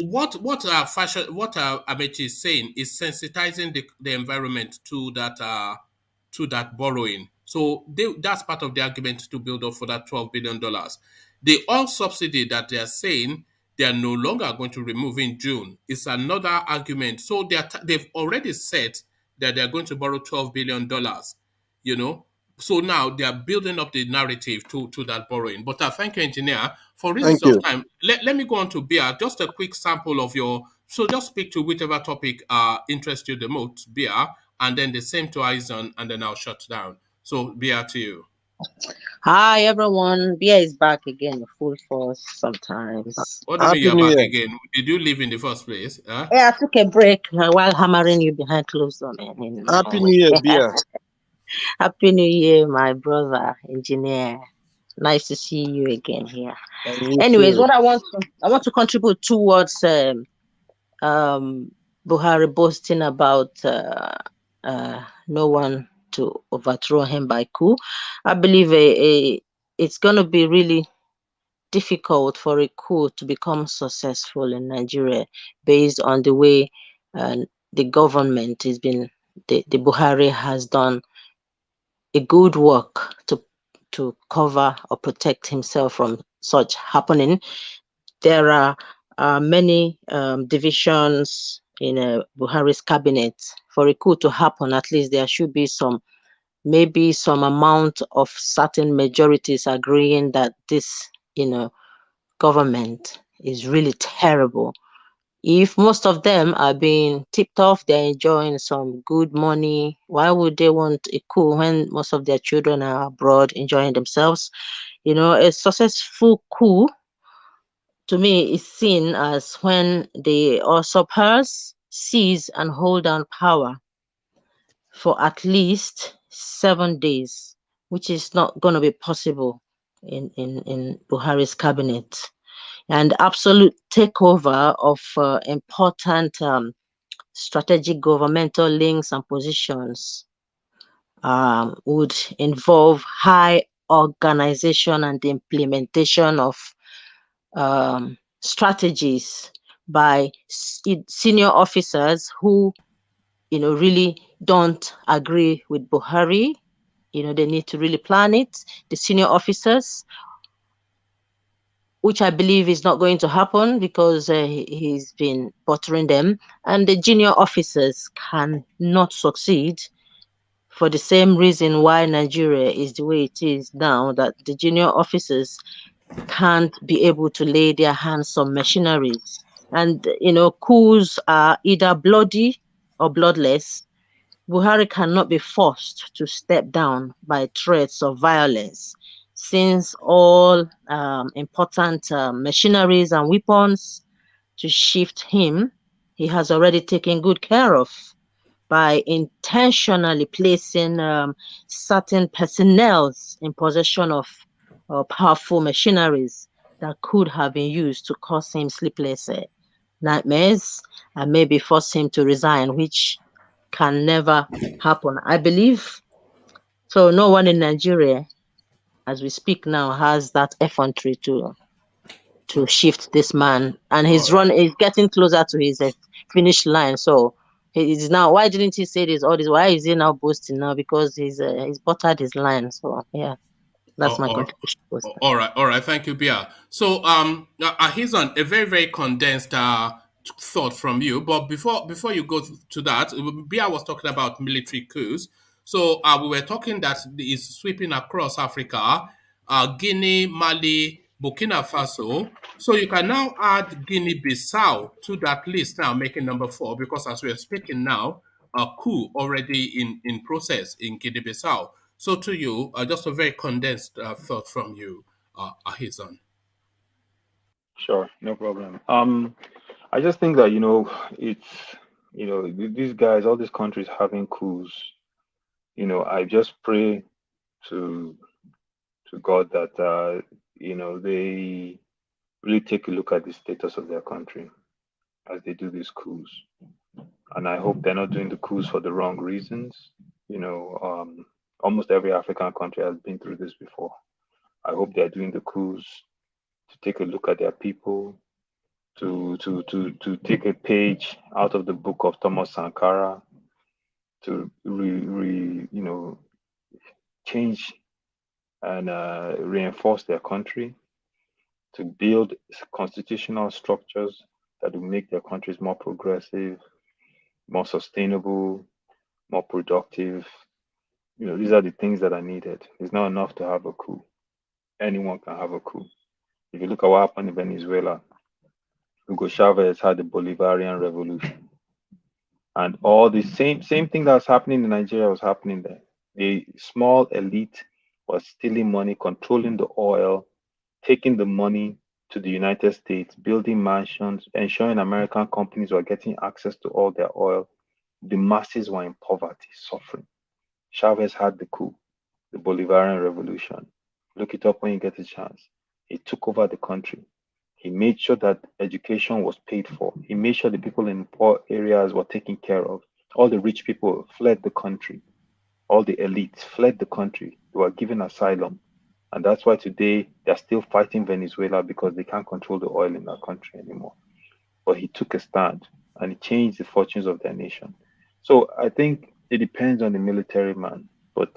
what Amechi is saying is sensitizing the environment to that borrowing. So that's part of the argument to build up for that $12 billion. The oil subsidy that they are saying they are no longer going to remove in June is another argument. So they've already said that they are going to borrow $12 billion, you know. So now they are building up the narrative to that borrowing. But thank you, engineer. For reasons of time, let me go on to Bia. Just a quick sample of so just speak to whichever topic interests you the most, Bia, and then the same to Aizon, and then I'll shut down. So Bia, to you. Hi everyone, Bia is back again, full force sometimes. What do you mean you're back again? Did you leave in the first place? Huh? Yeah, I took a break while hammering you behind closed doors. Happy New Year, Bia. Happy New Year, my brother, engineer. Nice to see you again here. Anyways, what I want to contribute towards Buhari boasting about no one to overthrow him by coup. I believe it's going to be really difficult for a coup to become successful in Nigeria based on the way the government has been, the Buhari has done a good work to cover or protect himself from such happening. There are many divisions in Buhari's cabinet. For a coup to happen, at least there should be maybe some amount of certain majorities agreeing that this, government is really terrible. If most of them are being tipped off, they're enjoying some good money, why would they want a coup when most of their children are abroad enjoying themselves? A successful coup, to me, is seen as when the usurpers seize and hold down power for at least 7 days, which is not going to be possible in Buhari's cabinet. And absolute takeover of important strategic governmental links and positions would involve high organization and implementation of strategies by senior officers who, really don't agree with Buhari. They need to really plan it. The senior officers, which I believe is not going to happen because he's been buttering them, and the junior officers cannot succeed for the same reason why Nigeria is the way it is now, that the junior officers can't be able to lay their hands on machineries. And, coups are either bloody or bloodless. Buhari cannot be forced to step down by threats of violence, since all important machineries and weapons to shift him, he has already taken good care of by intentionally placing certain personnel in possession of powerful machineries that could have been used to cause him sleepless nightmares and maybe force him to resign, which can never happen, I believe. So no one in Nigeria, as we speak now, has that effrontery to shift this man, and he's getting closer to his finish line. So he's now. Why didn't he say this? All this? Why is he now boasting now? Because he's buttered his line. So yeah, that's my contribution. All right. Thank you, Bia. So, here's a very, very condensed thought from you. But before you go to that, Bia was talking about military coups. So, we were talking that is sweeping across Africa, Guinea, Mali, Burkina Faso. So you can now add Guinea-Bissau to that list now, making number 4, because as we are speaking now, a coup already in process in Guinea-Bissau. So to you, just a very condensed thought from you, Ahizan. Sure, no problem. I just think that it's these guys, all these countries having coups. I just pray to God that they really take a look at the status of their country as they do these coups, and I hope they're not doing the coups for the wrong reasons. Almost every African country has been through this before. I hope they're doing the coups to take a look at their people, to take a page out of the book of Thomas Sankara, to change and reinforce their country, to build constitutional structures that will make their countries more progressive, more sustainable, more productive. These are the things that are needed. It's not enough to have a coup. Anyone can have a coup. If you look at what happened in Venezuela, Hugo Chavez had the Bolivarian Revolution. And all the same thing that was happening in Nigeria was happening there. The small elite was stealing money, controlling the oil, taking the money to the United States, building mansions, ensuring American companies were getting access to all their oil. The masses were in poverty, suffering. Chavez had the coup, the Bolivarian Revolution. Look it up when you get a chance. He took over the country. He made sure that education was paid for. He made sure the people in poor areas were taken care of. All the rich people fled the country. All the elites fled the country. They were given asylum. And that's why today they're still fighting Venezuela, because they can't control the oil in that country anymore. But he took a stand and he changed the fortunes of their nation. So I think it depends on the military man, but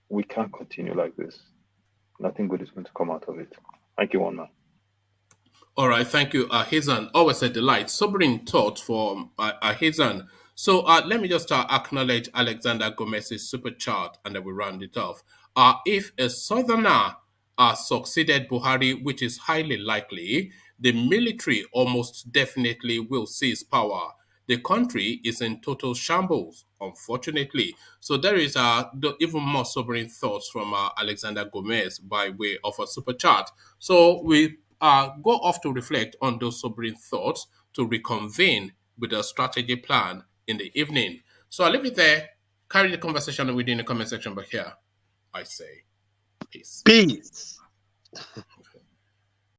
we can't continue like this. Nothing good is going to come out of it. Thank you, one man. All right, thank you, Ahizan. Always a delight. Sobering thought for Ahizan. So let me just acknowledge Alexander Gomez's super chat, and then we round it off. If a southerner succeeded Buhari, which is highly likely, the military almost definitely will seize power. The country is in total shambles, unfortunately. So there is even more sobering thoughts from Alexander Gomez by way of a super chat. So we go off to reflect on those sobering thoughts to reconvene with a strategy plan in the evening. So I'll leave it there. Carry the conversation within the comment section, but here I say peace. Peace.